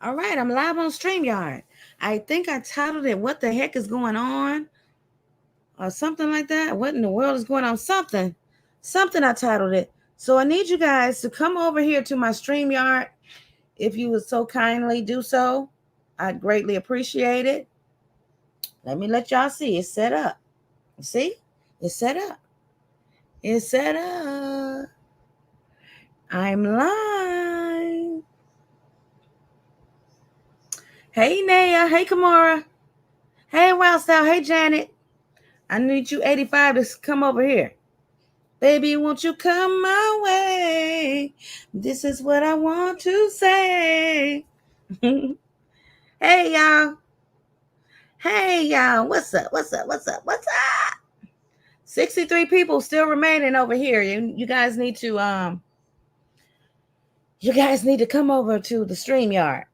All right, I'm live on StreamYard. I think I titled it "What the Heck is Going On?" or something like that. What in the world is going on? Something I titled it. So I need you guys to come over here to my StreamYard. If you would so kindly do so, I'd greatly appreciate it. Let me let y'all see. It's set up. See? It's set up. It's set up. I'm live. Hey, Naya. Hey, Kamara. Hey, Wildstyle. Hey, Janet. I need you 85 to come over here. Baby, won't you come my way? This is what I want to say. Hey, y'all. Hey, y'all. What's up? What's up? What's up? What's up? 63 people still remaining over here. You guys need to come over to the StreamYard.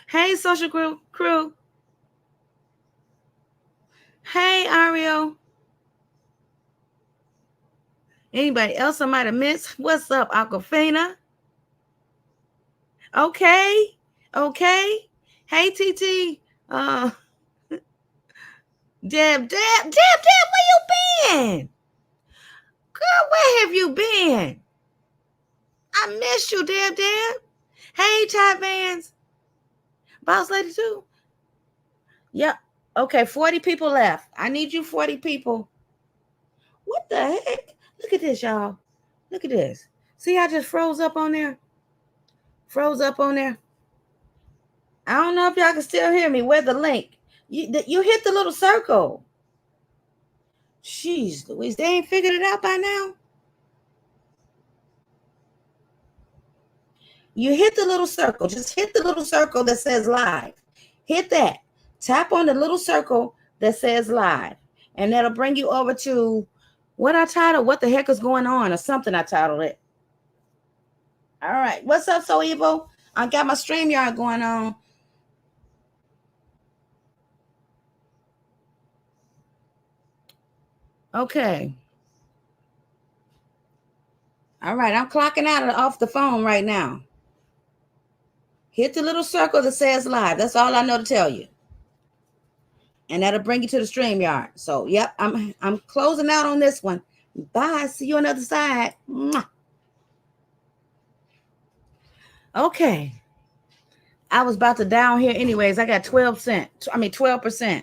Hey, social crew. Hey, Ario. Anybody else I might have missed? What's up, Aquafina? Okay. Hey, TT. Deb, where you been? Girl, where have you been? I missed you, Deb. Hey, Ty Vans. Boss Lady too. Yep. Okay, 40 people left. I need you 40 people. What the heck? Look at this, y'all. Look at this. See, I just froze up on there. I don't know if y'all can still hear me. Where's the link? You hit the little circle. Jeez Louise, they ain't figured it out by now. You hit the little circle. Just hit the little circle that says live. Hit that. Tap on the little circle that says live. And that'll bring you over to what I titled, What the Heck is Going On? Or something I titled it. All right. What's up, So Evil? I got my StreamYard going on. Okay. All right. I'm clocking out off the phone right now. Hit the little circle that says live. That's all I know to tell you. And that'll bring you to the StreamYard. So, yep, I'm closing out on this one. Bye. See you on the other side. Mwah. Okay. I was about to down here anyways. I got 12%.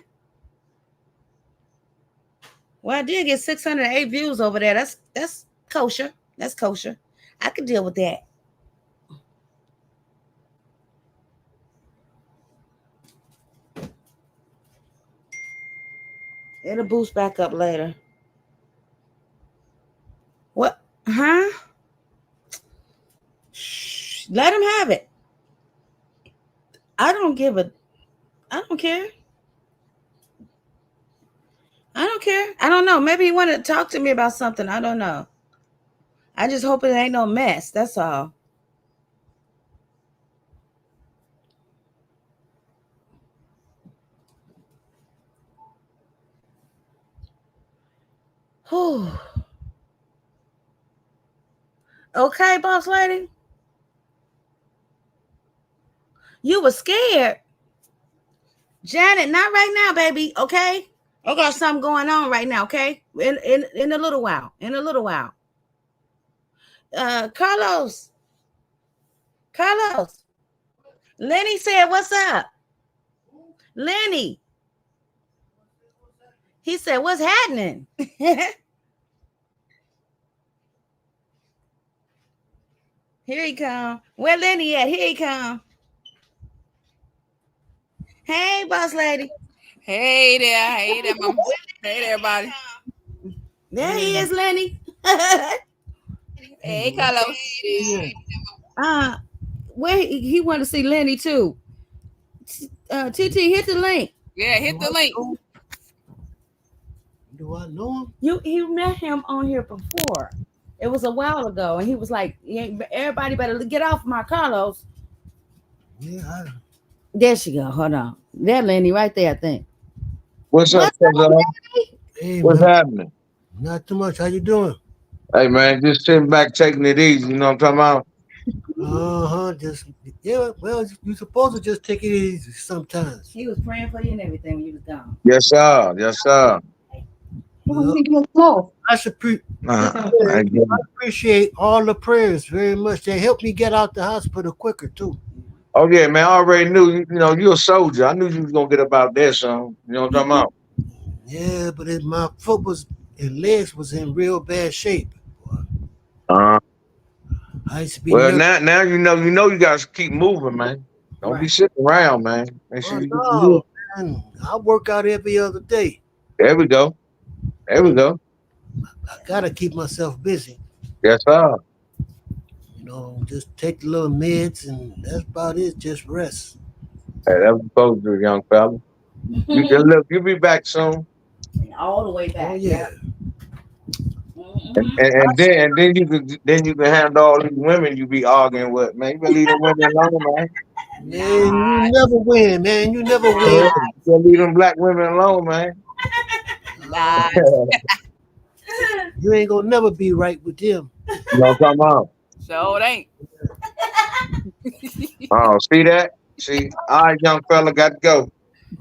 Well, I did get 608 views over there. That's kosher. That's kosher. I could deal with that. It'll boost back up later. What? Huh? Shh. Let him have it. I don't care. I don't know. Maybe he wanted to talk to me about something. I don't know. I just hope it ain't no mess. That's all. Whew. Okay, boss lady. You were scared. Janet, not right now, baby. Okay? I got something going on right now, okay? In a little while. Carlos. Lenny said, what's up? Lenny. He said, what's happening? Here he come. Where Lenny at? Here he come. Hey, boss lady. Hey there, mama. Hey there, everybody. There he is, Lenny. Hey, Carlos. Where he wanted to see Lenny too. TT, hit the link. Yeah, hit the link. Do I know him? You met him on here before. It was a while ago, and he was like, "Everybody better get off my Carlos." Yeah. There she go. Hold on. There, Lenny, right there. I think. What's up, Hey, what's man. happening? Not too much. How you doing? Hey man, just sitting back taking it easy, you know what I'm talking about? Just yeah. Well, you supposed to just take it easy sometimes. He was praying for you and everything when you was gone. Yes, sir. Yes, sir. Well, I should I get it. appreciate all the prayers very much. They helped me get out the hospital quicker too. Oh yeah, man. I already knew you're a soldier. I knew you was gonna get about that, son. You know what I'm talking about? Yeah, but my foot was and legs was in real bad shape. Uh, I used to be well, nervous. now you gotta keep moving, man. Don't be Right. sitting around, man. Make sure Oh you get to no, move. man! I work out every other day. There we go. There we go. I gotta keep myself busy. Yes, sir. Just take the little meds and that's about it. Just rest. Hey, that's what you're supposed to do, young fella. Look, you'll be back soon. All the way Oh back. yeah. And, Mm-hmm. and, and then and then you can handle all these women you be arguing with, man. You can leave them women alone, man. Man, you Not, never win, man. You never win. You not, can leave them black women alone, man. not. You ain't gonna never be right with them. You know what I'm talking about? So it ain't. Oh, see that? See, all right, young fella, got to go.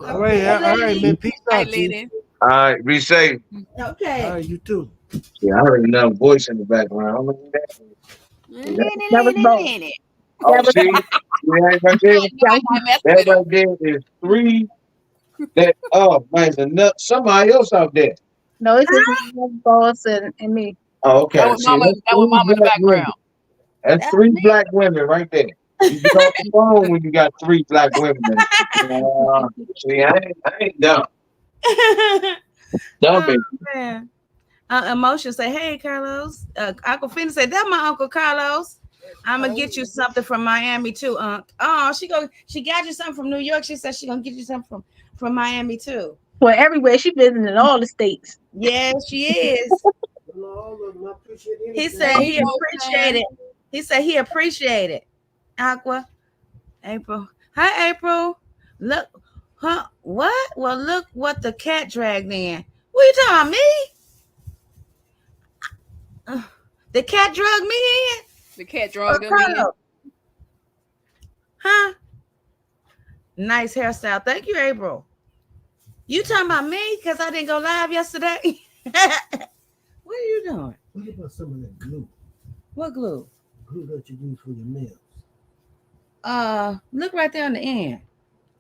All right, man. Peace Hey, out, G. Lenny. All right, be safe. All Okay. right, you too. See, I heard another voice in the background. I don't know who that is. Is that- Lenny, That was Lenny, both. Lenny. Oh, That was see, that right there, No, I'm not messing that with him. right there is three. That man, somebody else out there. no, it's just my boss and me. Oh, That okay. was See, mama. that's That was three mama in the black women. background. That's That's three me. black women right there. You get off the phone when you got three black women. See, I ain't dumb. Oh Dummy. man. Emotion say, "Hey, Carlos." Uncle Finn say, "That's my Uncle Carlos. I'm gonna get you something from Miami too, Unc." Oh, she got you something from New York. She said she gonna get you something from Miami too. Well, everywhere she visited all the states. Yes, she is. All of them, I appreciate He anything. said Oh, he you know what I'm saying? appreciated. He said he appreciated. Aqua, April. Hi, April. Look, huh? What? Well, look what the cat dragged in. What you talking about, me? Uh, the cat dragged me in? The cat Or drugged them in. Carlos? Huh? Nice hairstyle. Thank you, April. You talking about me? Because I didn't go live yesterday? What are you doing? What about some of that glue? What glue? Glue that you use for your nails. Look right there on the end.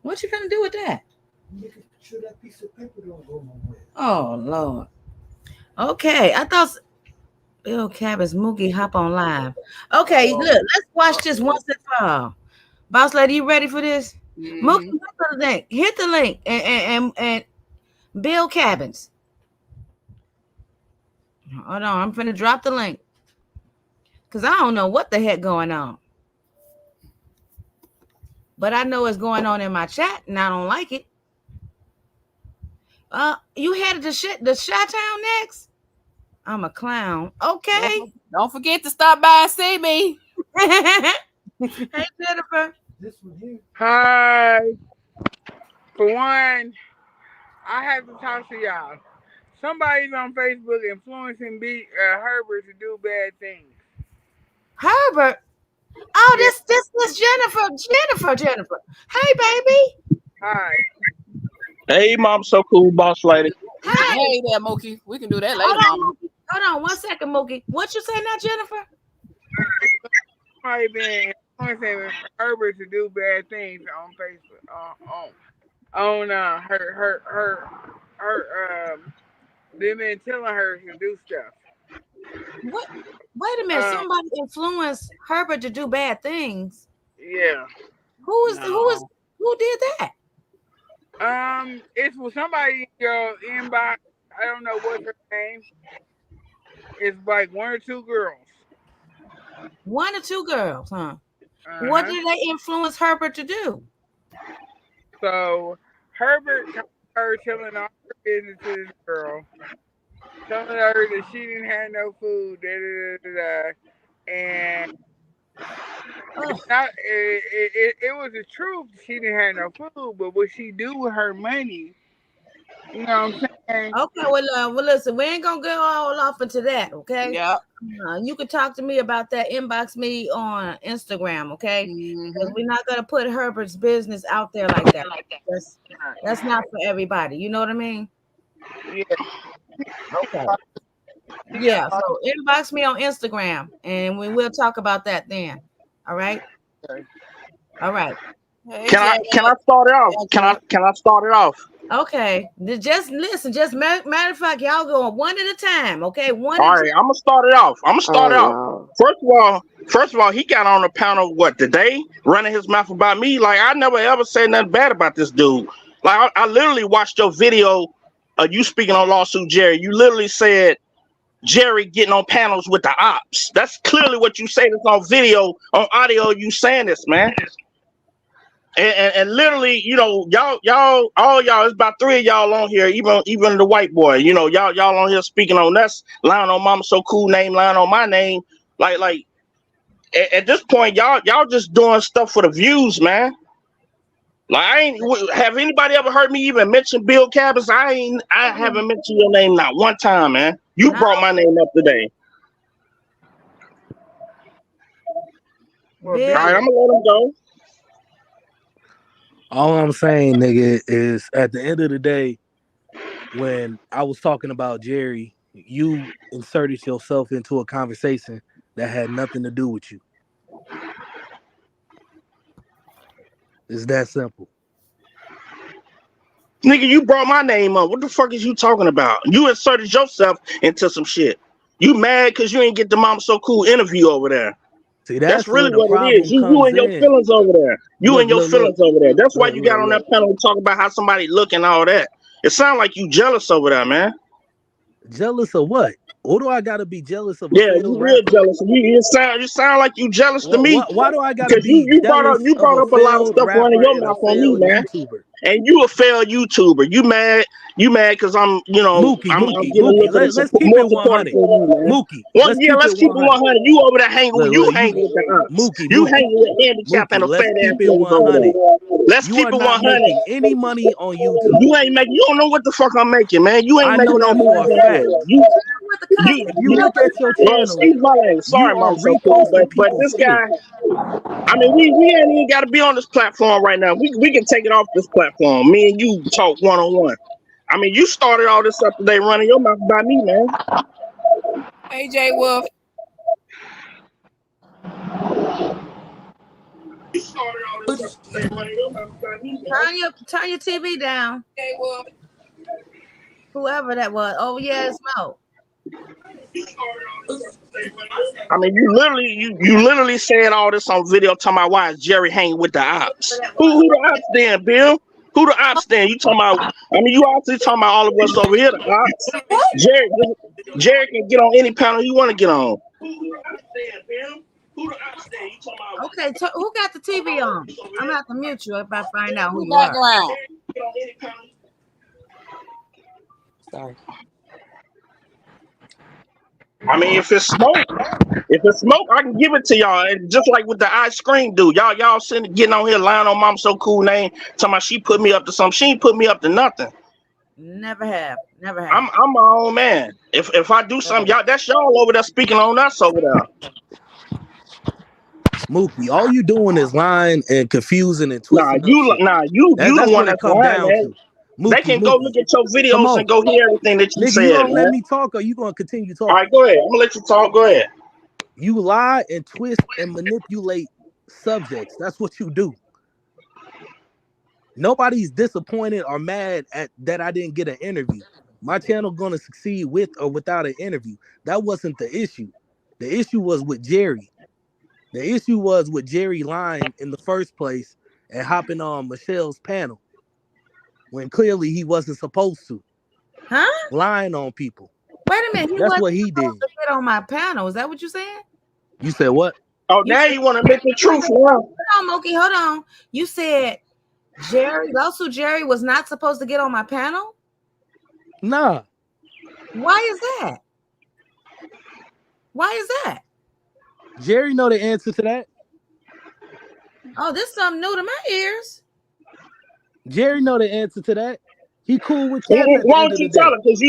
What you gonna do with that? Making sure that piece of paper don't go nowhere. Oh Lord. Okay, I thought Bill Cabot's Mookie hop on live. Okay, look, let's watch this once and for all. Boss lady, you ready for this? Mookie, Mm-hmm. hit the link. Hit the link and Bill Cabins. Hold on, I'm finna drop the link. Cause I don't know what the heck going on. But I know it's going on in my chat and I don't like it. You headed to the Chi-Town next? I'm a clown. Okay. Don't forget to stop by and see me. Hey Jennifer. This one here. Hi. For one, I have to talk to y'all. Somebody's on Facebook influencing Herbert to do bad things. Herbert. Oh, Yeah. this Jennifer. Hey baby. Hi. Hey, mom, so cool, boss lady. Hi. Hey there, Mookie. We can do that Hold later, on, mama. Mookie. Hold on 1 second, Mookie. What you say now, Jennifer? Somebody been influencing Herbert to do bad things on Facebook. Her they've been telling her to do stuff. What? Wait a minute. Um, Somebody influenced Herbert to do bad things. yeah. No. Who did that? It's for somebody in your inbox. I don't know what's her name. It's like one or two girls. One or two girls, huh? What Uh-huh. did they influence Herbert to do? So Herbert called her telling all her business to this girl, telling her that she didn't have no food, and Oh, it was the truth. She didn't have no food, but what she do with her money, you know what I'm saying? man. Okay, well, listen, we ain't gonna go all off into that, okay? Yep. You can talk to me about that. Inbox me on Instagram, okay? Because we're not gonna put Herbert's business out there like that. That's not for everybody. You know what I mean? Yeah. Okay. Yeah. So inbox me on Instagram, and we will talk about that then. All right. All right. Hey, Can I Jay. start it off? Yeah, Can I start it off? Okay. Just listen. Just matter of fact, y'all go one at a time. Okay. One All at a right, I'm gonna start it off. y'all. First of all, he got on the panel today, running his mouth about me. Like I never ever said nothing bad about this dude. Like I literally watched your video of you speaking on lawsuit Jerry. You literally said Jerry getting on panels with the ops. That's clearly what you say. That's on video, on audio. You saying this, man. And literally, all y'all, it's about 3 of y'all on here, even the white boy, y'all on here speaking on us, lying on Mama So Cool name, lying on my name. Like at this point, y'all just doing stuff for the views, man. Like have anybody ever heard me even mention Bill Cabas? I haven't mentioned your name not one time, man. You brought my name up today. Well, Bill. All right, I'm gonna let him go. All I'm saying, nigga, is at the end of the day, when I was talking about Jerry, you inserted yourself into a conversation that had nothing to do with you. It's that simple. Nigga, you brought my name up. What the fuck is you talking about? You inserted yourself into some shit. You mad because you ain't get the Mama So Cool interview over there. See, That's that's where really the what it is. problem You comes and your in. feelings over there. That's why you got on Look. that panel and talk about how somebody look and all that. It sounds like you jealous over there, man. Jealous of what? What do I gotta be jealous of? A Yeah, failed you real rapper? jealous. You sound like you jealous to me. Why do I gotta Because be you brought jealous of a up a lot of failed stuff running rapper your and a mouth on me, failed man. YouTuber? And you a failed YouTuber. You mad because I'm getting a little bit of Let's keep more it support 100. for you, man. Mookie, Well, let's yeah, keep let's it keep it 100. 100. You over there hanging with Look, the ops. Mookie, You hanging with handicap and a let's fat ass keep it lady over 100. there. Let's You keep are it not 100. making any money on YouTube. You don't know what the fuck I'm making, man. You ain't I making know no that money. for a fact. You, If you look at your well, channel, excuse my language. Sorry, you are Mom, so cool, reposting but people's this shit. guy. I mean, we ain't even got to be on this platform right now. We can take it off this platform. Me and you talk one on one. I mean, you started all this up today running your mouth about me, man. Hey, Jay Wolf. You started all this up today running your mouth about me, man. Turn your TV down. Jay Wolf. Whoever that was. Oh yeah, Smoke. I mean, you literally said all this on video talking about why is Jerry hanging with the ops. Who the ops then, Bill? Who the ops then? You talking about? I mean, you obviously talking about all of us over here, the ops. Jerry can get on any panel he want to get on. Okay, who got the TV on? I'm gonna have to mute you if I find out who In the you are. background. Sorry. I mean, if it's smoke, I can give it to y'all. And just like with the ice cream dude, y'all sitting getting on here lying on Mom So Cool name, talking about she put me up to something. She ain't put me up to nothing. Never have. I'm my own man. If I do something, y'all, that's y'all over there speaking on us over there. Mookie, all you doing is lying and confusing and twisting up shit. You That's the one what it that's come lying, down man. to. Mookie, They can go look at your come videos on, and go hear everything that you nigga. said, You gonna man. let me talk, or you gonna continue talking? All right, go ahead. I'm gonna let you talk. Go ahead. You lie and twist and manipulate subjects. That's what you do. Nobody's disappointed or mad at that I didn't get an interview. My channel gonna succeed with or without an interview. That wasn't the issue. The issue was with Jerry. The issue was with Jerry lying in the first place and hopping on Michelle's panel when clearly he wasn't supposed to. Huh? Lying on people. Wait a minute. That's what he did. To get on my panel. Is that what you saying? You said what? Oh, now you want to admit the truth, now. Hold on, Mookie. Hold on. You said Lawsuit Jerry was not supposed to get on my panel? Nah. Why is that? Jerry know the answer to that. Oh, this is something new to my ears. Jerry know the answer to that. He cool with Cap at the Why end don't of the you tell day. him? Because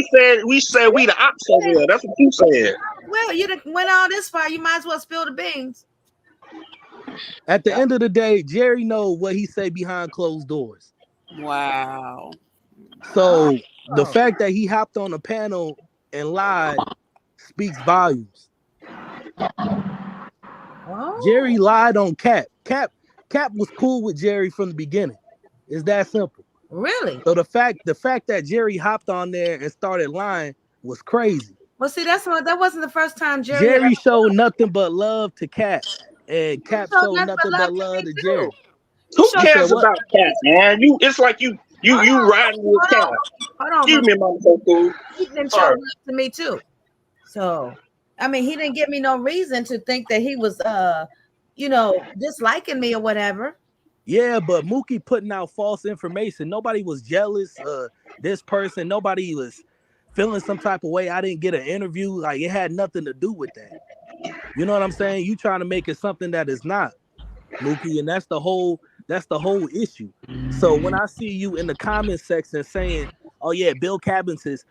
we said we the ops over there. That's what you said. Well, you done went all this far. You might as well spill the beans. At the end of the day, Jerry know what he say behind closed doors. Wow. So the Oh. fact that he hopped on a panel and lied speaks volumes. Oh. Jerry lied on Cap. Cap was cool with Jerry from the beginning. It's that simple. Really? So the fact that Jerry hopped on there and started lying was crazy. Well, see, that wasn't the first time Jerry had Jerry showed nothing but love to Cap, and Cap showed showed nothing nothing but but love to love me to too. Jerry. You Who showed You said cares what? about Cat, man? It's like you riding with Cat. Hold on, Excuse me, mama, so cool. he didn't show Sorry. love to me too. So, I mean, he didn't give me no reason to think that he was, disliking me or whatever. Yeah, but Mookie putting out false information. Nobody was jealous. This person, nobody was feeling some type of way. I didn't get an interview. Like it had nothing to do with that. You know what I'm saying? You trying to make it something that is not, Mookie, and that's the whole issue. So when I see you in the comment section saying, "Oh yeah, Bill Cabbins is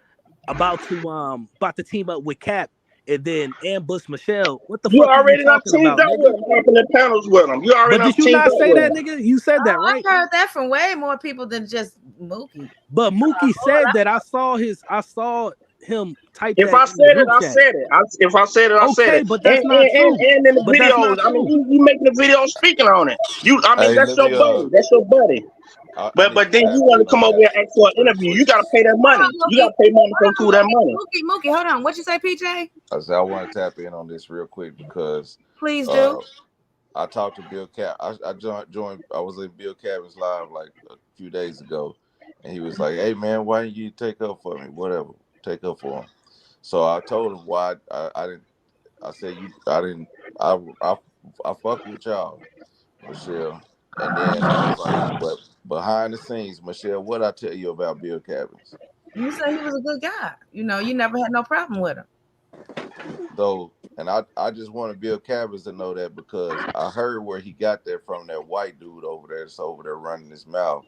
about to team up with Cap and then ambush Michelle," what the You fuck are you already done talking teamed about, up with nigga? him, hopping in panels with him. You already But done did you teamed not up say with that, him. nigga? You said that, right? I heard that from way more people than just Mookie. But Mookie said that. I saw him type If that I in the said it, group I chat. said it. If I said it, I said Okay, it. but And that's not true. in the But that's videos, not I mean, true. you making the video speaking on it. Hey, That's let your me buddy. That's your buddy. I need But to then you tap want to in come on over that here and ask for an real interview. quick. You got to pay that money. You got to pay Mama so cool that money. Mookie, hold on. What you say, PJ? I said I want to tap in on this real quick because Please do. I talked to Bill Cap. I joined. I was in Bill Cabin's live like a few days ago, and he was like, "Hey man, why didn't you take up for me? Whatever, take up for him." So I told him why I didn't. I said I didn't. I fuck with y'all, Michelle. And then I was like, but behind the scenes, Michelle, what I tell you about Bill Cabins? You say he was a good guy. You never had no problem with him. Though, and I just wanted Bill Cabins to know that because I heard where he got that from, that white dude over there that's over there running his mouth.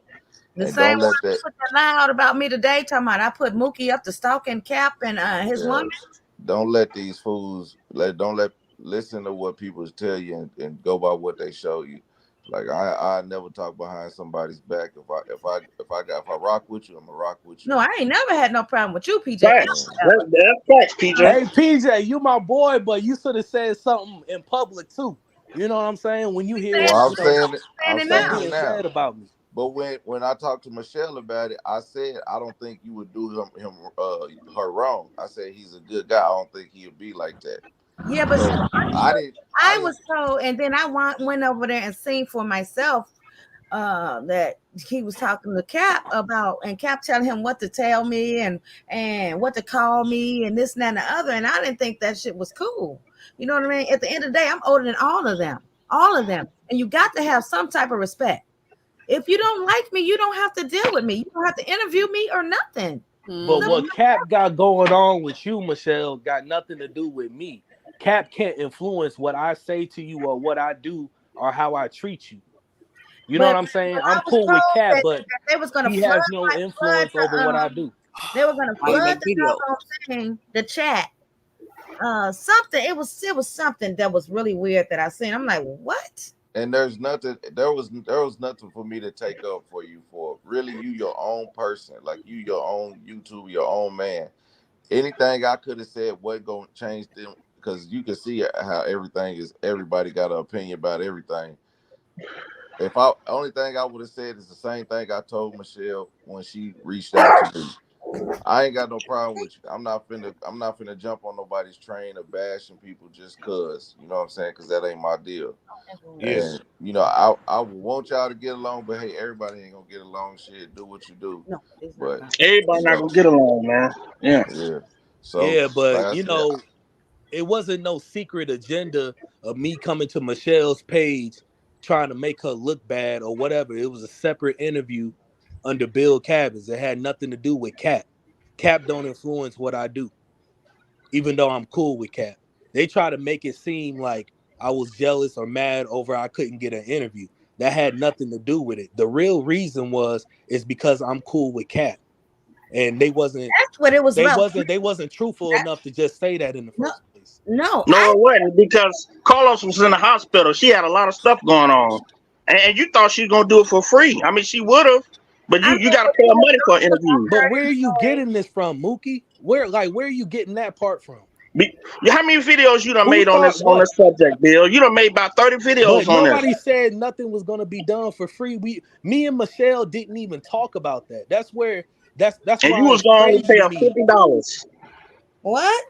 The And same don't let one that put that lie out about me today, talking about I put Mookie up to stalking Cap and his woman. don't let these fools listen to what people tell you and go by what they show you. Like I never talk behind somebody's back. If I rock with you, I'm gonna rock with you. No, I ain't never had no problem with you, PJ. Facts. That's facts, PJ. Hey PJ, you my boy, but you should have said something in public too. You know what I'm saying? When you hear, Well, I'm saying stuff it being now. said about me. But when I talked to Michelle about it, I said I don't think you would do her wrong. I said he's a good guy. I don't think he'd be like that. Yeah, but So I was told, and then I went over there and seen for myself that he was talking to Cap about, and Cap telling him what to tell me and what to call me and this and that and the other, and I didn't think that shit was cool. You know what I mean? At the end of the day, I'm older than all of them, and you got to have some type of respect. If you don't like me, you don't have to deal with me. You don't have to interview me or nothing. But what Cap got going on with you, Michelle, got nothing to do with me. Cap can't influence what I say to you or what I do or how I treat you. You know what I'm saying? I'm cool with Cap, but they was gonna he has no influence over what I do. They were gonna flood the chat. Something. It was something that was really weird that I seen. I'm like, what? And there was nothing for me to take up for you for. Really, you your own person, like you your own YouTube, your own man. Anything I could have said wasn't gonna change them because you can see how everything is. Everybody got an opinion about everything. Only thing I would have said is the same thing I told Michelle when she reached out to me. I ain't got no problem with you. I'm not finna jump on nobody's train of bashing people just cause. You know what I'm saying? Cause that ain't my deal. Yes. And I want y'all to get along, but hey, everybody ain't gonna get along. Shit, do what you do. No, but everybody not gonna get along, man. Yeah. So yeah, but like I said, it wasn't no secret agenda of me coming to Michelle's page trying to make her look bad or whatever. It was a separate interview under Bill Cabins. It had nothing to do with Cap. Cap don't influence what I do, even though I'm cool with Cap. They try to make it seem like I was jealous or mad over I couldn't get an interview. That had nothing to do with it. The real reason is because I'm cool with Cap. and they wasn't That's what it was about. they wasn't truthful enough to just say that in the No, first place. no, No, it wasn't because Carlos was in the hospital. She had a lot of stuff going on, and you thought she was gonna do it for free. I mean, she would have, but I you got to pay her money for an interview. But where are you getting this from, Mookie? Where are you getting that part from? How many videos you done Who made on thought this what? subject, Bill? You done made about 30 videos But on this. nobody said nothing was gonna be done for free. Me and Michelle didn't even talk about that. That's And you why was it's gonna only crazy pay to her me. $50. what?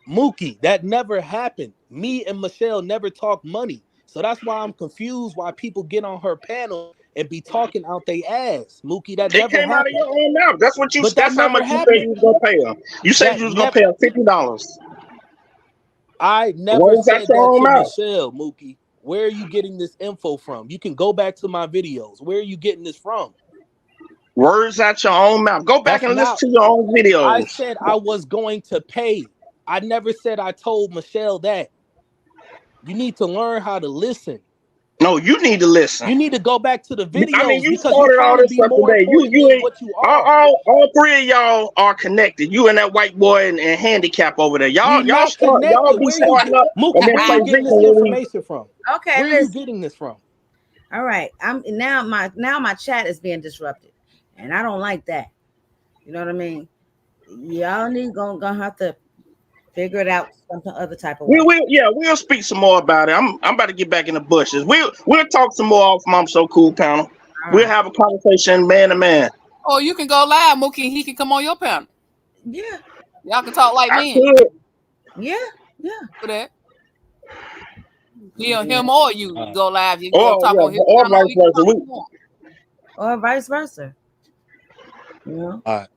Mookie, that never happened. Me and Michelle never talked money. So that's why I'm confused why people get on her panel and be talking out their ass. Mookie, that It never came out of happened. your own mouth. That's what you. But that That's how never much you said happened. you was gonna pay her. You said That you was gonna never pay her $50. I never Words out said your that own to mouth. Michelle, Mookie. Where are you getting this info from? You can go back to my videos. Where are you getting this from? Words out your own mouth. Go back That's and listen not. to your own I videos. said I was going to pay. I never said I told Michelle that. You need to learn how to listen. No, you need to listen. You need to go back to the I mean, videos you because you're started all trying to this be stuff more today. important You than ain't what you are. all three of y'all are connected. You and that white boy and handicap over there. We not Y'all connected. be Where you starting get up and Mookie? then Where play you getting this victim when we. information from? Okay, Where are you listen. getting this from? All right, now my chat is being disrupted, and I don't like that. You know what I mean? Y'all need gonna have to figure it out some other type of way. We'll speak some more about it. I'm about to get back in the bushes. We'll talk some more off Mom So Cool panel. All We'll right. have a conversation man to man. Or you can go live, Mookie, and he can come on your panel. Yeah, Y'all can talk like I men. could. yeah. For that. Him or you go live. You go Or talk on his or panel. vice You can versa. talk you want. Or vice versa. You know? All right.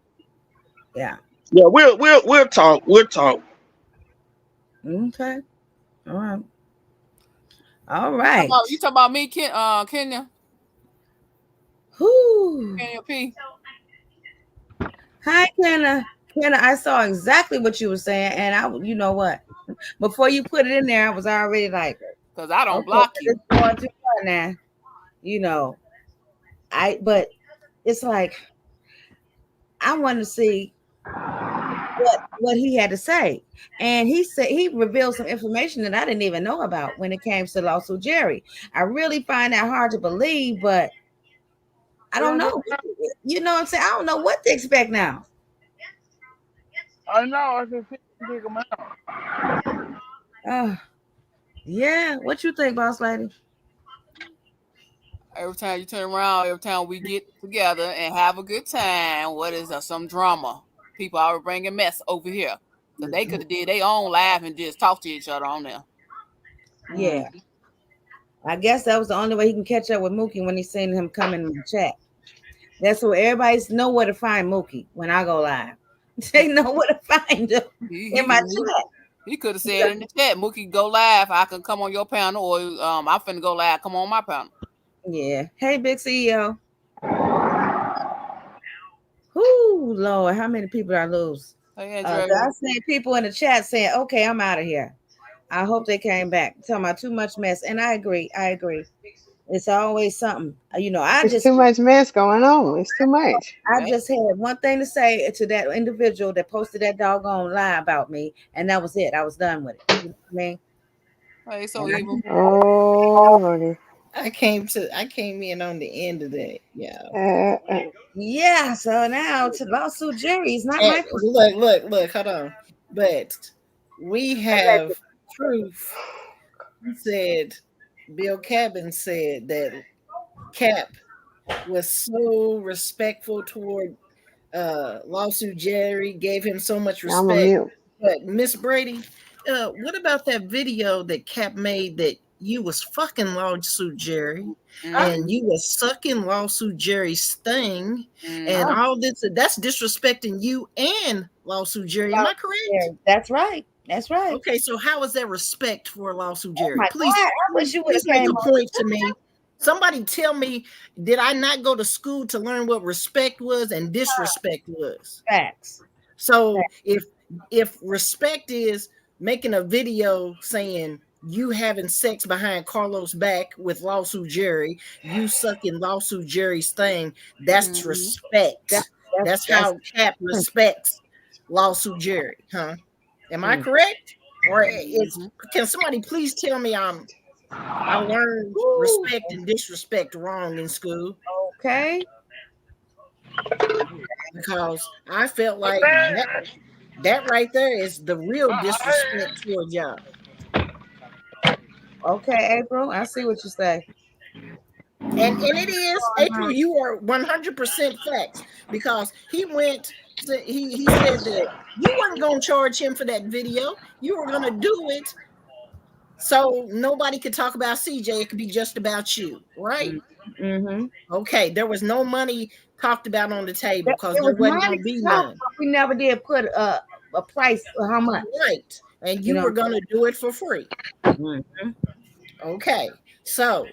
Yeah. We'll talk. We'll talk. Okay. All right. All right. You talking about me, Kenya? Whoo. Kenya P. Hi, Kenna. Kenna, I saw exactly what you were saying, and you know what? Before you put it in there, I was already like, because I don't okay, block you. It's going too far now. You know, but it's like I want to see what he had to say, and he said he revealed some information that I didn't even know about when it came to lawsuit Jerry. I really find that hard to believe, but I don't know. You know what I'm saying? I don't know what to expect now. I know. I just pick them out. Yeah. What you think, boss lady? Every time you turn around, every time we get together and have a good time, what is some drama? People are bringing mess over here. So they could have did their own live and just talk to each other on there. Yeah. I guess that was the only way he can catch up with Mookie when he seen him come in the chat. That's where everybody's know where to find Mookie when I go live. They know where to find him in my chat. He could have said in the chat, Mookie, go live. I can come on your panel, or I'm finna go live. Come on my panel. Yeah. Hey, big CEO. Whoo, Lord, how many people I lose? I seen people in the chat saying, "Okay, I'm out of here." I hope they came back. Talking about too much mess, and I agree. It's always something. It's too much mess going on. It's too much. I just had one thing to say to that individual that posted that doggone lie about me, and that was it. I was done with it. You know what I mean? Hey, so evil. Oh, Lordy. I came in on the end of that. Yeah. Yeah. So now to lawsuit Jerry is not And my look, hold on. But we have proof. Bill Cabin said that Cap was so respectful toward lawsuit Jerry, gave him so much respect. I'm a mute. But Miss Brady, what about that video that Cap made that you was fucking lawsuit Jerry and you was sucking lawsuit Jerry's thing and all this? That's disrespecting you and lawsuit Jerry. Am I correct? That's right. That's right. Okay, so how is that respect for lawsuit Jerry? Please, God, I wish you would have make a point to me. Somebody tell me, did I not go to school to learn what respect was and disrespect was? Facts. So if respect is making a video saying you having sex behind Carlos' back with lawsuit Jerry, you sucking lawsuit Jerry's thing, that's respect. That's how Cap respects Lawsuit Jerry, huh? Am I correct? Or can somebody please tell me I learned respect and disrespect wrong in school? Okay. Because I felt like that right there is the real disrespect toward y'all. Okay, April, I see what you say. And it is, April, you are 100% facts, because he said that you weren't going to charge him for that video. You were going to do it so nobody could talk about CJ. It could be just about you, right? Mm-hmm. Okay, there was no money talked about on the table because there was wasn't money going to be talked, none. but we never did put a price for how much. Right, and you were going to do it for free. Mm-hmm. Okay, so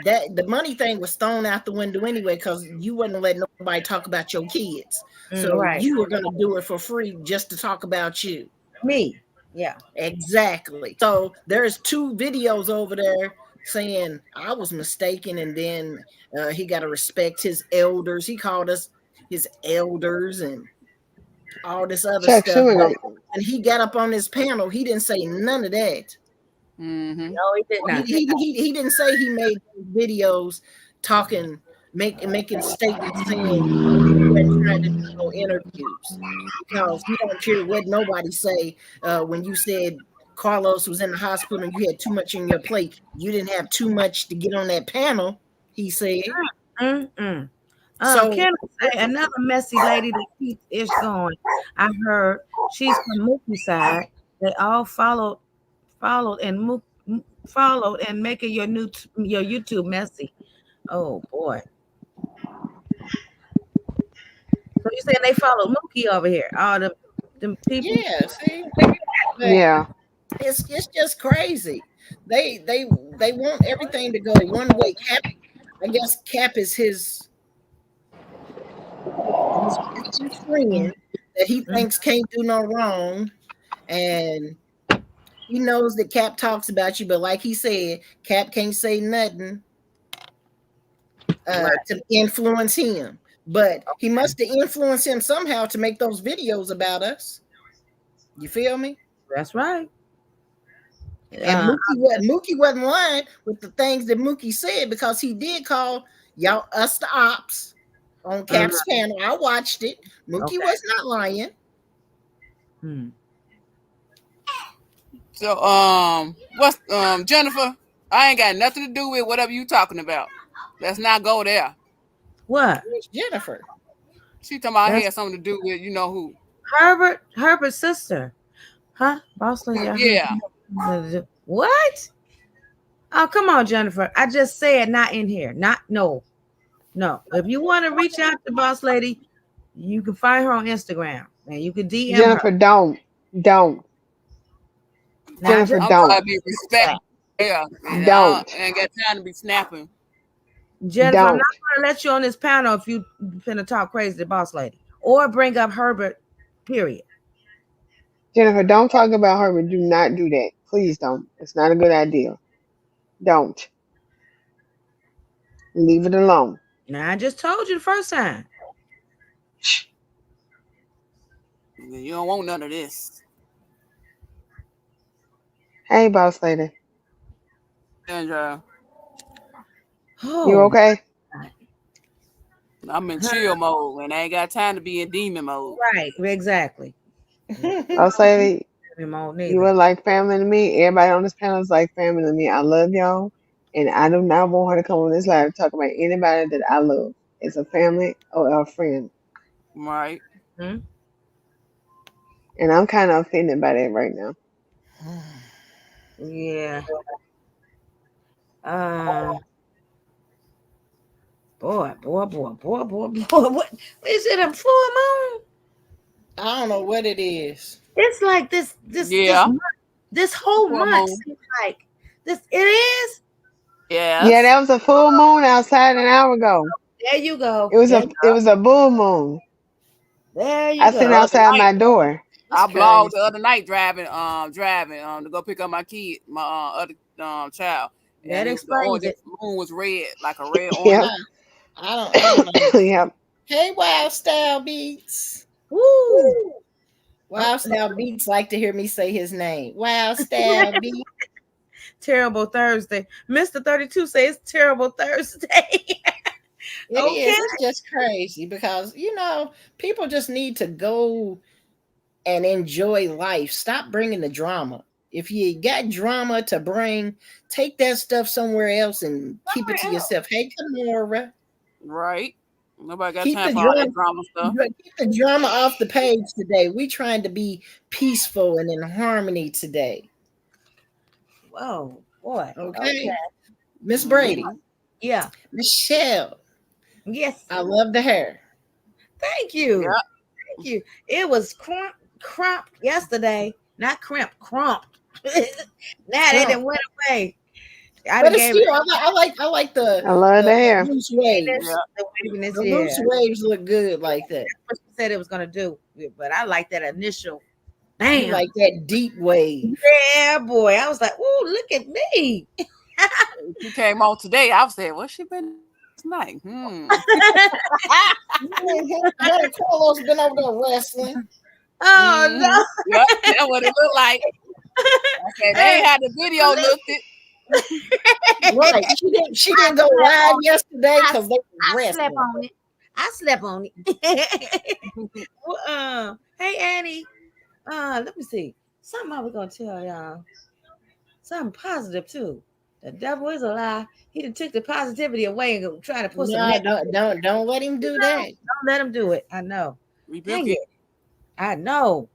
that the money thing was thrown out the window anyway, because you wouldn't let nobody talk about your kids. So Right. you were going to do it for free just to talk about you. Me. Yeah. Exactly. So there's 2 videos over there saying I was mistaken, and then he got to respect his elders. He called us his elders and all this other Chuck stuff. Schumer. And he got up on his panel. He didn't say none of that. No, he did not. He didn't say he made videos talking, making statements saying he wasn't trying to do no interviews, because he don't care what nobody say. When you said Carlos was in the hospital and you had too much on your plate, you didn't have too much to get on that panel, he said. So can I say another messy lady that keeps ish going? I heard she's from Mookie's side. They all followed and making your YouTube messy. Oh boy. So you saying they followed Mookie over here? All them people? Yeah, see? Yeah. It's just crazy. They want everything to go one way. Cap, I guess Cap is his friend that he thinks can't do no wrong, and he knows that Cap talks about you, but like he said, Cap can't say nothing to influence him. But he must have influenced him somehow to make those videos about us. You feel me? That's right. And Mookie wasn't lying with the things that Mookie said, because he did call us the ops on Cap's panel. I watched it. Mookie was not lying. So what's Jennifer? I ain't got nothing to do with whatever you talking about. Let's not go there. What? Who's Jennifer? She talking about I had something to do with you know who. Herbert's sister. Huh? Boss lady. Yeah. What? Oh, come on, Jennifer. I just said not in here. No. If you want to reach out to Boss Lady, you can find her on Instagram and you can DM Jennifer, her. don't. Jennifer, I'm don't. trying to be respectful. Yeah. Don't. I ain't got time to be snapping. Jennifer, I'm not going to let you on this panel if you finna talk crazy to Boss Lady or bring up Herbert, period. Jennifer, don't talk about Herbert. Do not do that. Please don't. It's not a good idea. Don't. Leave it alone. Now, I just told you the first time. You don't want none of this. Hey, Boss Lady. Sandra. You okay? I'm in chill mode and I ain't got time to be in demon mode. Right, exactly. Boss Lady, you are like family to me. Everybody on this panel is like family to me. I love y'all. And I do not want her to come on this live and talk about anybody that I love as a family or a friend. Right. And I'm kind of offended by that right now. Yeah. Boy. What is it? A full moon? I don't know what it is. It's like this whole month seems like this. It is. Yeah. Yeah, that was a full moon outside an hour ago. There you go. It was a bull moon. There you I go. sitting outside my door. I blogged the other night driving to go pick up my kid, my other child. That and explains the it. moon was red, like a red orange. I don't know. Yep. Hey, Wild Style Beats. Woo! Wild Style Beats like to hear me say his name. Wild Style Beats. Terrible Thursday. Mr. 32 says terrible Thursday. It is. It's just crazy because, people just need to go and enjoy life. Stop bringing the drama. If you got drama to bring, take that stuff somewhere else and keep it to yourself. Hey, Kamora. Right. Nobody got time for all that drama stuff. Keep the drama off the page today. We trying to be peaceful and in harmony today. Whoa, boy. Okay. Miss Brady. Yeah. Michelle. Yes. I love the hair. Thank you. Yeah. Thank you. It was crumped yesterday. Not crimped, crumped. Now they done went away. But it's still, I like the. I love the hair. Loose waves. Yeah. The loose waves look good like that. That's what she said it was gonna do, but I like that initial. Bam. You like that deep wave. Yeah, boy. I was like, "Ooh, look at me." She came on today. I was saying, "What's she been tonight?" Carlos been over there wrestling. Oh no! Yep, that's what it looked like. Okay, they ain't had the video looked it. Right. She didn't go live yesterday because they I slept on it. I slept on it. Well, hey Annie. Let me see. Something I was gonna tell y'all. Something positive too. The devil is a lie. He done took the positivity away and trying to put some. Don't let him do that. Don't let him do it. I know. Rebuke it. I know.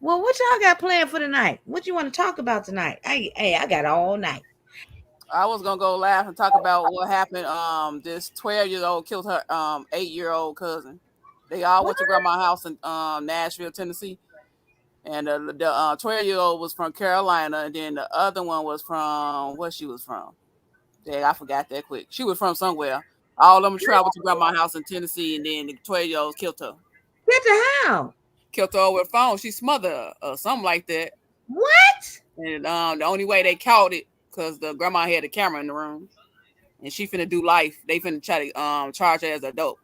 Well, what y'all got planned for tonight? What you want to talk about tonight? I got all night. I was gonna go laugh and talk about what happened. This 12-year-old killed her 8-year-old cousin. They all went to grandma's house in Nashville, Tennessee. And the 12-year-old was from Carolina, and then the other one was from where she was from. Dang, I forgot that quick. She was from somewhere. All of them traveled to grandma's house in Tennessee, and then the 12-year-old killed her. Get the hell? Killed her over the phone. She smothered her or something like that. What? And the only way they caught it because the grandma had a camera in the room, and she finna do life. They finna try to charge her as an adult.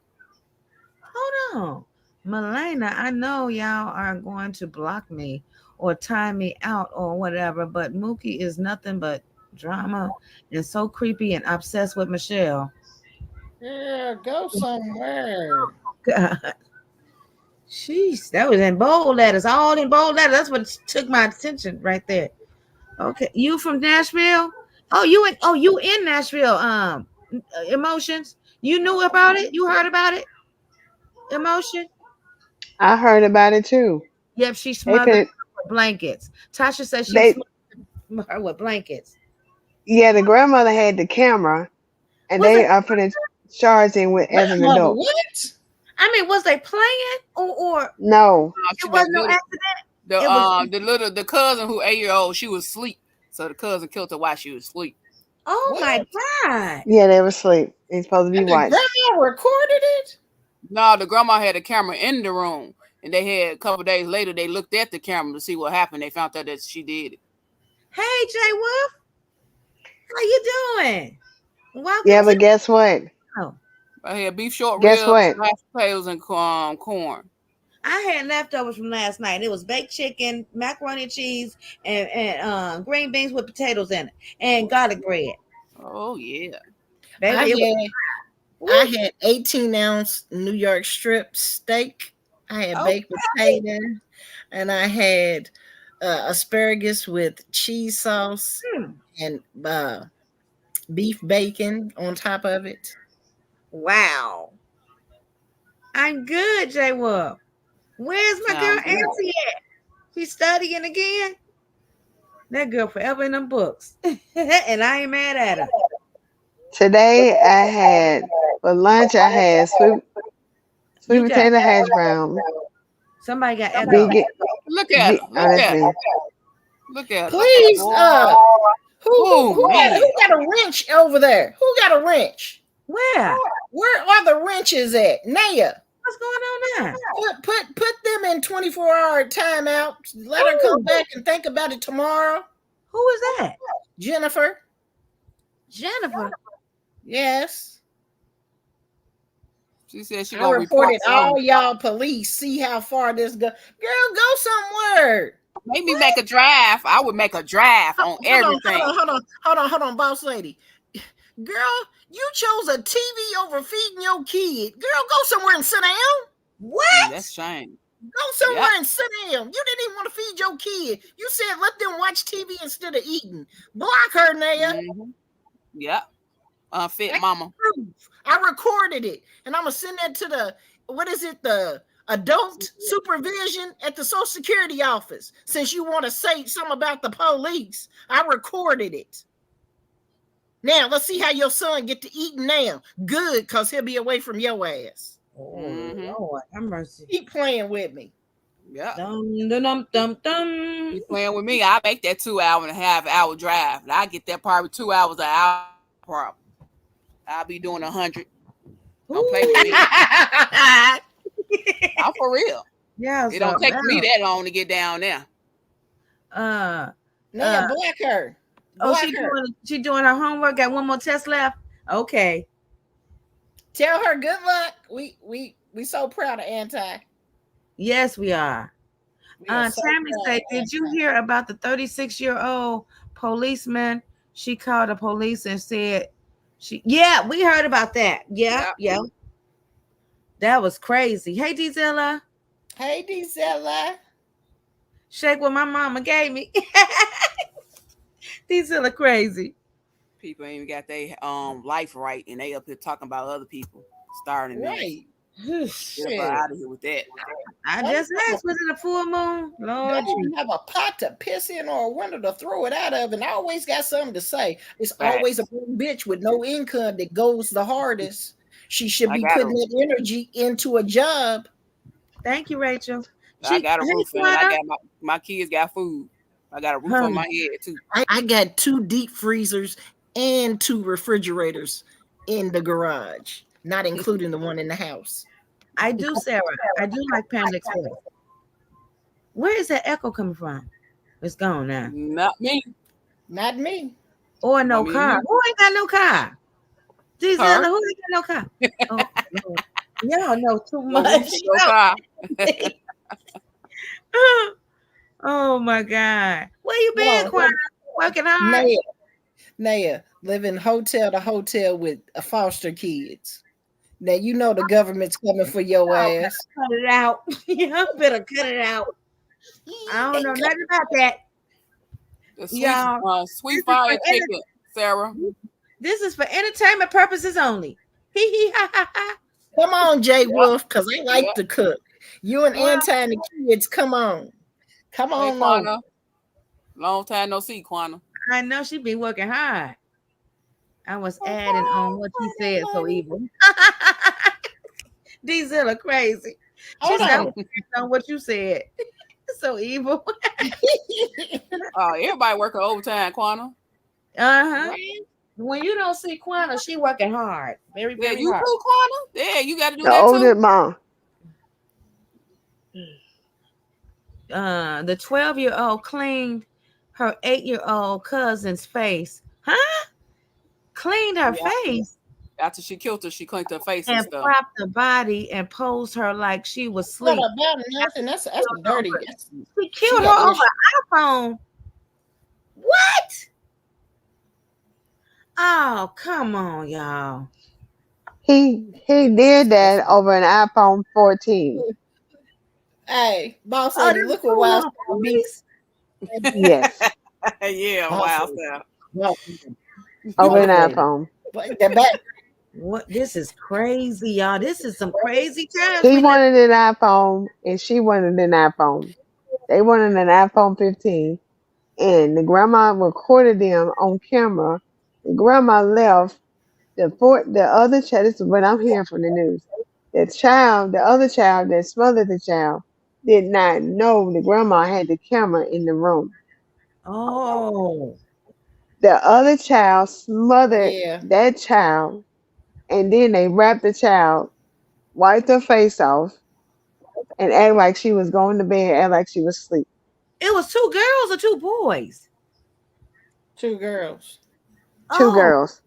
Hold on, Melena. I know y'all are going to block me or time me out or whatever, but Mookie is nothing but drama and so creepy and obsessed with Michelle. Yeah, go somewhere. God. Jeez, that was in bold letters, all in bold letters. That's what took my attention right there. Okay, you from Nashville? Oh, you in Nashville? Emotions. You knew about it? You heard about it? Emotion. I heard about it too. Yep, she smothered her with blankets. Tasha said she smothered her with blankets. Yeah, the grandmother had the camera, and they are putting charging with as an adult. What? I mean, was they playing or no? It was no accident. The cousin who 8-year-old, she was asleep. So the cousin killed her while she was asleep. Oh my God. Yeah, they were asleep. It's supposed to be watched. Grandma recorded it? No, the grandma had a camera in the room. And they had a couple days later, they looked at the camera to see what happened. They found out that she did it. Hey, Jay Wolf. How you doing? Welcome. Yeah, but guess what? I had beef short ribs, mashed potatoes, and corn. I had leftovers from last night. It was baked chicken, macaroni and cheese, and green beans with potatoes in it, and garlic bread. Oh yeah, baby, I had 18-ounce New York strip steak. I had baked potato, and I had asparagus with cheese sauce and beef bacon on top of it. Wow. I'm good, J Wolf. Where's my girl Auntie at? She's studying again. That girl forever in them books. And I ain't mad at her. Today I had for lunch I had sweet potato hash brown. Somebody got echo. Look at her. Look at her. Please, who got a wrench over there? Who got a wrench? Where? Where are the wrenches at? Naya. What's going on now? Put them in 24-hour timeout. Let her come back and think about it tomorrow. Who is that? Jennifer. Jennifer? Yes. She said she I gonna report reported all y'all police. See how far this go. Girl, go somewhere. Make me make a draft. I would make a draft on everything. Hold on, boss lady. Girl, you chose a TV over feeding your kid. Girl, go somewhere and sit down. What? That's shame. Go somewhere and sit down. You didn't even want to feed your kid. You said let them watch TV instead of eating. Block her, Naya. Mm-hmm. Yep. Unfit mama. I recorded it, and I'm gonna send that to the adult supervision at the Social Security office. Since you want to say something about the police, I recorded it. Now let's see how your son get to eat now. Good, cause he'll be away from your ass. Oh Lord, have mercy. Keep playing with me. Yeah. Dum. Keep playing with me. I make that 2.5 hour drive. And I get that probably 2 hours an hour. Problem. I'll be doing 100. Don't play with me. I'm for real. Yeah, it don't take me that long to get down there. Block her. She doing her homework. Got one more test left. Okay. Tell her good luck. We so proud of Anti. Yes, we are. Tammy said, did you hear about the 36-year-old policeman? She called the police and said we heard about that. Yeah. That was crazy. Hey, Dizella. Hey, Dizella. Shake what my mama gave me. Dizella crazy. People ain't even got their life right, and they up here talking about other people starting right. Get up out of here with that. I just asked, was it a full moon? Lord, you have a pot to piss in or a window to throw it out of, and I always got something to say. It's always a bitch with no income that goes the hardest. She should be putting that energy into a job. Thank you, Rachel. I got a roof, and I got my kids got food. I got a roof on my head too. I got 2 deep freezers and 2 refrigerators in the garage, not including the one in the house. I do, Sarah. I do like Panda Express. Where is that echo coming from? It's gone now. Not me. Not me. Or no car. Who ain't got no car? These other who ain't got no car? Oh, no. Y'all know too much. No car. Oh my God. Where you been, Quan? Working hard? Naya, living hotel to hotel with foster kids. Now you know the government's coming for your ass. Cut it out. You better cut it out. I don't know nothing about that. The sweet fire chicken, Sarah. This is for entertainment purposes only. Come on, Jay Wolf, because I like to cook. You and Anti and the kids, come on. Come on, Quana. Long time no see, Quana. I know she be working hard. I was adding on what you said so evil. Dizella crazy. She said on what you said. So evil. Everybody working overtime, Quana. Right? When you don't see Quana, she working hard. Very, very you hard. too, Quana? Yeah, you got to do the that older too. mom. The 12-year-old cleaned her 8-year-old cousin's face. Huh? Cleaned her face. After she killed her, she cleaned her face and stuff. Propped the body and posed her like she was asleep. About nothing. That's dirty. She killed her over iPhone. What? Oh, come on, y'all. He did that over an iPhone 14. Hey, boss lady, look what Wild Yes. Yeah, Wild Style. Over an iPhone. What? This is crazy, y'all. This is some crazy times. He wanted an iPhone and she wanted an iPhone. They wanted an iPhone 15. And the grandma recorded them on camera. The grandma left. The other child, this is what I'm hearing from the news. The other child that smothered the child did not know the grandma had the camera in the room. Oh. The other child smothered that child, and then they wrapped the child, wiped her face off, and act like she was going to bed, act like she was asleep. It was 2 girls or 2 boys? 2 girls. 2 girls.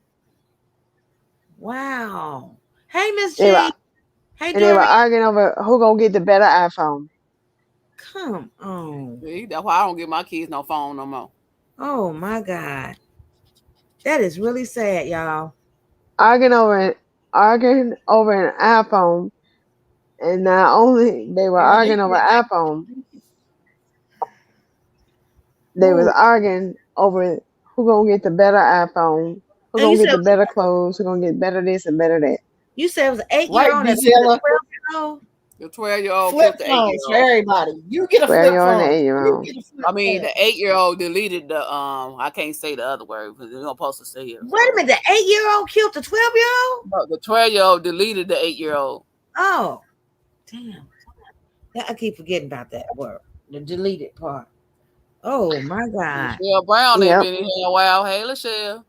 Wow. Hey, Miss G. And they were Dory. arguing over who gonna get the better iPhone. Come on. See, that's why I don't give my kids no phone no more. Oh my God. That is really sad, y'all. Arguing over an iPhone, and not only they were arguing over iPhone, they was Ooh. arguing over who gonna get the better iPhone, who And you gonna get said the better clothes, who gonna get better this and better that. you said it was an 8-year Right, old and a Bezilla. 12-year-old. The 12-year-old Flip killed the phones for 8-year-old. everybody. You get a flip 12-year-old and phone. an 8-year-old. You get a flip I mean, phone. the 8-year-old deleted the I can't say the other word because they're not supposed to say it. Wait a minute, the 8-year-old killed the 12-year-old? No, the 12-year-old deleted the 8-year-old. Oh, damn. I keep forgetting about that word. The deleted part. Oh my God. Michelle Brown ain't Yep. been in here a while. Hey, Michelle.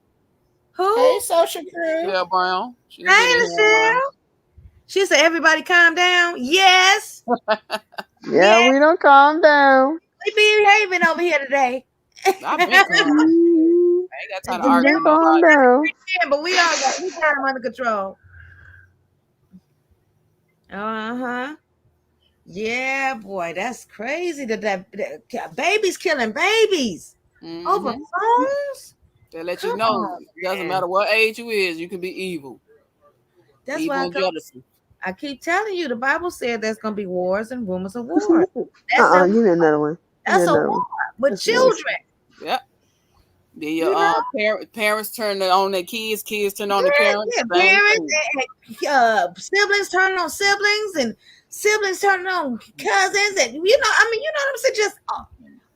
Who? Hey, social crew. Michelle Brown. She Hey, been in here a while. Michelle. She said, everybody calm down. Yes. Yeah, we don't calm down. We behaving over here today. I've been calm. I ain't got time to argue We with calm nobody. down. Yeah, but we got them under control. Uh-huh. Yeah, boy, that's crazy that babies killing babies over phones. They let Come you know on, it doesn't man. matter what age you is, you can be evil. That's Evil why and jealousy. I keep telling you, the Bible said there's gonna be wars and rumors of wars. That's Give me another one. that's a war with That's children. Yep. Then You your know? parents turn on their kids turn on their parents. Yeah, Same parents thing. and siblings turning on siblings and siblings turning on cousins and you know what I'm saying? Just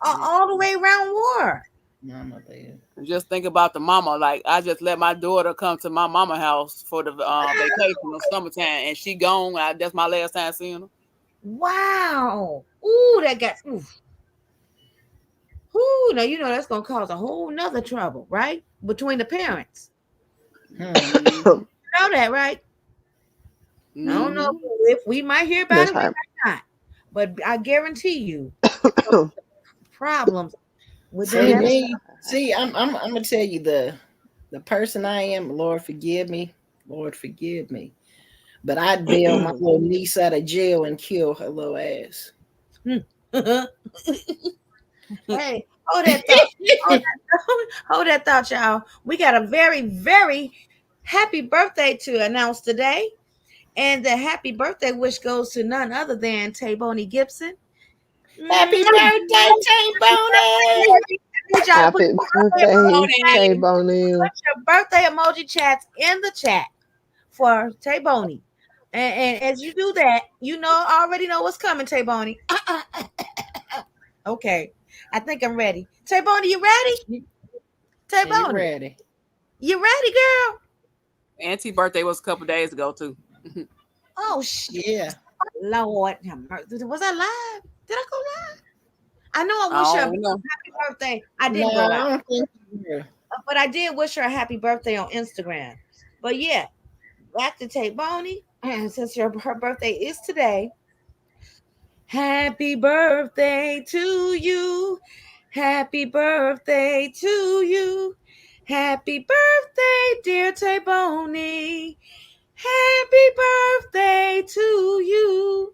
all the way around war. Mama there. Just think about the mama. Like I just let my daughter come to my mama house for the vacation of summertime, and she gone. That's my last time seeing her. Wow. Ooh, that got oof. Ooh, now you know that's gonna cause a whole nother trouble, right? Between the parents. You know that, right? I don't know if we might hear about That's it, we right. might not. But I guarantee you problems with See them. me. See, I'm gonna tell you the person I am. Lord forgive me. Lord forgive me. But I'd bail my little niece out of jail and kill her little ass. Hey, hold that thought. Hold that thought, y'all. We got a very, very happy birthday to announce today. And the happy birthday wish goes to none other than Tayboni Gibson. Happy birthday, Tayboni! Happy birthday, Tayboni. Put your birthday emoji chats in the chat for Tayboni. And as you do that, you know already know what's coming, Tayboni. Okay. I think I'm ready. Tayboni, you ready? Tayboni. You ready? You ready, girl? Auntie birthday was a couple days ago too. Oh shit. Yeah. Lord. Was I live? Did I go live? I know I wish her a happy birthday. I didn't go live. I don't think you. But I did wish her a happy birthday on Instagram. But yeah, back to Tayboni. And since her birthday is today, happy birthday to you. Happy birthday to you. Happy birthday, dear Tayboni. Happy birthday to you.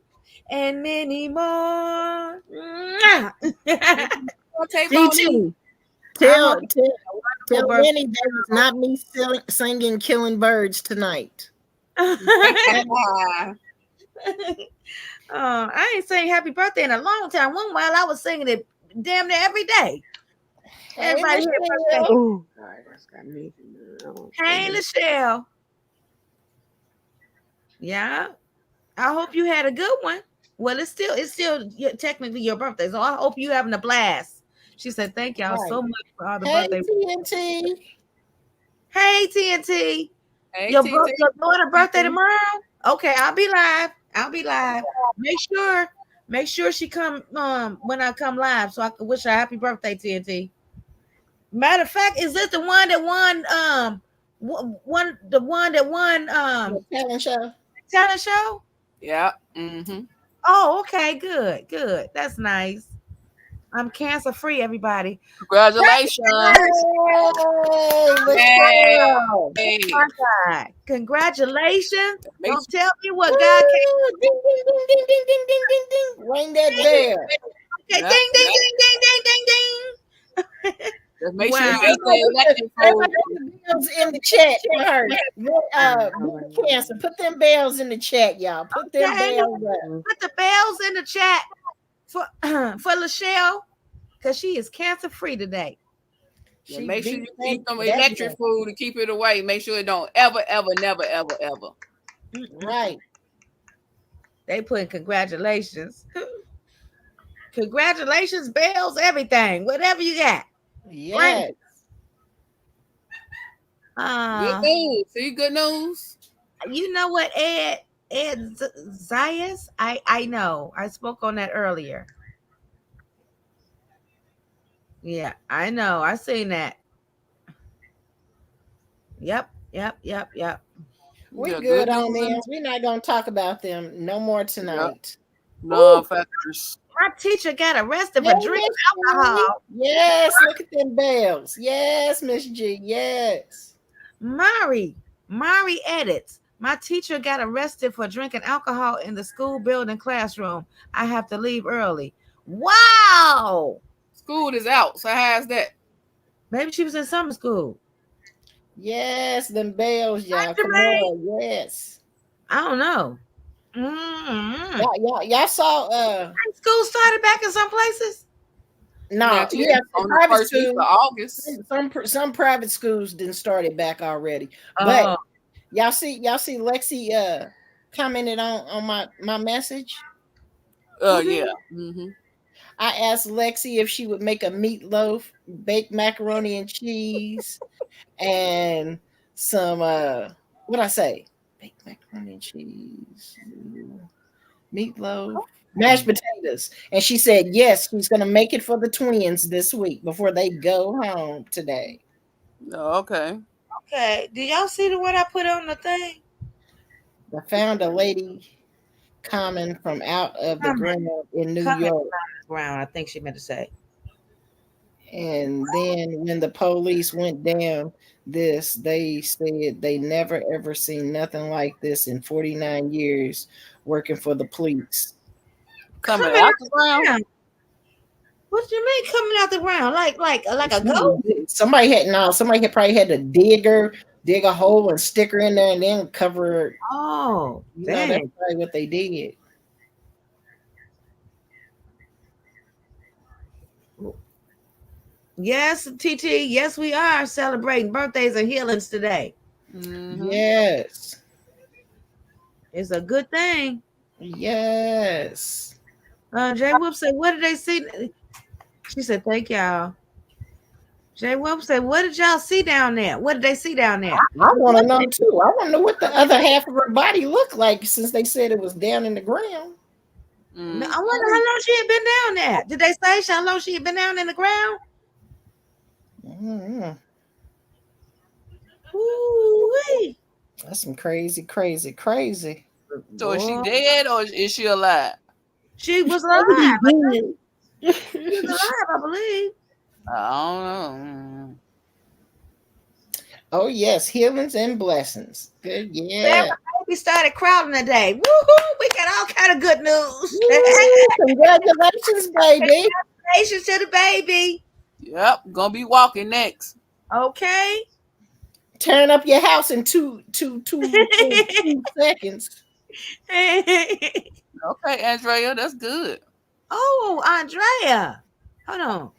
And many more. DT, tell Lenny that was not me singing Killing Birds tonight. I ain't saying happy birthday in a long time. One while I was singing it damn near every day. Everybody hear birthday. Oh, God, that's got me. Hey, Michelle. Yeah. I hope you had a good one. Well, it's still technically your birthday, so I hope you having a blast. She said, "Thank y'all so much for all the birthday." TNT. Hey, TNT. Hey, your TNT. daughter birthday tomorrow? Okay, I'll be live. Make sure she come when I come live, so I can wish her happy birthday, TNT. Matter of fact, is this the one that won the talent show? Talent show? Yeah. Oh, okay, good. That's nice. I'm cancer free, everybody. Congratulations. Hey. My God. Congratulations. Don't tell me what God can do. Ding, ding, ding, ding, ding, ding, ding, ding, ding. Ring that bell. Okay, Yep. ding, ding, ding, ding, ding, ding, ding. Just make sure you eat the electric food. Bells in the chat for her. Cancer. Put them bells in the chat, y'all. Put them bells up. Put the bells in the chat for Lachelle, because she is cancer free today. Yeah, make sure you eat some electric food to keep it away. Make sure it don't ever, never, ever. Right. They put congratulations. Congratulations, bells, everything. Whatever you got. Yes. Good news. See, good news. You know what, Ed Zayas? I know. I spoke on that earlier. Yeah, I know. I seen that. Yep. We're good on them. We're not gonna talk about them no more tonight. Yep. No factors. My teacher got arrested for drinking alcohol. Yes, look at them bells. Yes, Miss G. Yes. Mari edits. My teacher got arrested for drinking alcohol in the school building classroom. I have to leave early. Wow. School is out. So how's that? Maybe she was in summer school. Yes, them bells, y'all. Come on. Yes. I don't know. Y'all saw school started back in some places. No, yeah, on the first week of August. Some private schools didn't start it back already. But y'all see Lexi commented on my message. Yeah. Mm-hmm. I asked Lexi if she would make a meatloaf, baked macaroni and cheese, and some what I say? Baked macaroni and cheese, meatloaf, mashed potatoes. And she said yes, she's gonna make it for the twins this week before they go home today. Oh, okay. Okay. Do y'all see the one I put on the thing? I found a lady coming from out of the ground in New York. Ground, I think she meant to say. And then when the police went down this, they said they never ever seen nothing like this in 49 years working for the police. Coming out the ground? What do you mean coming out the ground? Like a ghost? Somebody had probably had to dig a hole and stick her in there and then cover her. Oh, that's probably what they did. Yes, TT. Yes, we are celebrating birthdays and healings today. Mm-hmm. Yes. It's a good thing. Yes. Jay Whoop said, what did they see? She said, thank y'all. Jay Whoop said, what did y'all see down there? What did they see down there? I want to know too. I want to know what the other half of her body looked like since they said it was down in the ground. I wonder how long she had been down there. Did they say how long she had been down in the ground? Mm-hmm. Ooh-wee. That's some crazy. So is she dead or is she alive? She was alive. She was alive, I believe. I don't know. Oh yes, healings and blessings. Good, yeah. We started crowding today. Woohoo! We got all kind of good news. Congratulations, baby. Congratulations to the baby. Yep, gonna be walking next. Okay. Turn up your house in two seconds. Okay, Andrea, that's good. Oh, Andrea. Hold on.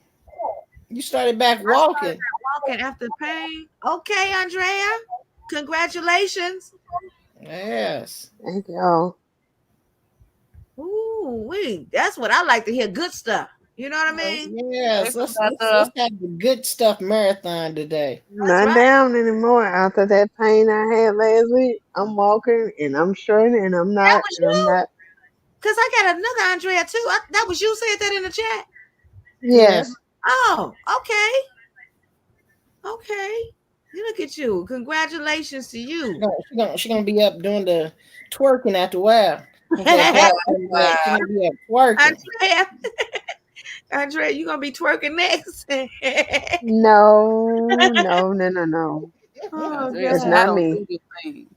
You started back walking. Walking after pain. Okay, Andrea. Congratulations. Yes. Thank y'all. Ooh, that's what I like to hear. Good stuff. You know what I mean? Yes. Let's have the good stuff marathon today. Not down anymore after that pain I had last week. I'm walking and I'm straight and I'm not. Because I got another Andrea too. That was you said that in the chat? Yes. Oh, okay. Okay. You look at you. Congratulations to you. She's gonna be up doing the twerking after a while. She's gonna be up twerking. Andrea, you gonna be twerking next? No. Oh Andrea It's said, I not God. don't me. do this thing.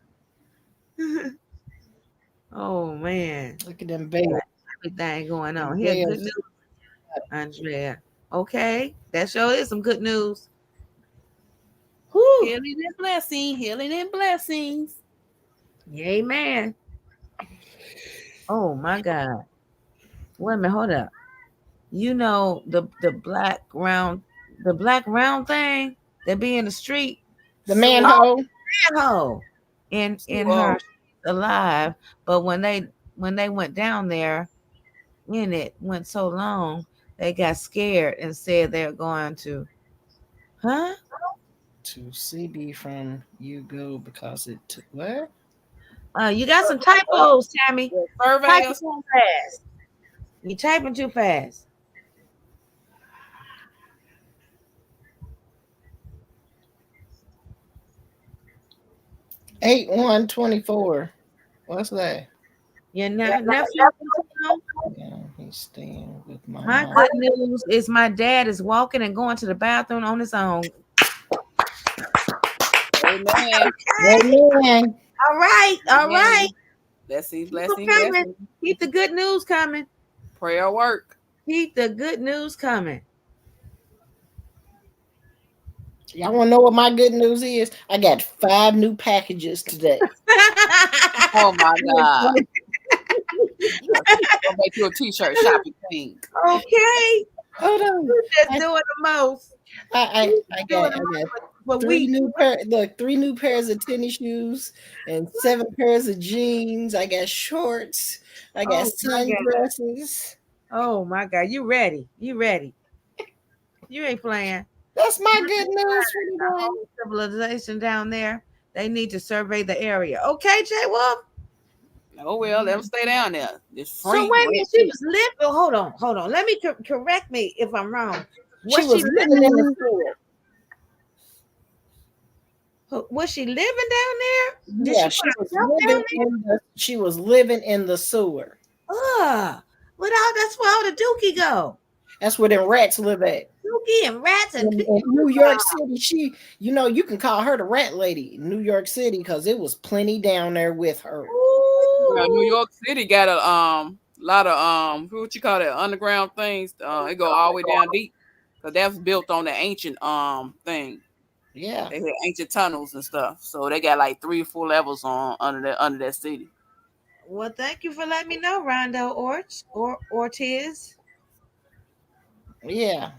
Oh man. Look at them babies. Everything going on. Here, They good are- news, Andrea. Okay. That sure is some good news. Whew. Healing and blessing, healing and blessings. Amen. Oh my God. Wait a minute, hold up. You know the black round thing that be in the street? The manhole. Manhole in Whoa. her alive. But when they went down there in it went so long, they got scared and said they're going to To CB from you go because it took what? You got some typos, Tammy. Survey Typing or too fast. You typing too fast. Eight 124. What's that? Your nephew. Yeah, he's staying with my My mom. good news is my dad is walking and going to the bathroom on his own. Amen. Amen. All right. Blessings, Keep blessings, them coming. blessings. Keep the good news coming. Prayer work. Keep the good news coming. Y'all want to know what my good news is? I got 5 new packages today. Oh my God. I'll make you a t-shirt shopping queen. Okay. Hold on. You're just doing the most. I got But 3 new pairs of tennis shoes and 7 pairs of jeans. I got shorts. I got sundresses. Oh my God. You ready. You ain't playing. That's my good news for today. Civilization down there. They need to survey the area. Okay, Jay Wolf. Oh well, let them stay down there. It's So free. wait a minute, she was living. Oh, hold on. Let me correct me if I'm wrong. She was living in the sewer. Was she living down there? Yeah, she was living in the sewer. That's where all the dookie go. That's where them rats live at. Dookie and rats and in New York City. You can call her the rat lady in New York City because it was plenty down there with her. Yeah, New York City got a lot of what you call that, underground things. It go all the way down deep because that was built on the ancient thing. Yeah, they had ancient tunnels and stuff, so they got like 3 or 4 levels on under that city. Well, thank you for letting me know, Rondo Ortiz. Yeah,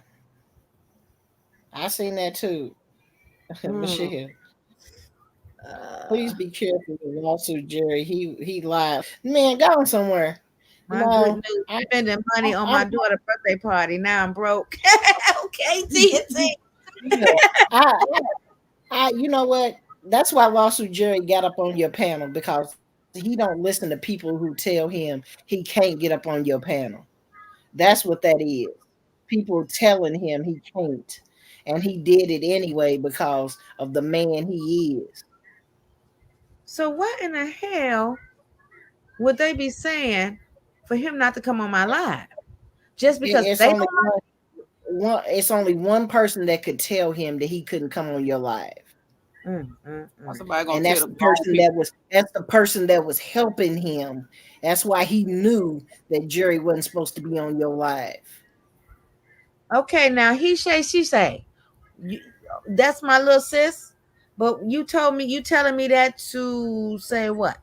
I seen that too. Michelle, please be careful with lawsuit, Jerry. He lied. Man, go somewhere. My good news, I'm spending money on my daughter's birthday party. Now I'm broke. Okay, TNT. You know what? That's why lawsuit Jerry got up on your panel, because he don't listen to people who tell him he can't get up on your panel. That's what that is. People telling him he can't. And he did it anyway because of the man he is. So what in the hell would they be saying for him not to come on my live? Just because it's they only don't it's only one person that could tell him that he couldn't come on your live. Somebody gonna And that's the person that was helping him. That's why he knew that Jerry wasn't supposed to be on your live. Okay, now he say, she say, that's my little sis. But you telling me that to say what?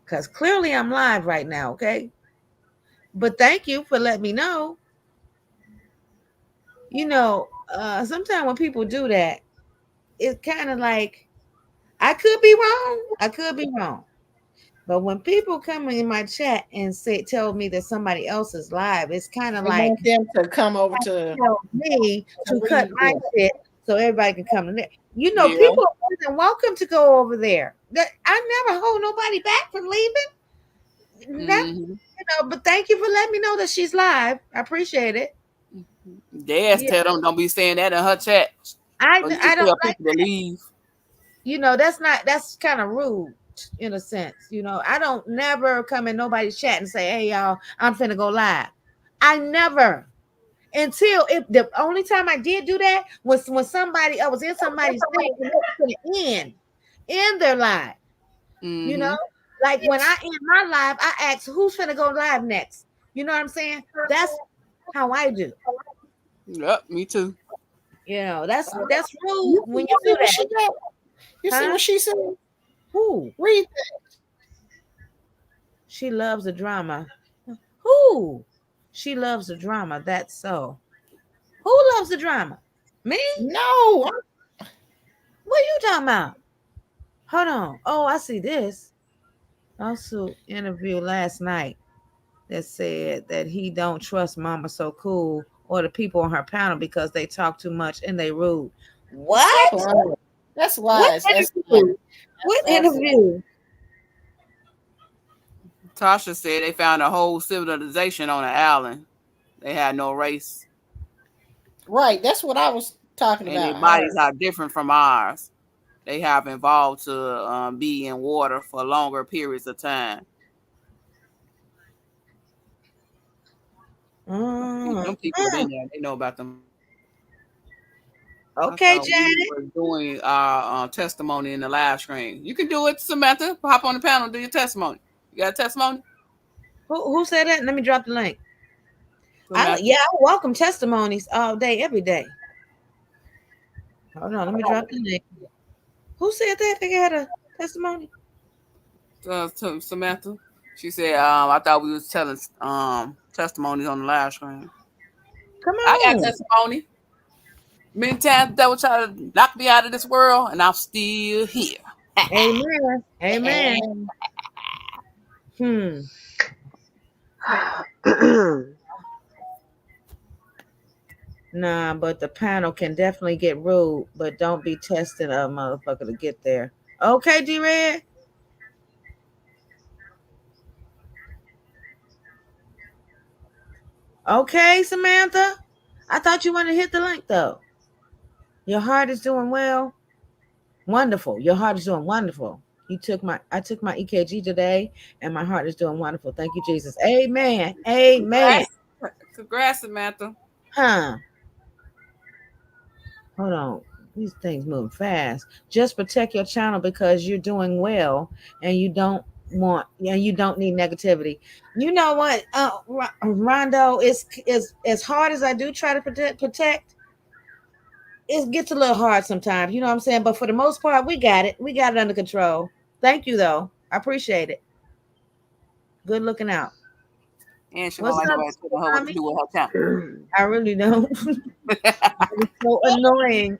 Because clearly I'm live right now, okay? But thank you for letting me know. Sometimes when people do that, it's kind of like I could be wrong. But when people come in my chat and tell me that somebody else is live, it's kind of like want them to come over to me to cut my shit so everybody can come in there. People are more than welcome to go over there. I never hold nobody back from leaving. But thank you for letting me know that she's live. I appreciate it. Tell them don't be saying that in her chat. I don't like people to leave. That's kind of rude in a sense. I don't never come in nobody's chat and say, hey y'all, I'm finna go live. I never. Until if the only time I did do that was when somebody I was in somebody's thing and it was to end their life. You know, like when I end my live, I ask who's gonna go live next. You know what I'm saying? That's how I do. Yep, me too. You know, that's rude when you do that. You see what she said? Who? Read that. She loves the drama. Who? She loves the drama. That's so. Who loves the drama? Me? No. What are you talking about? Hold on. Oh, I see this. Also interview last night that said that he don't trust Mama So Cool or the people on her panel because they talk too much and they rude. What? That's lies. That's what interview? Tasha said they found a whole civilization on an island. They had no race. Right. That's what I was talking and about. their bodies are different from ours. They have evolved to be in water for longer periods of time. Some people in there, they know about them. Okay, Janet. We were doing our testimony in the live stream. You can do it, Samantha. Hop on the panel, do your testimony. You got a testimony? Who said that? Let me drop the link. I welcome testimonies all day, every day. Hold on, let me drop the link. Who said that? They had a testimony. Samantha. She said, I thought we was telling testimonies on the live stream. Come on. I got testimony. Many times that was trying to knock me out of this world, and I'm still here. Amen. Amen. Nah, but the panel can definitely get rude, but don't be testing a motherfucker to get there. Okay, D-Red? Okay, Samantha? I thought you wanted to hit the link, though. Your heart is doing well. Wonderful. Your heart is doing wonderful. I took my EKG today, and my heart is doing wonderful. Thank you, Jesus. Amen. Amen. Congrats, Samantha. Huh. Hold on. These things move fast. Just protect your channel because you're doing well, and you don't need negativity. You know what, Rondo, is as hard as I do try to protect, it gets a little hard sometimes. You know what I'm saying? But for the most part, we got it. We got it under control. Thank you, though. I appreciate it. Good looking out. And she don't like nobody telling her what to do with her channel. I really don't. It's so annoying.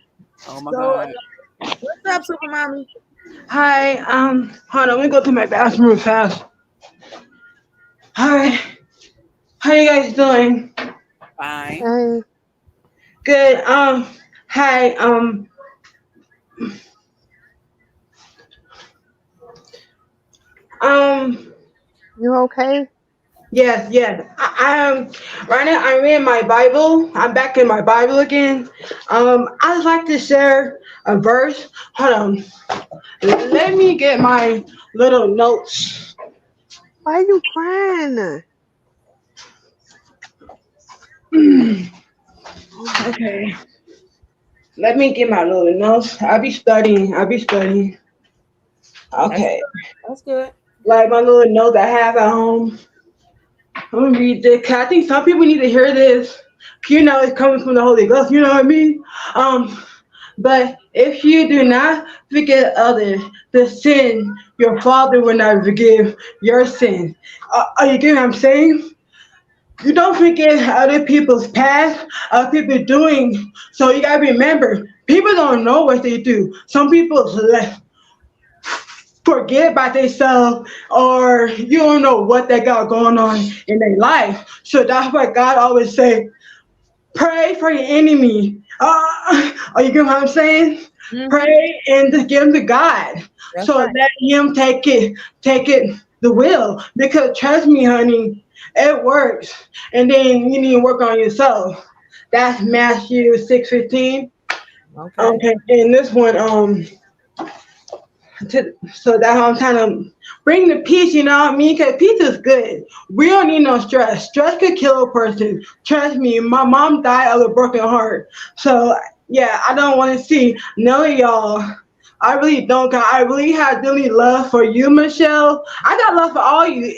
Oh my God. What's up, Super Mommy? Hi, hold on, let me go to my bathroom fast. Hi. How you guys doing? Fine. Good. Hi, You okay? Yes. I right now I'm in my Bible. I'm back in my Bible again. I'd like to share a verse. Hold on. Let me get my little notes. Why are you crying? Okay. Let me get my little notes. I'll be studying. Okay. That's good. Like my little notes I have at home. I'm gonna read this. 'Cause I think some people need to hear this. You know, it's coming from the Holy Ghost. You know what I mean? But if you do not forget others the sin, your Father will not forgive your sin. Are you getting what I'm saying? You don't forget other people's past, other people doing. So you gotta remember, people don't know what they do. Some people forget about themselves, or you don't know what they got going on in their life. So that's why God always say, pray for your enemy. Are you get what I'm saying? Mm-hmm. Pray and just give them to God. That's so right. Let him take it the will. Because trust me, honey, it works. And then you need to work on yourself. That's Matthew 6:15. Okay. And this one, So that's how I'm trying to bring the peace, you know what I mean? Because peace is good. We don't need no stress. Stress could kill a person. Trust me, my mom died of a broken heart. So, yeah, I don't want to see none of y'all. I really don't. 'Cause I really have really love for you, Michelle. I got love for all you.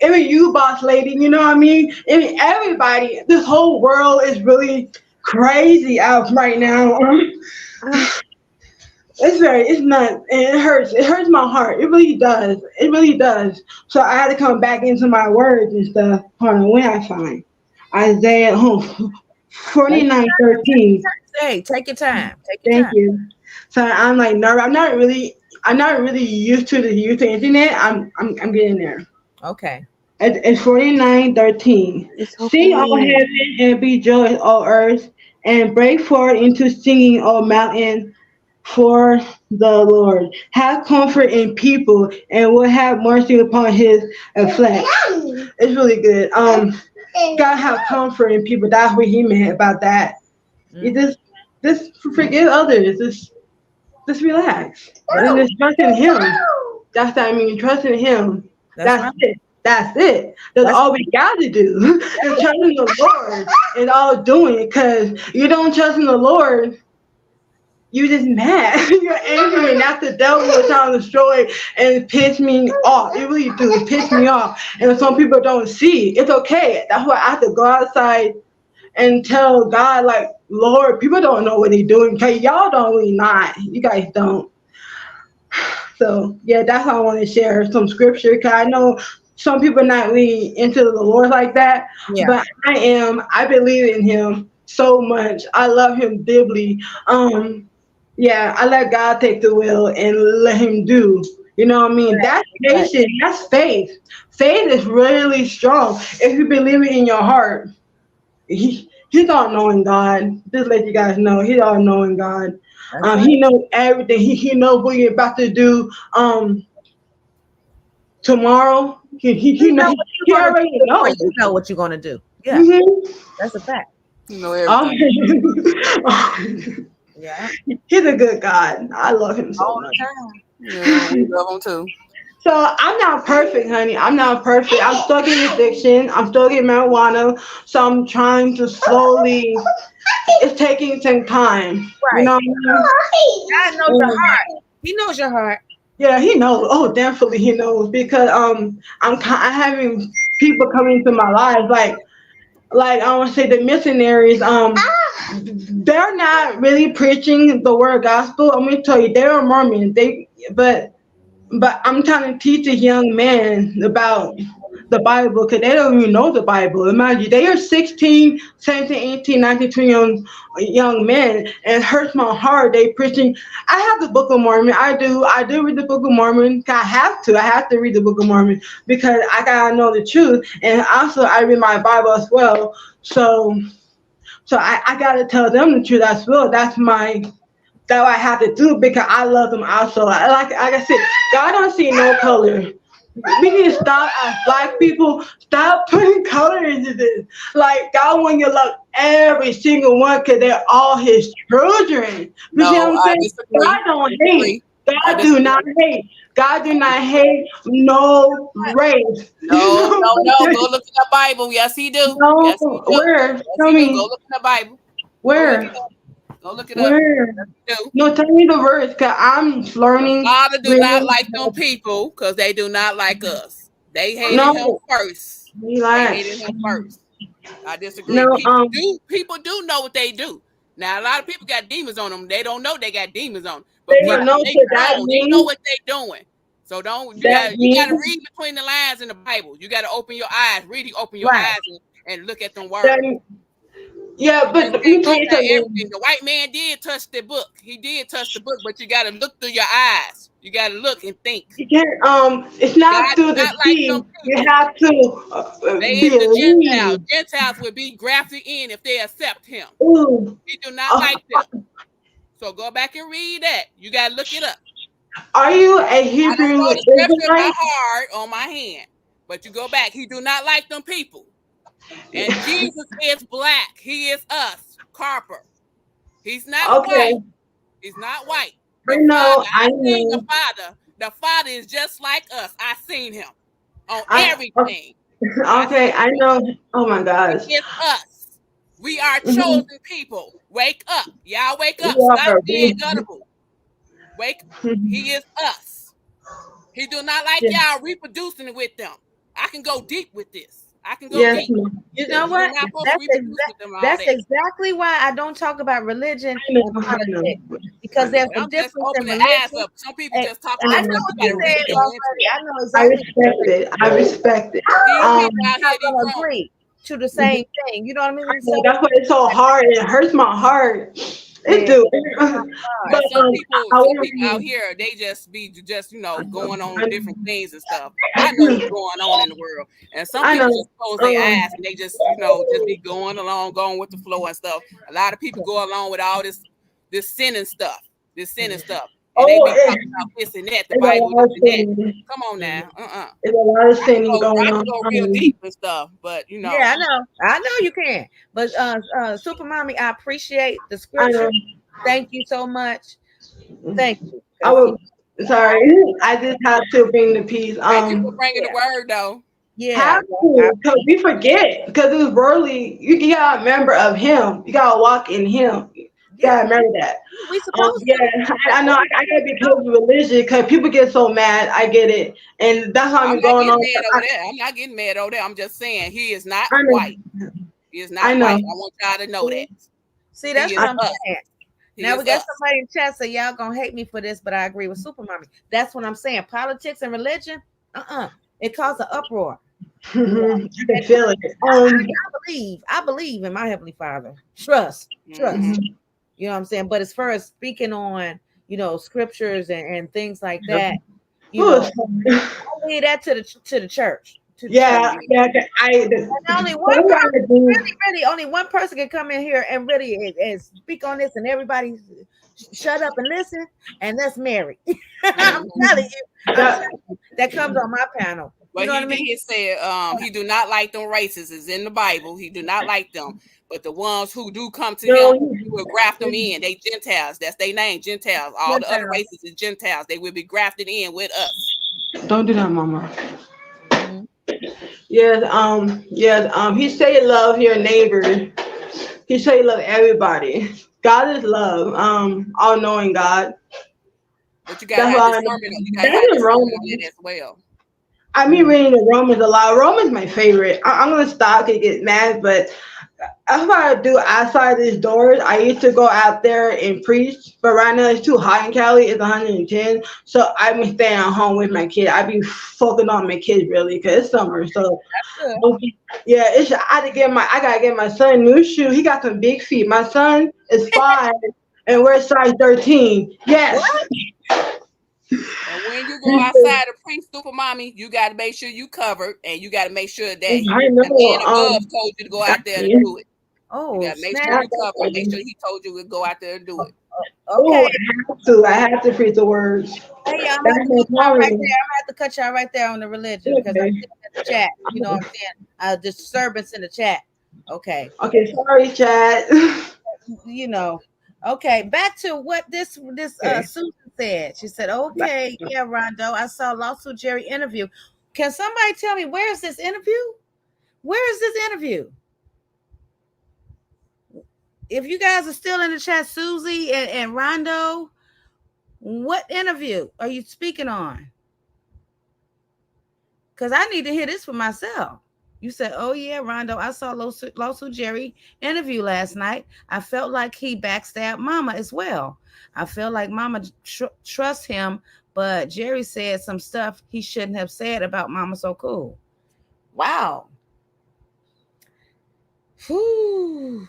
Even you, boss lady. You know what I mean? Even everybody. This whole world is really crazy out right now. It's not, and it hurts my heart. It really does. It really does. So I had to come back into my words and stuff. Hold on, when I find Isaiah 49:13. Hey, take your time. Take your Thank time. you. So I'm like nervous. I'm not really used to the internet. I'm getting there. Okay. It's 49:13. It's Sing, all okay. heaven, and be joyous, all earth, and break forth into singing, all mountain, for the Lord. Have comfort in people, and will have mercy upon his afflict. It's really good. God have comfort in people. That's what he meant about that. You just forgive others. Just relax. And just trust in him. That's what I mean. Trust in him. That's That's right. it. That's it. That's That's all we got to do. And trust in the Lord and all doing it. Because you don't trust in the Lord, you just mad. You're angry, and that's the devil was trying to destroy and piss me off. It really do. It piss me off. And some people don't see. It's okay. That's why I have to go outside and tell God, like, Lord, people don't know what they're doing. Cause y'all don't really not. You guys don't. So yeah, that's how I want to share some scripture. Cause I know some people not really into the Lord like that, yeah. but I am. I believe in Him so much. I love Him deeply. Yeah, I let God take the wheel and let Him do. You know what I mean? That's Right. patience. That's faith. Faith is really strong. If you believe it in your heart, he's all knowing God. Just let you guys know, he's all knowing God. That's right. He knows everything. He knows what you're about to do. Tomorrow. You know what He you're gonna do already before knows. you know what you're gonna do. Yeah, Mm-hmm. that's a fact. You know everything. Yeah. He's a good God. I love him so All much. the time. Yeah, we love them too. So I'm not perfect, honey. I'm not perfect. I'm stuck in addiction. I'm stuck in marijuana. So I'm trying to slowly. It's taking some time. You Right. know what God knows I your mean? heart. He knows your heart. Yeah, he knows. Oh, definitely he knows because I'm having people coming into my life like I want to say the missionaries. They're not really preaching the word gospel. I'm gonna tell you, they're Mormon. But I'm trying to teach a young man about the Bible because they don't even know the Bible. Imagine they are 16, 17, 18, 19, 20 young men, and it hurts my heart. They preaching. I have the Book of Mormon. I do. I do read the Book of Mormon. I have to. I have to read the Book of Mormon because I gotta know the truth. And also, I read my Bible as well. So I gotta tell them the truth as well. That I have to do because I love them also. Like I said, God don't see no color. We need to stop as black people, stop putting color into this. Like God wants you to love every single one because they're all his children. You see what No, I'm I saying? God disagree. I don't hate. disagree. I God do not disagree. hate. God do not hate no race. You No, know what no, I'm no. Go saying? look in the Bible. Yes, he do. No, Yes, he do. where? Yes, Tell he do. Go me. look in the Bible. Go look Where? it up. Go look it up. Where? Yes, he do. No, tell me the verse, cause I'm The learning. Father do not Reading. like them people because they do not like us. They hated him No, first. They hated relax. him first. I disagree. No, People do know what they do. Now a lot of people got demons on them. They don't know they got demons on them. But they Right. don't people, know they so that grown. They know means what they doing. So don't that you gotta means read between the lines in the Bible. You gotta open your eyes, really open your Right. eyes and look at them words. that yeah, You but just let can't me tell go you by everything. something. The white man did touch the book. He did touch the book, but you gotta look through your eyes. You gotta look and think. You can't it's God not do through the not like them see. You people. have to They is the Gentiles. believe. Gentiles will be grafted in if they accept him. Ooh, He do not uh, like them. So go back and read that. You gotta look it up. are you a I don't Hebrew know the scripture by Israelite? heart on my hand, but you go back. He do not like them people. And Jesus is black. He is us, Carper. He's not white. Okay, He's not white. The I know. Father, I seen the Father. The Father is just like us. I seen him on everything. Okay, I know. Oh my gosh. He is us. We are Mhm. chosen people. Wake up. Y'all wake We up. Stop are. being gullible. Wake. He is us. He do not like Yeah. y'all reproducing with them. I can go deep with this. I can go Yes. deep. You know You're what? not supposed to reproduce with them all That's that. exactly why I don't talk about religion I know. and I know. politics, because there's Well, a I'm just difference in opening eyes religion. up. Some people And just talk I about know stuff what you got you to really said go already. into. I know I exactly what respect it. I respect it. These you're people out here, not these gonna grown. agree to the same thing. You know what I mean? So That's why it's so hard. It hurts my heart. It yeah, do. But And some people I out want here, they just be going on I different things and stuff. I know what's going on in the world, and some I people know. just close their eyes and they just be going along, going with the flow and stuff. A lot of people go along with all this sin and stuff, and they be talking about this and that, the It's a Bible, lot this of and that. sinning. Come on now, It's a lot of sinning I going can on. go real deep and stuff, but yeah, I know you can. But Super Mommy, I appreciate the I know. scripture. Thank you so much. Thank you. I 'Cause, was sorry. I just had to bring the peace. thank you for bringing the word though. yeah, Have to, because we forget, because it's worldly. You gotta remember of him. You gotta walk in him. You gotta remember that. we supposed Yeah, to. I know. I gotta be careful with religion because people get so mad. I get it, and that's how I'm I'm not going getting on. mad over there. I'm not getting mad over there. I'm just saying he is not I white. know. He is I not know. white. I want y'all to know that. See, that's He what is I'm us. saying. He Now is we got us. somebody in chat say y'all gonna hate me for this, but I agree with Super Mommy. That's what I'm saying. Politics and religion, it caused an uproar. You know, You can feel it. I believe in my Heavenly Father. Trust. Mhm. You know what I'm saying? But as far as speaking on, scriptures and things like that, Ooh, I leave that to the church. To the church. yeah, yeah. And only one person, really, only one person can come in here and really and speak on this, and everybody shut up and listen, and that's Mary. I'm telling you, that comes on my panel. You But know what I he mean? did say he do not like them racists. It's in the Bible. He do not like them. But the ones who do come to him, he will graft them in. They Gentiles. That's their name, Gentiles. All the other races is Gentiles. They will be grafted in with us. Don't do that, Mama. Yes, he say love your neighbor. He say love everybody. God is love. All knowing God. But you gotta That's have why I know. discernment. You gotta That's have in discernment on Romans. that as well. I mean reading the Romans a lot. Romans my favorite. I'm gonna stop and get mad, but that's what I do outside these doors. I used to go out there and preach, but right now it's too hot in Cali. It's 110, so I've been staying at home with my kid. I be focusing on my kids really because it's summer. So yeah, I gotta get my son new shoe. He got some big feet. My son is 5 and we're size 13. Yes. And when you go outside to preach, Super Mommy, you got to make sure you covered, and you got to make sure that I the man know. above told you to go out there and do it. Oh, You got to make sure snap. you covered. Make sure he told you to go out there and do it. Oh, Okay. I have to preach the words. Hey, y'all, I'm That's gonna my cut y'all right there. I'm calling. gonna have to cut y'all right there on the religion because I'm Okay. sitting at the chat. You know what I'm saying? Disturbance in the chat. Okay. Okay, sorry, Chad. Okay, back to what this Susan said. She said, okay, yeah, Rondo, I saw Lawsuit Jerry interview. Can somebody tell me where is this interview? Where is this interview? If you guys are still in the chat, Susie and Rondo, what interview are you speaking on? Because I need to hear this for myself. You said, oh, yeah, Rondo, I saw Lawsuit Jerry interview last night. I felt like he backstabbed Mama as well. I feel like Mama trusts him, but Jerry said some stuff he shouldn't have said about Mama So Cool. Wow. Whew.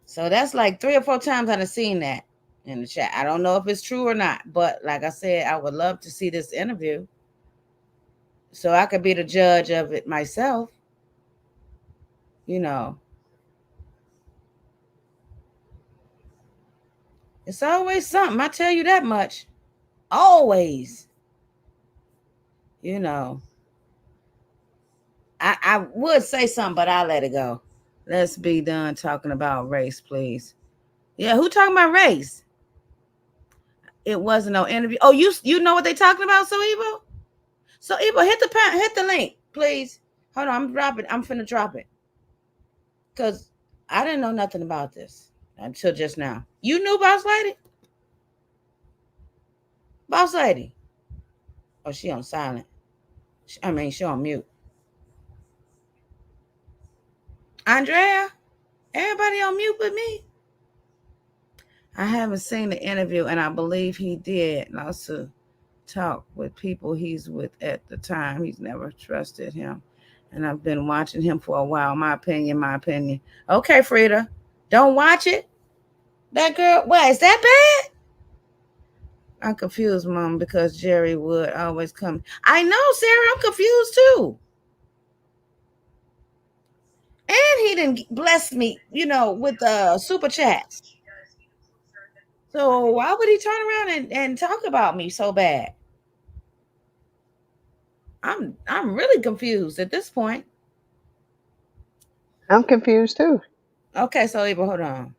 So that's like 3 or 4 times I've seen that in the chat. I don't know if it's true or not, but like I said, I would love to see this interview so I could be the judge of it myself. It's always something. I tell you that much. Always. I would say something, but I'll let it go. Let's be done talking about race, please. Yeah, who talking about race? It wasn't no interview. Oh, you know what they talking about, so Evo? So Evo, hit the link, please. Hold on, I'm finna drop it. Cause I didn't know nothing about this until just now. You knew, Boss Lady? Boss Lady. Oh, she on silent. She on mute. Andrea, everybody on mute but me. I haven't seen the interview, and I believe he did also talk with people he's with at the time. He's never trusted him. And I've been watching him for a while. My opinion. Okay, Frida. Don't watch it. That girl, what, is that bad? I'm confused, Mom, because Jerry would always come. I know, Sarah, I'm confused too. And he didn't bless me, with super chats. So why would he turn around and talk about me so bad? I'm really confused at this point. I'm confused too. Okay, so Abel, hold on.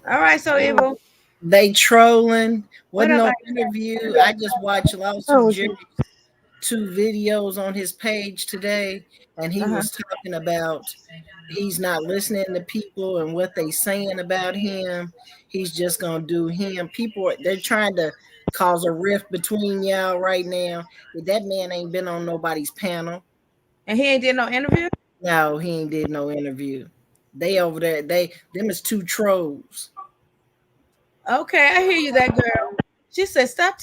All right, so Abel. They trolling. Wasn't no interview. I just watched Lawsuit Jerry's 2 videos on his page today, and he was talking about he's not listening to people and what they saying about him. He's just gonna do him. People, they're trying to cause a rift between y'all right now. That man ain't been on nobody's panel. And he ain't did no interview? No, he ain't did no interview. They over there, them is 2 trolls. Okay, I hear you, that girl. She said, stop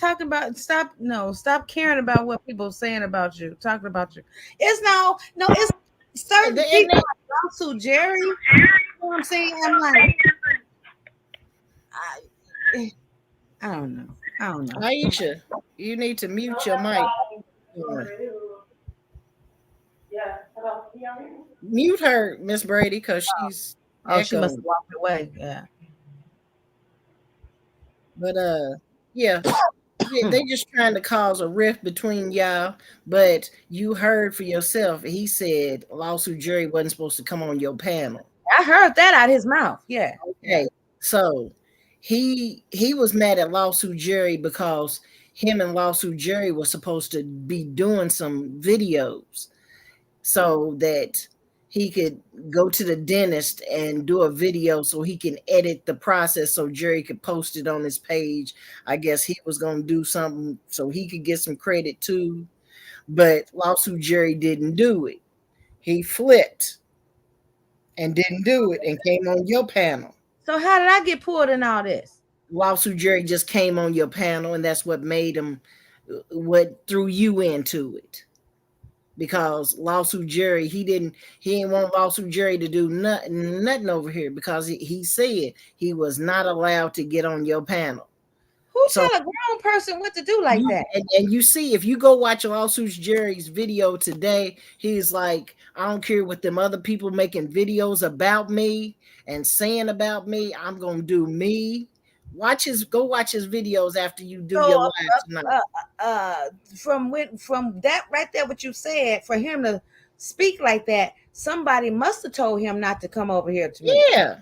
caring about what people are saying about you, talking about you. It's it's certain people like Lawsuit Jerry. You know what I'm saying? I'm like, I don't know. Aisha, you need to mute your mic. Mute her, Miss Brady, because she's she must have walked away. Yeah. But yeah, they just trying to cause a rift between y'all. But you heard for yourself. He said Lawsuit Jerry wasn't supposed to come on your panel. I heard that out of his mouth. Yeah. Okay. So he was mad at Lawsuit Jerry because him and Lawsuit Jerry were supposed to be doing some videos so that he could go to the dentist and do a video so he can edit the process so Jerry could post it on his page. I guess he was going to do something so he could get some credit too. But Lawsuit Jerry didn't do it. He flipped and didn't do it and came on your panel. So how did I get pulled in all this? Lawsuit Jerry just came on your panel, and that's what made him, what threw you into it. Because Lawsuit Jerry, he didn't want Lawsuit Jerry to do nothing over here because he said he was not allowed to get on your panel. Who tell a grown person what to do like that? And you see, if you go watch Lawsuit Jerry's video today, he's like, I don't care what them other people making videos about me and saying about me, I'm gonna do me. Go watch his videos after you do your live tonight. From that right there, what you said, for him to speak like that, somebody must have told him not to come over here to me. Yeah.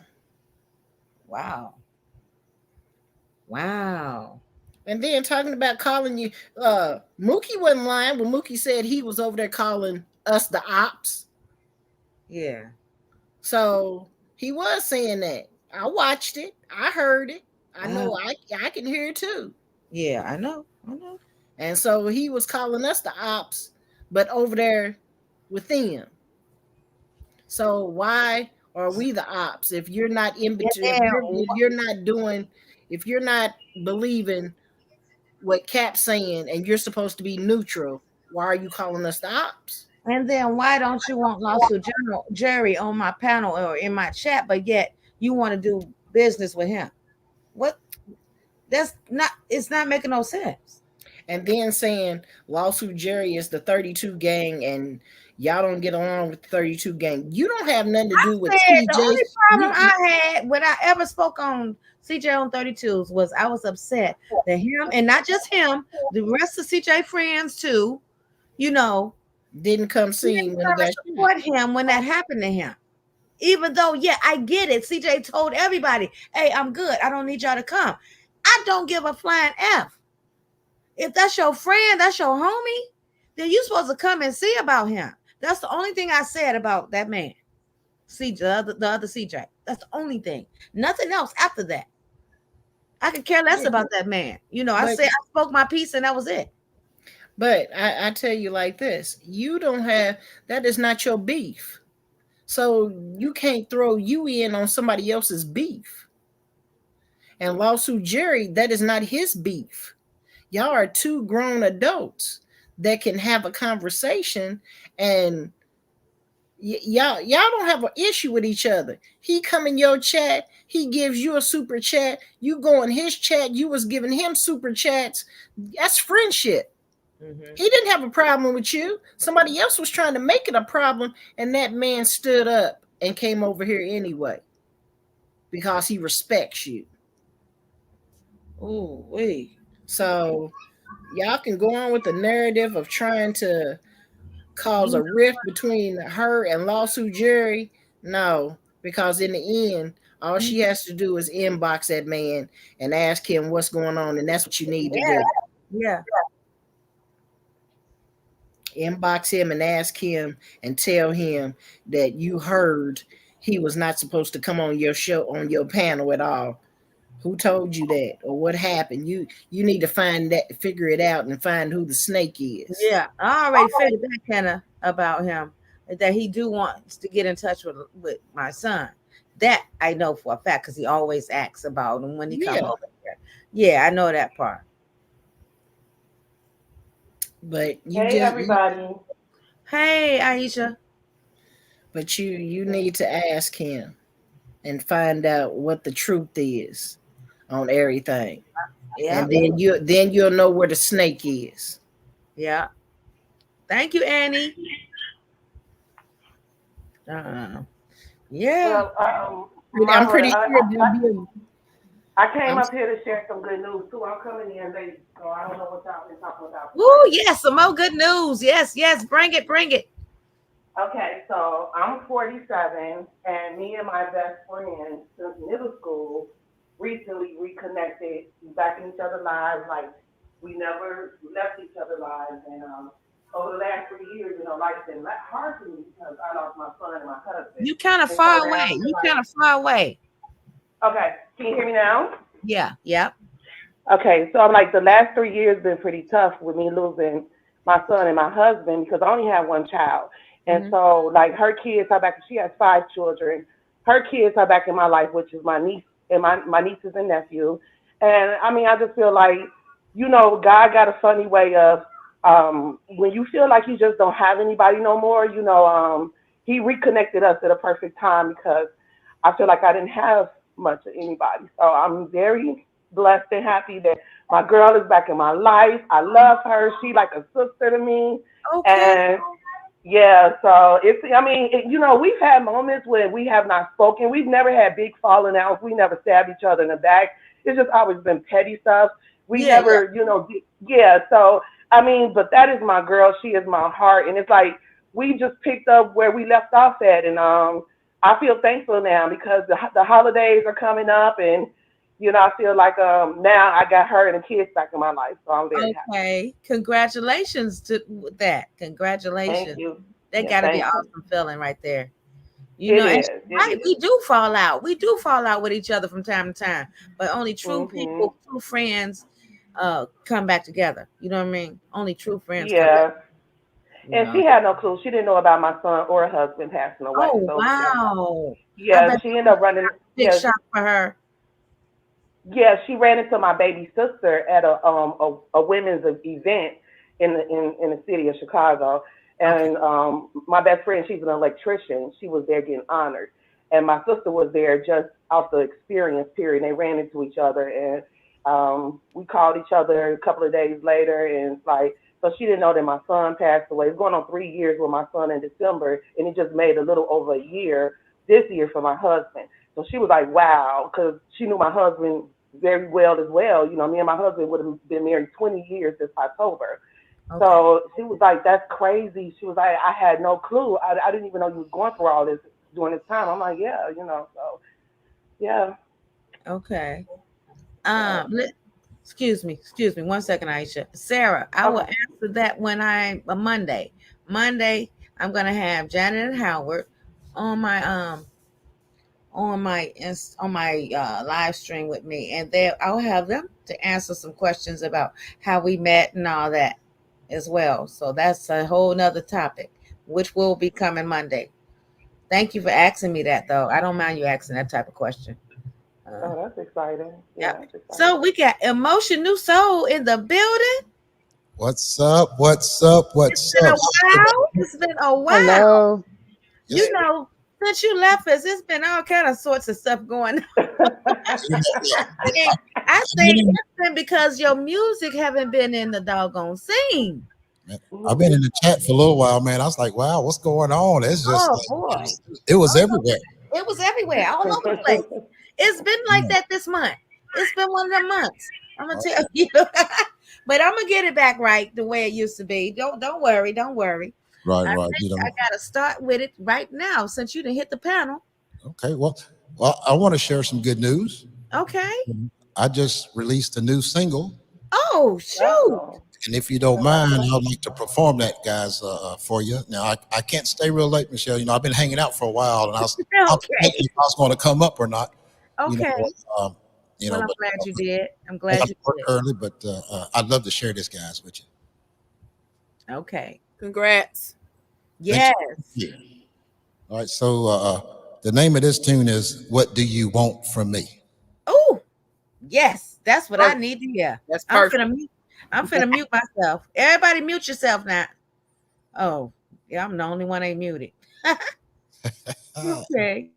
Wow. And then talking about calling you, Mookie wasn't lying when Mookie said he was over there calling us the ops. Yeah. So he was saying that. I watched it. I heard it. I know I can hear it too. Yeah, I know. And so he was calling us the ops, but over there with them. So why are we the ops if you're not in between? If you're not believing what Cap's saying and you're supposed to be neutral, why are you calling us the ops? And then why don't you want Lawsuit Jerry on my panel or in my chat, but yet you want to do business with him? What? It's not making no sense. And then saying Lawsuit Jerry is the 32 gang and y'all don't get along with the 32 gang. You don't have nothing to do with CJ. The only problem I had when I ever spoke on CJ on 32s was I was upset that him, and not just him, the rest of CJ friends too, didn't come see him when he got support him when that happened to him. Even though, I get it. CJ told everybody, hey, I'm good. I don't need y'all to come. I don't give a flying F. If that's your friend, that's your homie, then you supposed to come and see about him. That's the only thing I said about that man. See the other CJ. That's the only thing. Nothing else after that. I could care less about that man. You know, I spoke my piece and that was it. But I tell you like this, you don't have, that is not your beef. So you can't throw you in on somebody else's beef. And Lawsuit Jerry, that is not his beef. Y'all are two grown adults that can have a conversation, and y'all don't have an issue with each other. He come in your chat, he gives you a super chat, you go in his chat, you was giving him super chats. That's friendship. Mm-hmm. He didn't have a problem with you. Somebody else was trying to make it a problem, and that man stood up and came over here anyway because he respects you. Oh, wait. So y'all can go on with the narrative of trying to cause a rift between her and Lawsuit Jerry. No, because in the end, all she has to do is inbox that man and ask him what's going on, and that's what you need to do. Yeah. Inbox him and ask him and tell him that you heard he was not supposed to come on your show, on your panel at all. Who told you that, or what happened? You need to figure it out, and find who the snake is. Yeah, I already figured that kind of about him, that he do wants to get in touch with my son. That I know for a fact, because he always asks about him when he come over here. Yeah, I know that part. But you hey, everybody. Hey, Aisha. But you need to ask him and find out what the truth is on everything. Yeah. And then you'll know where the snake is. Yeah. Thank you, Annie. Yeah. Well, I'm pretty sure I came up here to share some good news too. I'm coming in late, so I don't know what y'all been talking about. Oh, yes, some more good news. Yes, bring it. Okay, so I'm 47, and me and my best friend since middle school recently reconnected, back in each other's lives. Like, we never left each other's lives, and over the last 3 years, life's been hard for me because I lost my son and my husband. You kind of far away. Okay, can you hear me now? Yeah. Okay, so I'm like, the last 3 years been pretty tough with me losing my son and my husband because I only have one child. And so, like, her kids are back. She has 5 children. Her kids are back in my life, which is my niece and my nieces and nephew. And I mean, I just feel like, God got a funny way of, when you feel like you just don't have anybody no more, he reconnected us at a perfect time because I feel like I didn't have much of anybody. So I'm very blessed and happy that my girl is back in my life. I love her. She like a sister to me. Okay. And yeah, so we've had moments where we have not spoken. We've never had big falling outs. We never stabbed each other in the back. It's just always been petty stuff. We never. So, but that is my girl. She is my heart. And it's like, we just picked up where we left off at. And I feel thankful now because the holidays are coming up, and I feel like now I got her and the kids back in my life, so I'm very happy. Okay, congratulations to that. Congratulations. Thank you. That got to be an awesome feeling right there. Right? We do fall out. We do fall out with each other from time to time, but only true people, true friends, come back together. You know what I mean? Only true friends. Yeah. And she had no clue. She didn't know about my son or her husband passing away. Oh, so, wow. Yeah, she ended up running. Big shot for her. Yeah, she ran into my baby sister at a women's event in the city of Chicago. And my best friend, she's an electrician. She was there getting honored. And my sister was there just off the experience period. They ran into each other, and we called each other a couple of days later. And it's like, so she didn't know that my son passed away. It's going on 3 years with my son in December, and it just made a little over a year this year for my husband. So she was like, wow, because she knew my husband very well as well. Me and my husband would have been married 20 years this October. Okay. So she was like, that's crazy. She was like, I had no clue. I didn't even know you was going through all this during this time. I'm like, yeah, so, yeah. Okay. Excuse me 1 second, Aisha. Sarah, I will answer that when Monday. Monday, I'm gonna have Janet and Howard on my live stream with me, and there I'll have them to answer some questions about how we met and all that as well. So that's a whole nother topic, which will be coming Monday. Thank you for asking me that, though. I don't mind you asking that type of question. Oh, that's exciting. Yeah, that's exciting. So we got Emotion New Soul in the building. What's up? What's up? What's It's been up? a while. It's been a while. Hello. You know, since you left us, it's been all kind of sorts of stuff going on. I think it's been because your music haven't been in the doggone scene. Man, I've been in the chat for a little while, man. I was like, wow, what's going on? It's just boy. It was everywhere. It was everywhere, all over the place. It's been like that this month. It's been one of them months. I'm gonna tell you. But I'm gonna get it back right the way it used to be. Don't worry. Right. I gotta start with it right now since you didn't hit the panel. Okay, well, I want to share some good news. Okay. I just released a new single. Oh, shoot. And if you don't mind, I'd like to perform that, guys, for you. Now, I can't stay real late, Michelle. You know, I've been hanging out for a while, and I was thinking if I was going to come up or not. Okay. I'm glad you did. I'm glad you work did. early, but I'd love to share this, guys, with you. Okay. Congrats. Yes. All right, so the name of this tune is "What Do You Want From Me?" Oh, yes, that's what I need to hear. That's perfect. I'm finna mute myself. Everybody mute yourself now. Oh, yeah, I'm the only one ain't muted. Okay.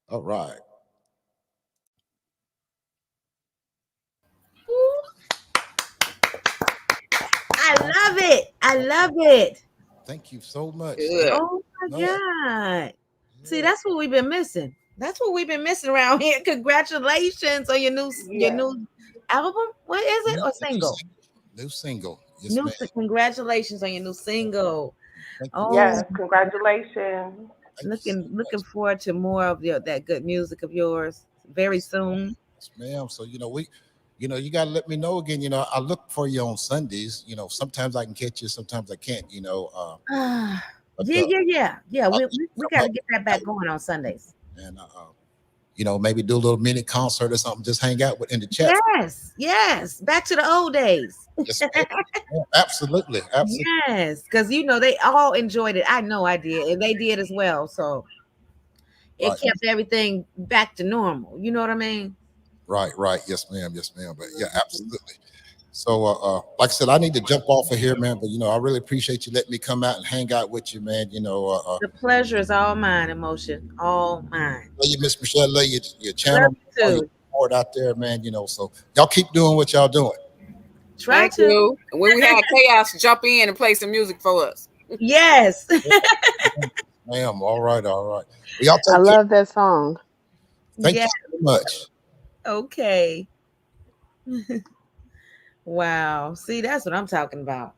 All right. I love it. Thank you so much. Oh my God. See, that's what we've been missing. That's what we've been missing around here. Congratulations on your new album. What is it? Or single? New single. Yes, Congratulations on your new single. Yes, congratulations. Looking forward to more of that good music of yours very soon. Yes, ma'am. So you gotta let me know again. I look for you on Sundays. Sometimes I can catch you, sometimes I can't. Yeah. We gotta get that back going on Sundays. And maybe do a little mini concert or something. Just hang out in the chat. Yes. Back to the old days. Yes, absolutely. Yes, because they all enjoyed it. I know I did, and they did as well. So it kept everything back to normal. You know what I mean? Right. Yes, ma'am. But yeah, absolutely. So, like I said, I need to jump off of here, man. But I really appreciate you letting me come out and hang out with you, man. The pleasure is all mine. Emotion, all mine. Love you, Miss Michelle. Love your channel. Love you too. Support out there, man. So y'all keep doing what y'all doing. Thank you. And when we had chaos, jump in and play some music for us. Yes. Ma'am. All right. Well, y'all I love that song. Thank you so much. Okay. Wow. See, that's what I'm talking about.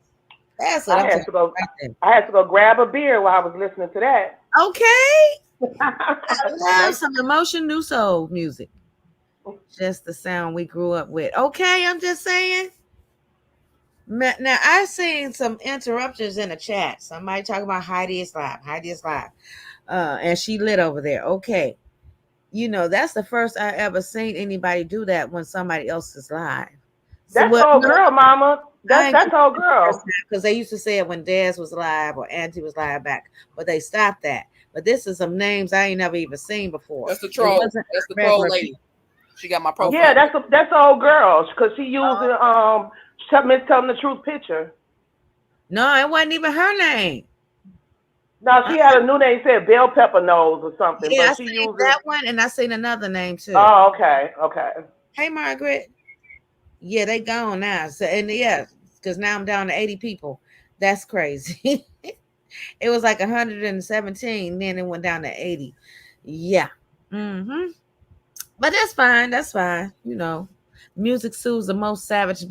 That's what I had to go grab a beer while I was listening to that. Okay. I love some Emotion New Soul music. Just the sound we grew up with. Okay, I'm just saying. Now, I've seen some interruptions in the chat. Somebody talking about Heidi is live. And she lit over there. Okay. That's the first I ever seen anybody do that when somebody else is live. That's old girl, mama. That's old girl. Because they used to say it when Daz was live or Auntie was live back, but they stopped that. But this is some names I ain't never even seen before. That's the troll. That's the troll lady. She got my profile. Yeah, that's old girl because she using telling the truth picture. No, it wasn't even her name. No, she had a new name, said Bell Pepper Nose or something. Yeah, but she used that one, and I seen another name too. Oh, okay. Hey, Margaret. Yeah, they gone now. So, and because now I'm down to 80 people. That's crazy. It was like 117, then it went down to 80. Yeah. Mm-hmm. But that's fine. Music soothes the most savage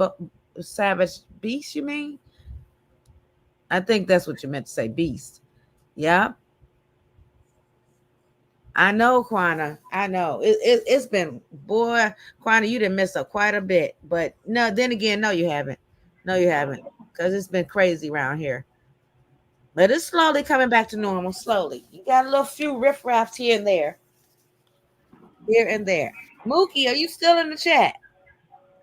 beast, you mean? I think that's what you meant to say, beast. Yeah. I know, Quana. I know. It's been, boy, Quana, you didn't miss up quite a bit. But no, then again, no, you haven't. No, you haven't. Because it's been crazy around here. But it's slowly coming back to normal, slowly. You got a little few riffraffs here and there. Here and there. Mookie, are you still in the chat?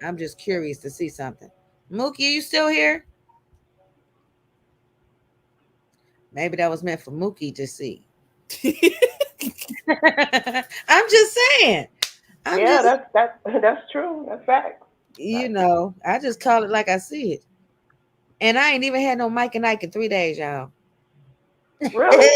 I'm just curious to see something. Mookie, are you still here? Maybe that was meant for Mookie to see. I'm just saying. That's true. That's fact. You know, I just call it like I see it. And I ain't even had no Mike and Ike in 3 days, y'all. Really?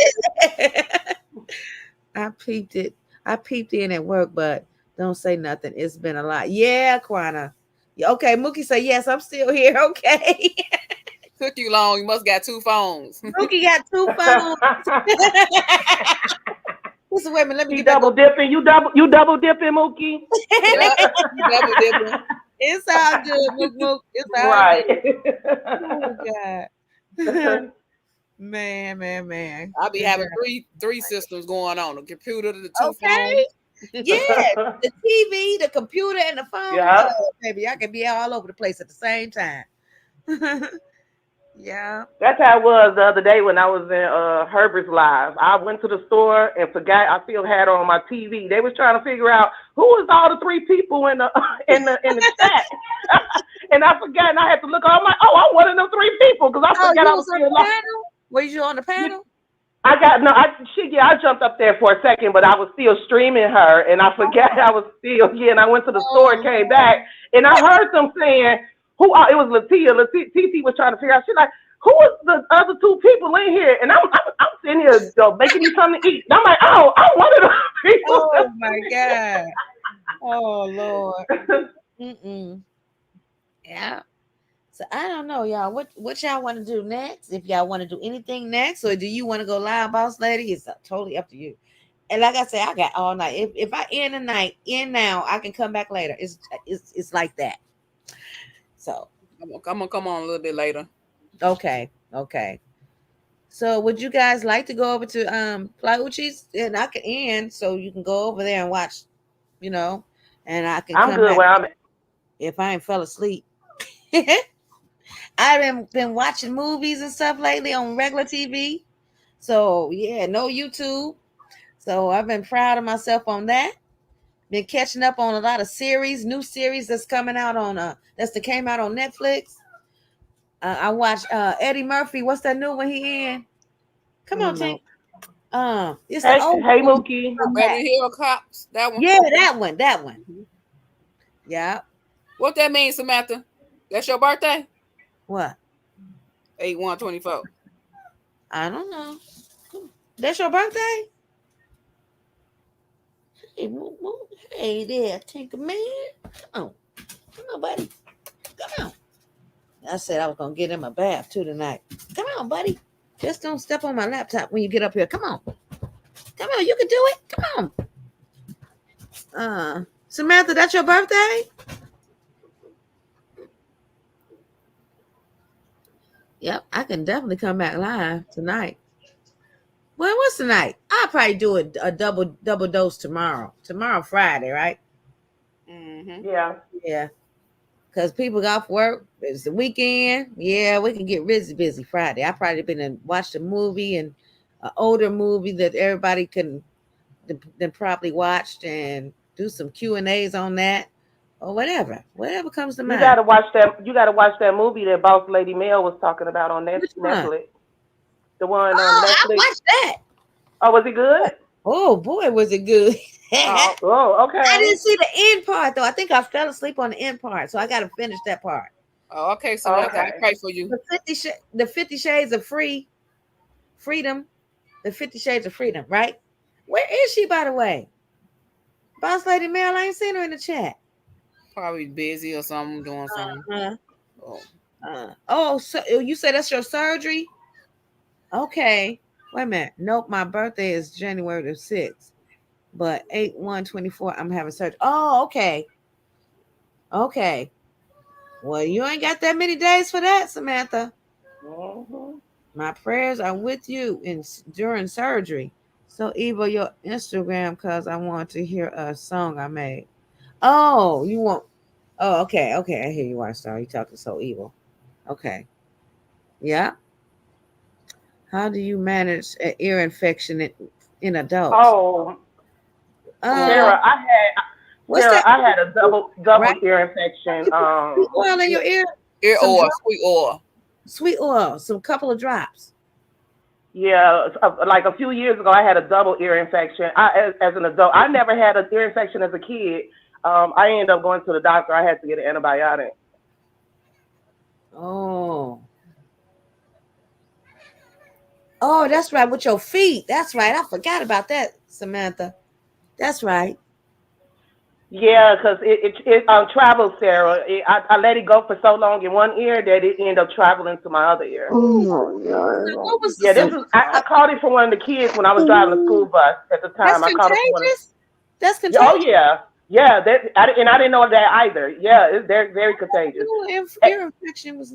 I peeped it. I peeped in at work, but don't say nothing. It's been a lot. Yeah, Quana. Okay, Mookie say yes, I'm still here. Okay. Took you long. You must got 2 phones. Mookie got 2 phones. Listen, wait a minute. Let me get double dipping. You double dipping, Mookie. Yeah, you double dipping. It's all good, Mook. It's all right. Good. Oh God. Man. I'll be having three systems going on: the computer, the 2 phones. Yeah, the TV, the computer, and the phone. Yeah. Oh, baby, I can be all over the place at the same time. Yeah. That's how it was the other day when I was in Herbert's Live. I went to the store and forgot I still had on my TV. They was trying to figure out who was all the 3 people in the chat. And I forgot, and I had to look. I'm like, I'm one of them 3 people because I forgot I was still live. Were you on the panel? I jumped up there for a second, but I was still streaming her, and I forgot I was still. Yeah, and I went to the store and came back, and I heard them saying, "Who?" It was Latia. Titi was trying to figure out. She's like, "Who is the other 2 people in here?" And I'm sitting here making me something to eat. And I'm like, "Oh, I'm one of those people." Oh my God! Oh Lord. Yeah. So I don't know, y'all. What y'all want to do next? If y'all want to do anything next, or do you want to go live, boss lady? It's totally up to you. And like I said, I got all night. If I end the night, now, I can come back later. It's like that. So I'm gonna come on a little bit later. Okay. So would you guys like to go over to Plauchi's, and I can end so you can go over there and watch, and I can. I'm come good back where I'm at. if I ain't fell asleep. I've been watching movies and stuff lately on regular TV. So yeah, no YouTube. So I've been proud of myself on that. Been catching up on a lot of new series that's coming out on that came out on Netflix. I watched Eddie Murphy. What's that new one he in? Come on, Tink. It's the old Mookie. Beverly Hill Cops. That one. Yeah, that one. Mm-hmm. Yeah. What that means, Samantha? That's your birthday? What? 8/1/24. I don't know. That's your birthday? Hey there, Tinker Man. Come on, buddy. Come on. I said I was gonna get him a bath too tonight. Come on, buddy. Just don't step on my laptop when you get up here. Come on, you can do it. Come on. Samantha, that's your birthday? Yep, I can definitely come back live tonight. Well, what's tonight? I'll probably do a double dose tomorrow. Tomorrow, Friday, right? Mm-hmm. Yeah. Because people got off work. It's the weekend. Yeah, we can get busy Friday. I probably been and watched a movie, and an older movie that everybody can then probably watched, and do some Q&As on that, or whatever comes to mind. You gotta watch that movie that Boss Lady Mel was talking about on Netflix. The one on Netflix. I watched that. Oh, was it good? Oh boy, was it good. Okay. I didn't see the end part though. I think I fell asleep on the end part, so I got to finish that part. Oh, okay. So I pray for you. The 50 Shades of Freedom. The 50 Shades of Freedom, right? Where is she, by the way? Boss Lady Mel, I ain't seen her in the chat. Probably busy or something, doing something. So you said that's your surgery? Okay. Wait a minute. Nope, my birthday is January the 6th. But 8/1/24, I'm having surgery. Oh, okay. Okay. Well, you ain't got that many days for that, Samantha. Mm-hmm. My prayers are with you during surgery. So Evil, your Instagram, cause I want to hear a song I made. Oh, you want? Oh, okay, okay. I hear you, Star. You talking so evil. Okay, yeah. How do you manage an ear infection in adults? Oh, Uh, Sarah, what's that? I had a double Right? ear infection. Sweet oil in your ear. Ear Some oil, drops, sweet oil. sweet oil. Some couple of drops. Yeah, like a few years ago, I had a double ear infection. As an adult, I never had an ear infection as a kid. I ended up going to the doctor. I had to get an antibiotic. Oh, oh, that's right. With your feet. That's right. I forgot about that, Samantha. That's right. Yeah, because it travels, Sarah. I let it go for so long in one ear that it ended up traveling to my other ear. Oh Ooh. my God. What was Yeah, so? I caught it from one of the kids when I was driving the school bus at the That's time. I caught it from one of. contagious. That's Oh contagious. yeah, yeah. And I didn't know that either. Yeah, they're very contagious. Ear infection was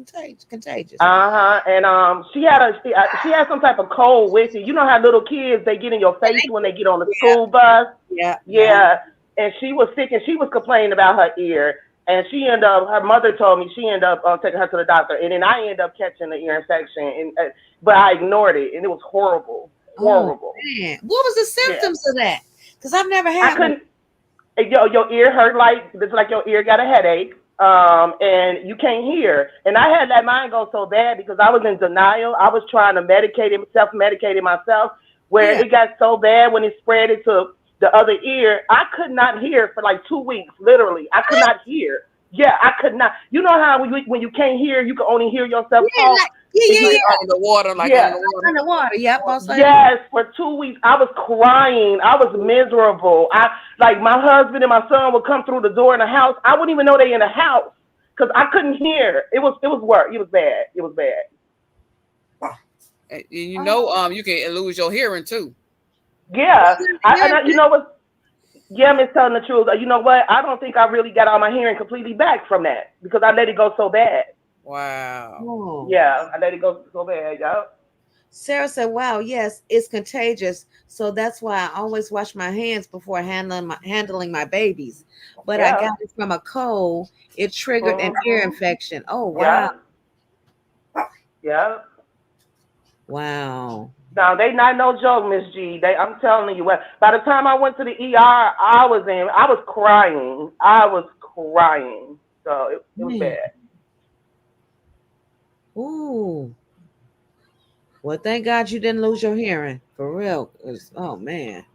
contagious. And she had some type of cold with it. You know how little kids they get in your face when they get on the Yeah, school bus. yeah, yeah. Yeah, and she was sick and she was complaining about her ear. And she ended up. Her mother told me she ended up taking her to the doctor, and then I ended up catching the ear infection. But I ignored it, and it was horrible, Oh horrible. man, what was the Yeah, symptoms of that? Because I've never I had one. couldn't. Your ear hurt like it's like your ear got a headache, and you can't hear. And I had let mine go so bad because I was in denial. I was trying to self-medicate myself, where Yeah. it got so bad when it spread it to the other ear, I could not hear for like 2 weeks. Literally, I could not hear. Yeah, I could not. You know how when you can't hear, you can only hear yourself Yeah, talk. like yeah, And yeah, you, Like yeah. under the water, like under yeah, the water. Underwater. Yep. Both sides. yes, for 2 weeks I was crying. I was miserable. I like my husband and my son would come through the door in the house. I wouldn't even know they in the house because I couldn't hear. It was work. It was bad. It was bad. And you know, you can lose your hearing too. Yeah, Yeah. you know what? Yeah, I'm just telling the truth. You know what? I don't think I really got all my hearing completely back from that because I let it go so bad. Wow. Oh. Yeah, I let it go so bad. Yeah. Sarah said, "Wow, yes, it's contagious. So that's why I always wash my hands before handling my babies. But I Yeah. got it from a cold. It triggered an ear Mhm. infection. Oh wow, Yeah. Yeah. wow. No, they not no joke, Miss G. I'm telling you what. By the time I went to the ER, I was crying. I was crying. So it was Man. bad. Ooh. Well, thank God you didn't lose your hearing for real. 'Cause, oh man.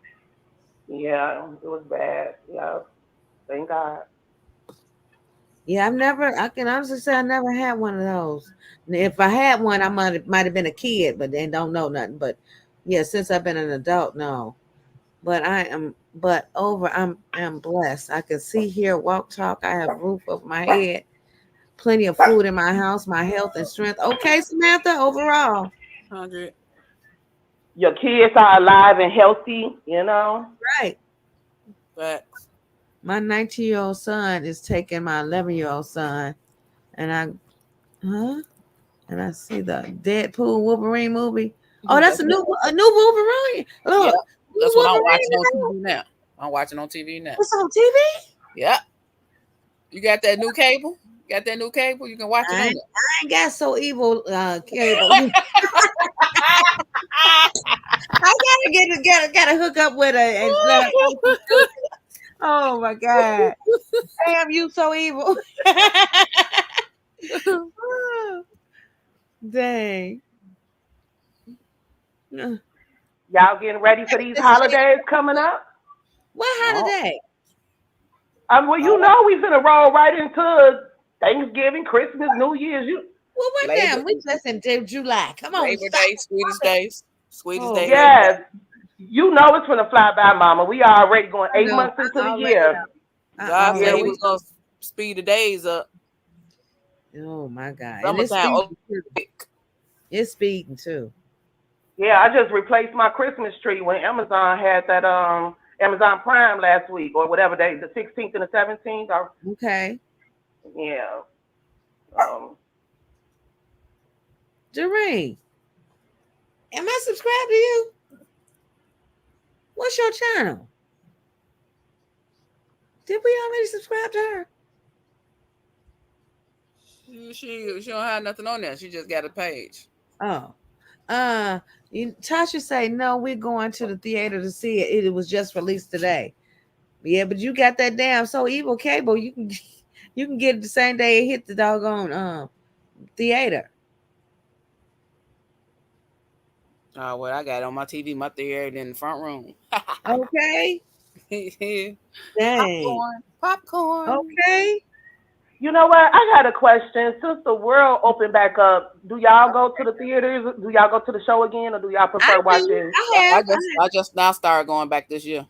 Yeah, it was bad. Yeah, thank God. Yeah, I can honestly say I never had one of those. If I had one, I might have been a kid, but then don't know nothing. But yeah, since I've been an adult, no. But I'm blessed. I can see, hear, walk, talk. I have a roof over my head, plenty of food in my house, my health and strength. Okay, Samantha, overall. 100. Your kids are alive and healthy. Right. Facts. My 19-year-old son is taking my 11-year-old son, and I see the Deadpool Wolverine movie. Oh, that's That's a new Wolverine. yeah. Look, new That's what I'm Wolverine watching is on out. TV now. I'm watching on TV now. It's on TV. Yeah. You got that new cable? You got that new cable? You can watch it I on ain't, there. I ain't got so evil cable. I gotta hook up with her and let her know she's stupid. Oh my god. Damn, you so evil. Dang. Y'all getting ready for these This is holidays coming up? what No. holiday? Well, you know we finna roll right into Thanksgiving, Christmas, New Year's. Well, what Labor damn? We just in July. Come on, Labor stop. Day, sweetest days. Sweetest Oh, day, Labor Day. Yes, you know it's finna fly by, Mama. We are already going I 8 know. months into I the already year. know. I God said Yeah, he already. was gonna speed the days up. Oh my god. And it's Summertime. speeding too. It's speeding too. Yeah, I just replaced my Christmas tree when Amazon had that Amazon Prime last week or whatever day, the 16th and the 17th. Okay. Yeah. Doreen, am I subscribed to you? What's your channel? Did we already subscribe to her? She don't have nothing on there. She just got a page. Oh. Tasha say, no, we're going to the theater to see it. It was just released today. Yeah, but you got that damn So Evil cable. You can get it the same day it hit the doggone theater. Oh, well, I got it on my TV, my theater in the front room. Okay. Dang. Popcorn. Okay. You know what? I got a question. Since the world opened back up, do y'all go to the theaters? Do y'all go to the show again, or do y'all prefer watching? I just now started going back this year.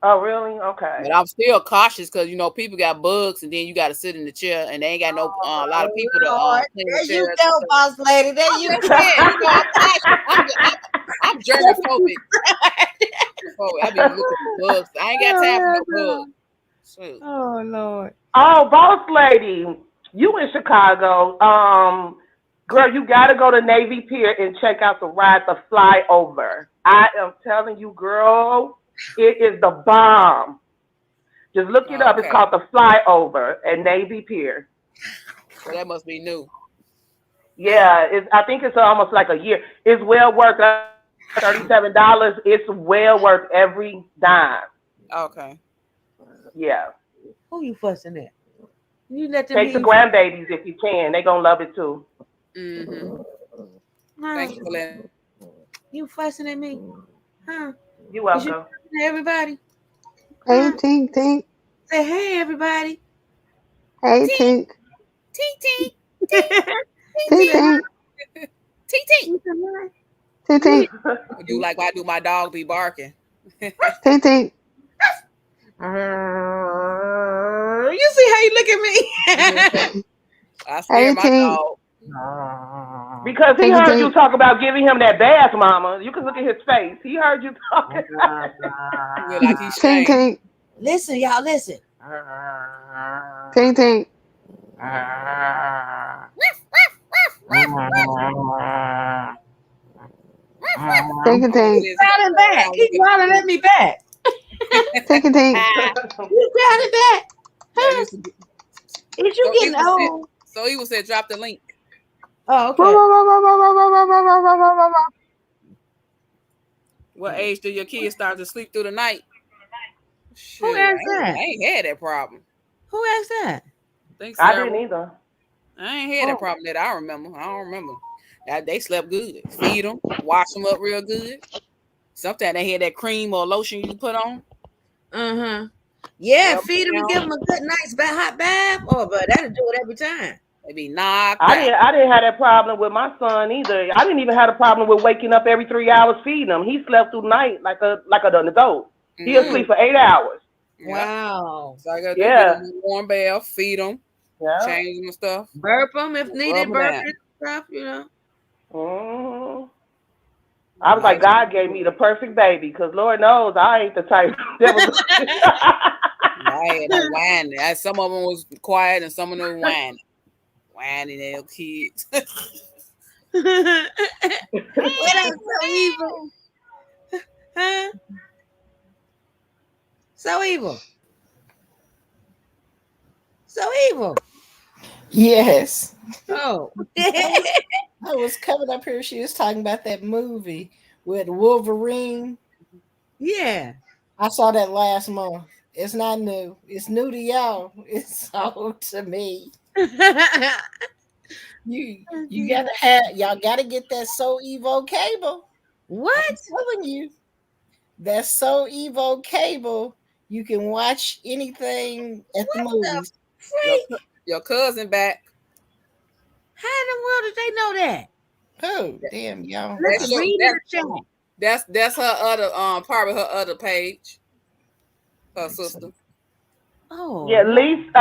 Oh, really? Okay. But I'm still cautious because people got bugs, and then you got to sit in the chair, and they ain't got no a lot of people to clean the There you chairs. go, boss lady. There you go. I'm cautious. I'm germophobic. I be looking for bugs. I ain't got time for no bugs. Shoot. Oh Lord. Oh, boss lady, you in Chicago? Girl, you gotta go to Navy Pier and check out the ride, the flyover. I am telling you, girl, it is the bomb. Just look it up. Okay. It's called the flyover at Navy Pier. So that must be new. Yeah, I think it's almost like a year. It's well worth $37. It's well worth every dime. Okay. Yeah. Who you fussing at? You let them Take the grandbabies if you can. They gonna love it too. Thank you for letting. You fussing at me? Huh? You're welcome. You fussing at everybody? Hey, Tink, Tink. Say hey, everybody. Hey, Tink. Tink. Tink. Tink. Do like I do. My dog be barking. Tink. You see how you look at me? I scare my dog. Because he heard you talk about giving him that bath, Mama. You can look at his face. He heard you talking. Like he's Tink. Listen, y'all, listen. Tink. Tink. Growling back. Keep growling at me back. Tink. You growling back. Huh? Is you getting old? So he said, drop the link. Oh, okay. What age do your kids start to sleep through the night? Shoot, Who asked that? I ain't had that problem. Who asked that? I didn't either. I ain't had that problem that I remember. I don't remember. They slept good. Feed them, wash them up real good. Sometimes they had that cream or lotion you put on. Yeah, feed them and give them a good night's hot bath. Oh, but that'll do it every time. They be knocked I didn't have that problem with my son either. I didn't even have a problem with waking up every 3 hours feeding him. He slept through the night like an adult. He'll sleep for 8 hours. Wow. So I got to get him a warm bath, feed him, change them and stuff. Burp them if needed, burp and stuff, you know. I was like, God gave me the perfect baby, because Lord knows I ain't the type that was. I had no whining. Some of them was quiet and some of them whining. Whining their kids. What else so evil? Huh? So evil. So evil. Yes. Oh. I was coming up here. She was talking about that movie with Wolverine. Yeah. I saw that last month. It's not new. It's new to y'all. It's old to me. You y'all gotta get that So Evo cable. What? I'm telling you. That So Evo cable. You can watch anything at the movies. Your cousin back. How in the world did they know that? Oh, damn, y'all. That's her other part of her other page. Her sister. Oh. Yeah, Lisa.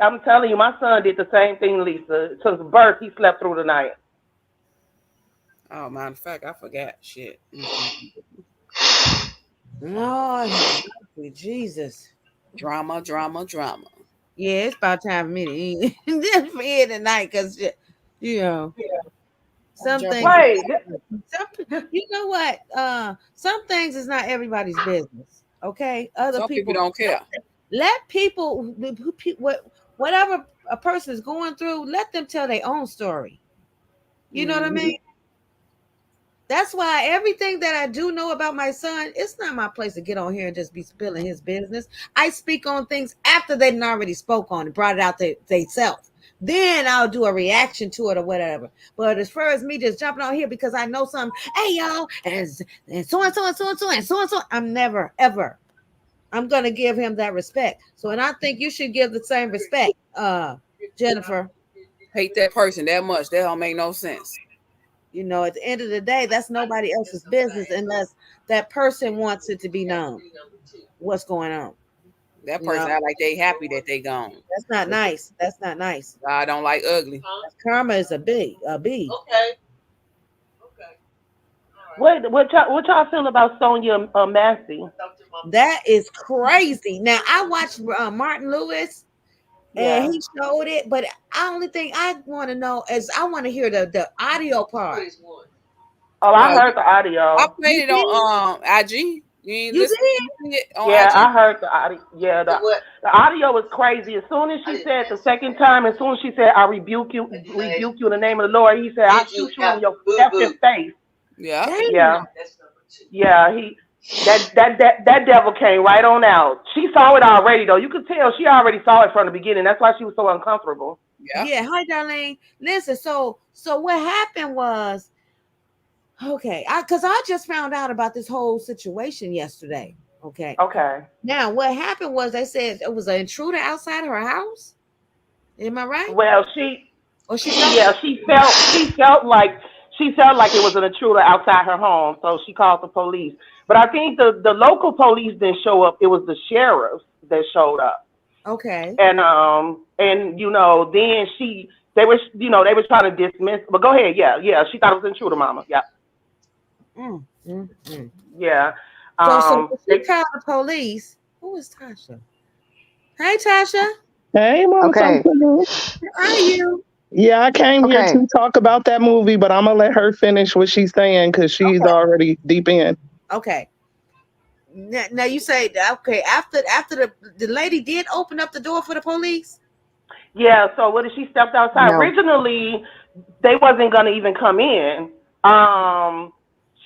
I'm telling you, my son did the same thing, Lisa. Since birth, he slept through the night. Oh, matter of fact, I forgot. Shit. Lord, Jesus. Drama. Yeah, it's about time for me to eat. Just for here tonight, because, you know. Some things. Wait. You know what? Some things is not everybody's business. Okay, other Some people people don't care. let people whatever a person is going through. Let them tell their own story. You know what I mean? That's why everything that I do know about my son, it's not my place to get on here and just be spilling his business. I speak on things after they already spoke on it, brought it out themselves. Then I'll do a reaction to it or whatever. But as far as me just jumping on here because I know something, hey y'all, and so and so and so and so and so and so, I'm never ever. I'm gonna give him that respect. So, and I think you should give the same respect, Jennifer. Hate that person that much. That don't make no sense. You know, at the end of the day, that's nobody else's business unless that person wants it to be known what's going on. That person act like they happy that they gone. That's not nice. That's not nice. I don't like ugly. Karma is a B. Okay. What y'all feel about Sonia Massey? That is crazy. Now I watched Martin Lewis. And he showed it, but the only thing I want to know is I want to hear the audio part. Oh, I heard the audio. I played it on IG. You did? Yeah, I heard the audio. Yeah, the audio was crazy. As soon as she said the second time, as soon as she said, "I rebuke you in the name of the Lord," he said, "I'll shoot you in your effing face." Yeah. Yeah. Yeah. That devil came right on out. She saw it already, though. You could tell she already saw it from the beginning. That's why she was so uncomfortable. Yeah. Hi, Darlene. Listen. So what happened was, okay, because I just found out about this whole situation yesterday. Okay. Now what happened was they said it was an intruder outside her house. Am I right? Well, she felt like it was an intruder outside her home, so she called the police. But I think the local police didn't show up. It was the sheriffs that showed up. Okay. And then they were trying to dismiss. But go ahead, yeah. She thought it was an intruder, mama. Yeah. Yeah. So she called the police. Who is Tasha? Hey, Tasha. Hey, Mama. Okay. How are you? Yeah, I came here to talk about that movie, but I'm gonna let her finish what she's saying because she's already deep in. Okay. Now you say after the lady did open up the door for the police. Yeah. So what if she stepped outside? No. Originally, they wasn't gonna even come in.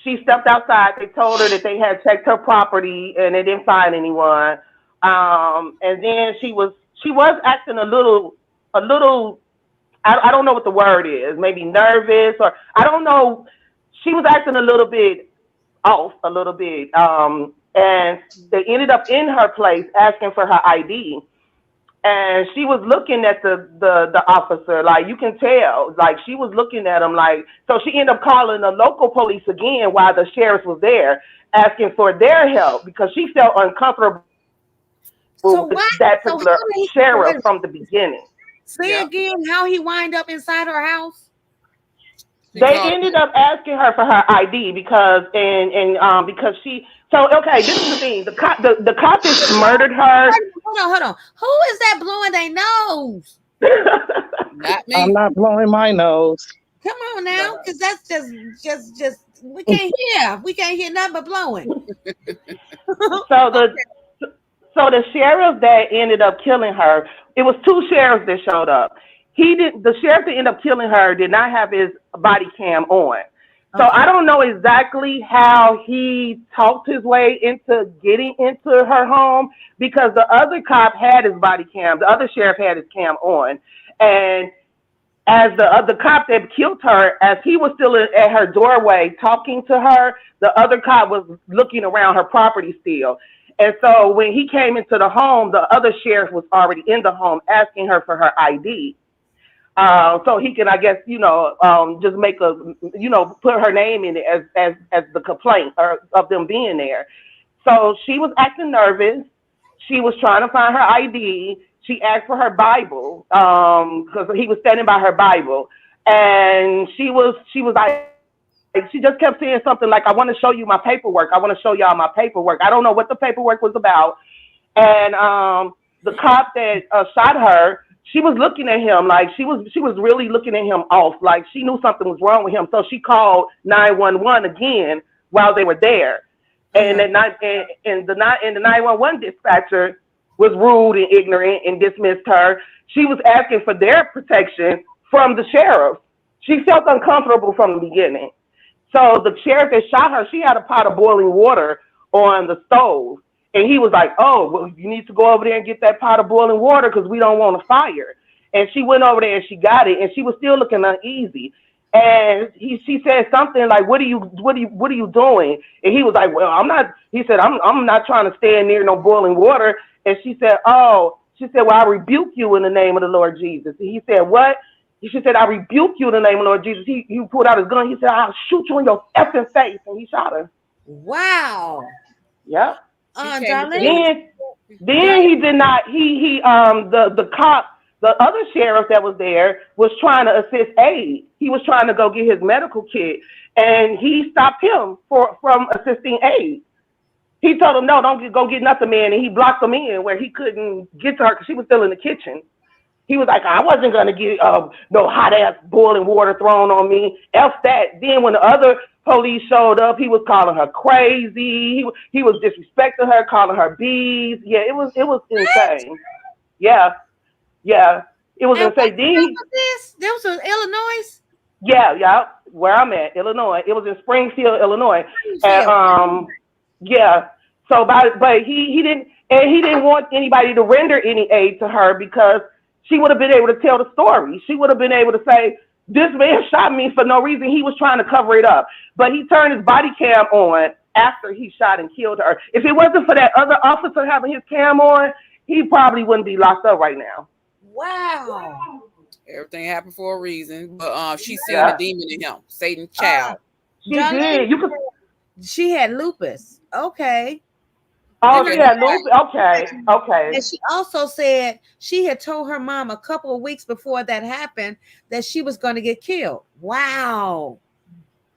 She stepped outside. They told her that they had checked her property and they didn't find anyone. And then she was acting a little. I don't know what the word is. Maybe nervous or I don't know. She was acting a little bit off, a little bit. And they ended up in her place asking for her ID. And she was looking at the officer, like you can tell, like she was looking at him like, so she ended up calling the local police again while the sheriff was there asking for their help because she felt uncomfortable with that particular sheriff from the beginning. Say again how he wind up inside her house. They ended up asking her for her ID because because she. So okay, this is the thing. The cop that murdered her. Hold on. Who is that blowing their nose? Not me. I'm not blowing my nose. Come on now, because that's just we can't hear. We can't hear nothing but blowing. So the sheriff that ended up killing her, it was two sheriffs that showed up. The sheriff that ended up killing her did not have his body cam on. So I don't know exactly how he talked his way into getting into her home because the other cop had his body cam. The other sheriff had his cam on. And as the cop that killed her, as he was still at her doorway talking to her, the other cop was looking around her property still. And so when he came into the home, the other sheriff was already in the home asking her for her ID. So he can, I guess, just make put her name in it as the complaint of them being there. So she was acting nervous. She was trying to find her ID. She asked for her Bible because he was standing by her Bible. And she was like, she just kept saying something like, I want to show you my paperwork. I want to show y'all my paperwork. I don't know what the paperwork was about. And the cop that shot her she was looking at him like she was really looking at him off, like she knew something was wrong with him. So she called 911 again while they were there. And the 911 dispatcher was rude and ignorant and dismissed her. She was asking for their protection from the sheriff. She felt uncomfortable from the beginning. So the sheriff that shot her, she had a pot of boiling water on the stove. And he was like, oh, well, you need to go over there and get that pot of boiling water because we don't want a fire. And she went over there and she got it, and she was still looking uneasy. And she said something like, what are you doing? And he was like, well, I'm not. He said, I'm not trying to stand near no boiling water. And she said, well, I rebuke you in the name of the Lord Jesus. And he said, what? She said, I rebuke you in the name of the Lord Jesus. He pulled out his gun. He said, I'll shoot you in your effing face. And he shot her. Wow. Yep. Darlene. Then he did not. The cop, the other sheriff that was there, was trying to assist Aid. He was trying to go get his medical kit, and he stopped him from assisting Aid. He told him, no, don't go get nothing, man, and he blocked him in where he couldn't get to her because she was still in the kitchen. He was like, I wasn't going to get no hot-ass boiling water thrown on me. F that. Then when the other police showed up, he was calling her crazy. He was disrespecting her, calling her bees. Yeah, it was insane. Yeah. It was insane. There was in Illinois? Yeah, where I'm at, Illinois. It was in Springfield, Illinois. And, yeah. So, but he didn't want anybody to render any aid to her because she would have been able to tell the story. She would have been able to say, this man shot me for no reason. He was trying to cover it up. But he turned his body cam on after he shot and killed her. If it wasn't for that other officer having his cam on, he probably wouldn't be locked up right now. Wow. Everything happened for a reason. But she seen the demon in him, Satan's child. She did. She had lupus. Okay. Oh, she had lupus. Okay. And she also said she had told her mom a couple of weeks before that happened that she was going to get killed. Wow.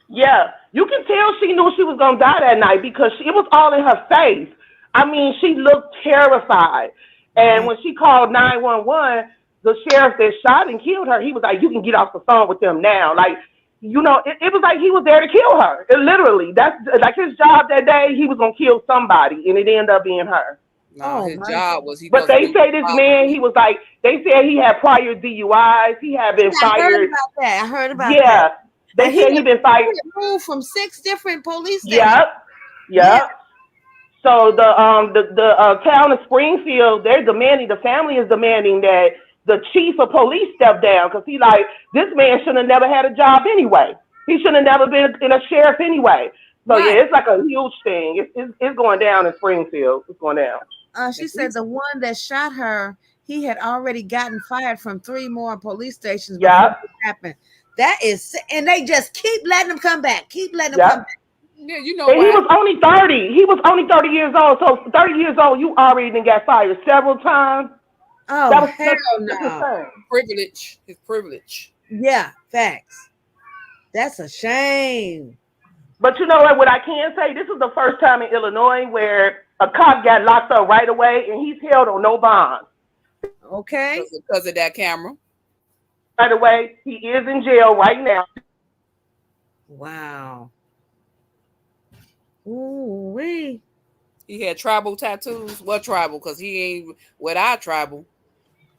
Yeah, you can tell she knew she was going to die that night because it was all in her face. I mean, she looked terrified. And when she called 911, the sheriff that shot and killed her, he was like, you can get off the phone with them now. Like, you know, it was like he was there to kill her. Literally, that's like his job that day. He was going to kill somebody, and it ended up being her. No, his job was. But they say this man, he was like, they said he had prior DUIs. He had been fired. I heard about that. Yeah. They said he'd been fired. Moved from 6 different police stations. Yep. So the town of Springfield, the family is demanding that the chief of police step down because he like, this man should have never had a job anyway. He should have never been a sheriff anyway. So yeah, it's like a huge thing. It's going down in Springfield. It's going down. She said the one that shot her, he had already gotten fired from 3 more police stations before it happened. That is, and they just keep letting him come back. Keep letting him come back. Yeah, you know. And he was only 30. He was only 30 years old. So 30 years old, you already done got fired several times. Oh, that was hell no. Privilege. His privilege. Yeah, facts. That's a shame. But you know what I can say? This is the first time in Illinois where a cop got locked up right away and he's held on no bond. Okay. Because of that camera. Right away, he is in jail right now. Wow. Ooh wee. He had tribal tattoos. What tribal? Because he ain't with our tribal.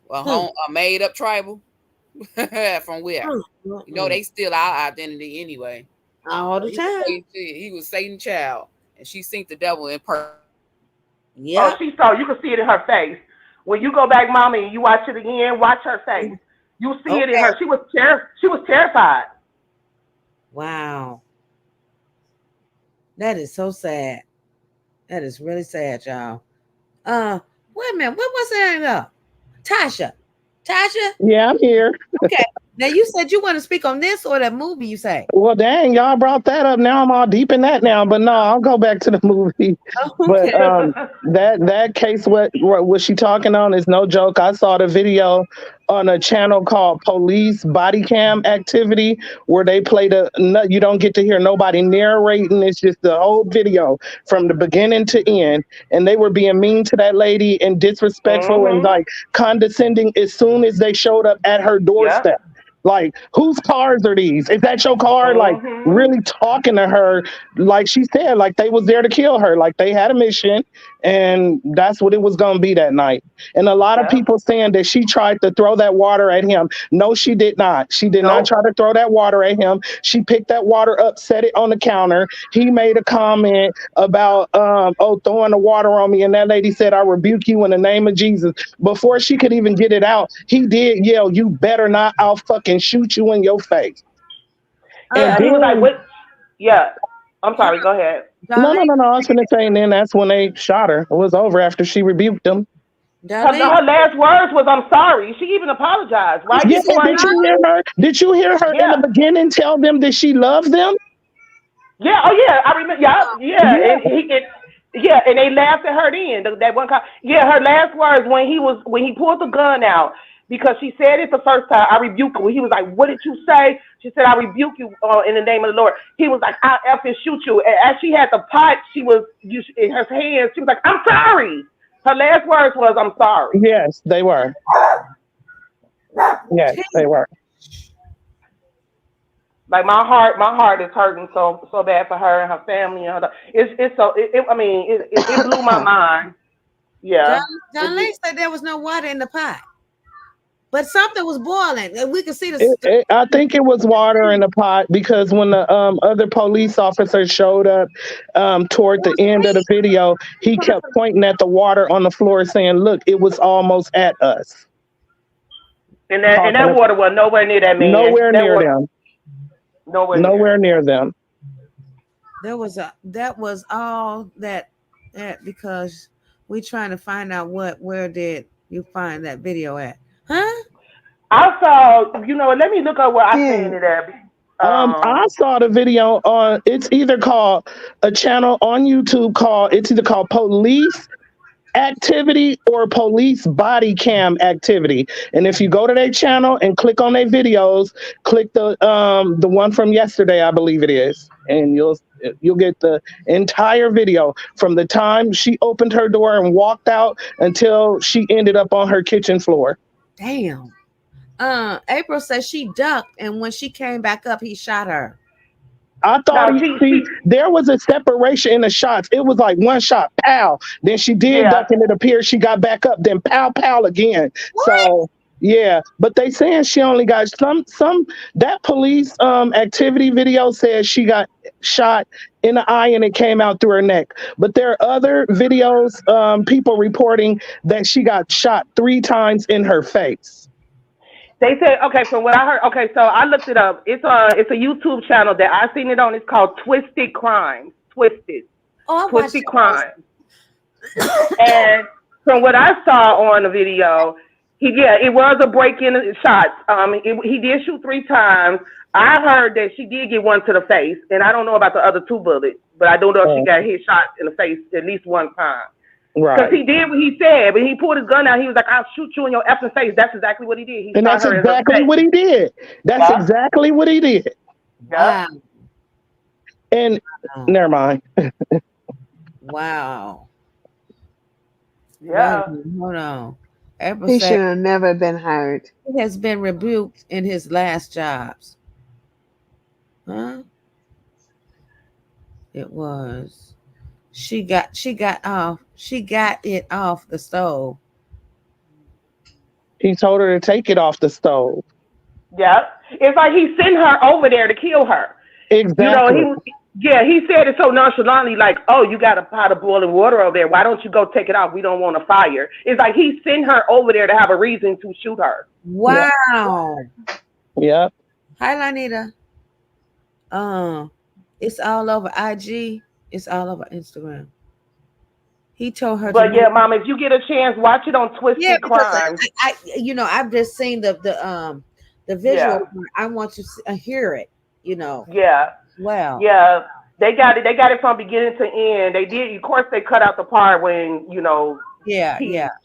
A made up tribal. From where? You know, they steal our identity anyway. All the time. He was Satan's child. And she seen the devil in person. Yeah. Oh, she saw. You can see it in her face. When you go back, Mommy, and you watch it again, watch her face. You see it in her. She was terrified. Wow. That is so sad. That is really sad, y'all. Wait a minute. What was that? Tasha? Yeah, I'm here. Okay. Now you said you want to speak on this or that movie. You say, Well, dang, y'all brought that up. Now I'm all deep in that now. But no, I'll go back to the movie. oh, But okay. that case, what was she talking on is no joke. I saw the video on a channel called Police Body Cam Activity, where they played you don't get to hear nobody narrating. It's just the whole video from the beginning to end. And they were being mean to that lady and disrespectful and like condescending as soon as they showed up at her doorstep. Like, whose cars are these? Is that your car? Like, really talking to her, like she said, like they was there to kill her. Like they had a mission, and that's what it was gonna be that night. And a lot of people saying that she tried to throw that water at him. No, she did not. She did not try to throw that water at him. She picked that water up, set it on the counter. He made a comment about throwing the water on me, and that lady said, "I rebuke you in the name of Jesus." Before she could even get it out, he did yell, "You better not, I'll fucking shoot you in your face." Yeah, he was like, "What?" Yeah, I'm sorry. Go ahead. No. I was gonna say, and then that's when they shot her. It was over after she rebuked him. Her last words was, "I'm sorry." She even apologized, right? Yeah, did you hear her? Did you hear her in the beginning tell them that she loves them? Yeah. Oh yeah, I remember. Yeah. And and they laughed at her then. That one. Yeah, her last words when he pulled the gun out, because she said it the first time, "I rebuke you." He was like, "What did you say?" She said, "I rebuke you in the name of the Lord." He was like, "I'll effing shoot you." And as she had the pot, she was in her hands. She was like, "I'm sorry." Her last words was, "I'm sorry." Yes, they were. Yes, they were. Like my heart is hurting so bad for her and her family and her. It blew my mind. Yeah. John Lee said there was no water in the pot, but something was boiling, and we could see the. I think it was water in the pot, because when the other police officer showed up toward the end of the video, he kept pointing at the water on the floor, saying, "Look, it was almost at us." And that water was nowhere near that man. Nowhere near them. Nowhere near them. That was all that because we trying to find out where did you find that video at? Huh? I saw, let me look up where I seen it at. I saw the video on, it's either called a channel on YouTube it's either called Police Activity or Police Body Cam Activity. And if you go to their channel and click on their videos, click the one from yesterday, I believe it is, and you'll get the entire video from the time she opened her door and walked out until she ended up on her kitchen floor. Damn. April says she ducked, and when she came back up, he shot her. I thought there was a separation in the shots. It was like one shot, pow. Then she did duck, and it appeared she got back up. Then pow, pow again. What? So yeah, but they saying she only got some. That police activity video says she got shot in the eye and it came out through her neck. But there are other videos, people reporting that she got shot 3 times in her face. They said, okay, from what I heard, okay, so I looked it up. It's a YouTube channel that I seen it on. It's called Twisted Crimes. Twisted Crimes. And from what I saw on the video, it was a break-in shot. He did shoot 3 times. I heard that she did get one to the face, and I don't know about the other 2 bullets, but I don't know if she got hit shot in the face at least 1 time. Right. Because he did what he said, but he pulled his gun out. He was like, "I'll shoot you in your effing face." That's exactly what he did. And that's exactly what he did. That's exactly what he did. Yeah. And never mind. Wow. Yeah. Hold on. April he should have never been hired. He has been rebuked in his last jobs. Huh? It was. She got it off the stove. He told her to take it off the stove. Yeah. It's like he sent her over there to kill her. Exactly. He said it so nonchalantly, like, "Oh, you got a pot of boiling water over there. Why don't you go take it off? We don't want a fire." It's like he sent her over there to have a reason to shoot her. Wow. Yep. Hi, Lanita. It's all over IG. It's all over Instagram. He told her. But Mom, if you get a chance, watch it on Twisted Crimes. I've just seen the The visual part, I want to hear it, you know. Yeah. Well. Yeah. They got it from beginning to end. They did, of course, they cut out the part when he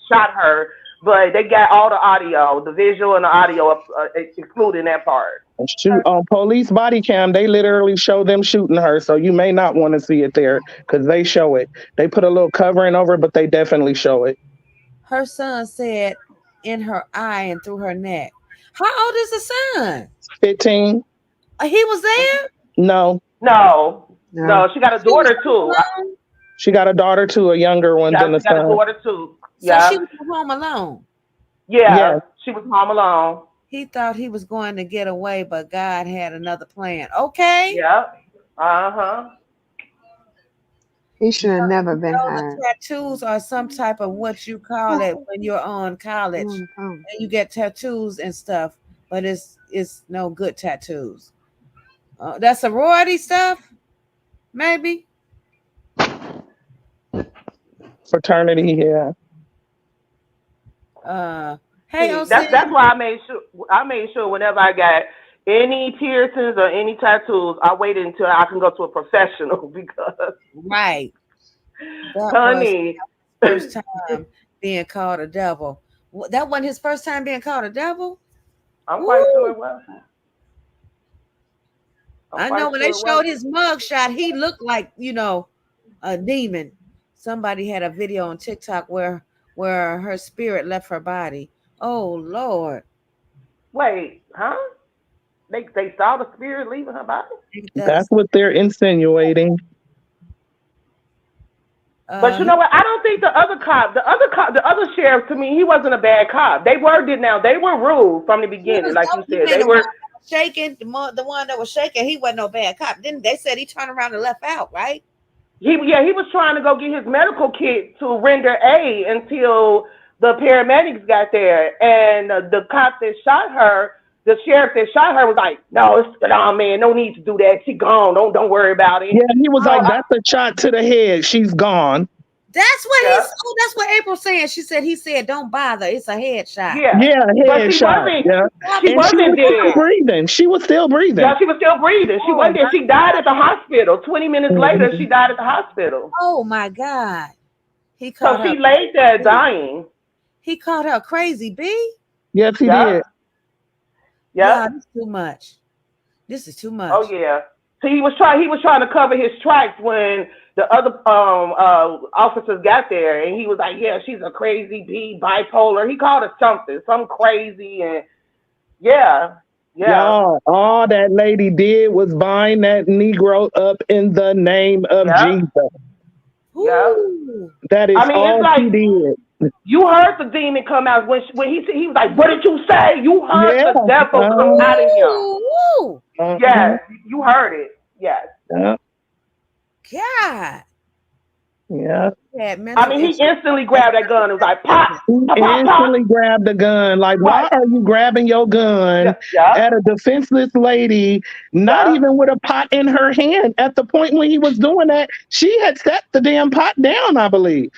shot her, but they got all the audio, the visual and the audio, excluding that part. Shoot on police body cam, they literally show them shooting her, so you may not want to see it there because they show it. They put a little covering over it, but they definitely show it. Her son said in her eye and through her neck. How old is the son? 15. He was there? No. She got a daughter too. She got a daughter too, a younger one than the son. She got a daughter too. So she was home alone. Yeah, she was home alone. He thought he was going to get away, but God had another plan. Okay. Yep. Uh-huh. He should have never been hired. The tattoos are some type of what you call it when you're on college and you get tattoos and stuff, but it's no good tattoos. That's sorority stuff, maybe. Fraternity, yeah. Hey, that's why I made sure whenever I got any piercings or any tattoos, I waited until I can go to a professional because right. That honey, was his first time being called a devil. That wasn't his first time being called a devil. I'm quite sure it was. I know when they showed his mugshot, he looked like a demon. Somebody had a video on TikTok where her spirit left her body. Oh Lord! Wait, huh? They saw the spirit leaving her body. That's what they're insinuating. But you know what? I don't think the other sheriff, to me, he wasn't a bad cop. They were rude from the beginning, like you said. They were shaking. The one that was shaking, he wasn't no bad cop. Didn't they said he turned around and left out, right? He was trying to go get his medical kit to render aid until the paramedics got there, and the cop that shot her, the sheriff that shot her was like, "No, man, no need to do that. She gone. Don't worry about it." Yeah, he was like, "That's a shot to the head. She's gone." That's what that's what April's saying. He said, "Don't bother. It's a headshot." Yeah, headshot. Yeah, she wasn't dead. Breathing. She was still breathing. Yeah, she was still breathing. She wasn't dead. She died at the hospital. 20 minutes later, she died at the hospital. Oh my God! She laid there dying. He called her crazy, B. Yes, he did. Yeah, this is too much. This is too much. Oh yeah. So he was trying to cover his tracks when the other officers got there, and he was like, "Yeah, she's a crazy bee, bipolar." He called her some crazy, and yeah. Y'all, all that lady did was bind that Negro up in the name of Jesus. Yeah, that is all he did. You heard the demon come out when he was like, "What did you say?" You heard the devil come out of him. Yes, you heard it. Yes. God. Yeah. I mean, he instantly grabbed that gun. It was like, pop. He instantly grabbed the gun. Like, why are you grabbing your gun at a defenseless lady, not even with a pot in her hand? At the point when he was doing that, she had set the damn pot down, I believe.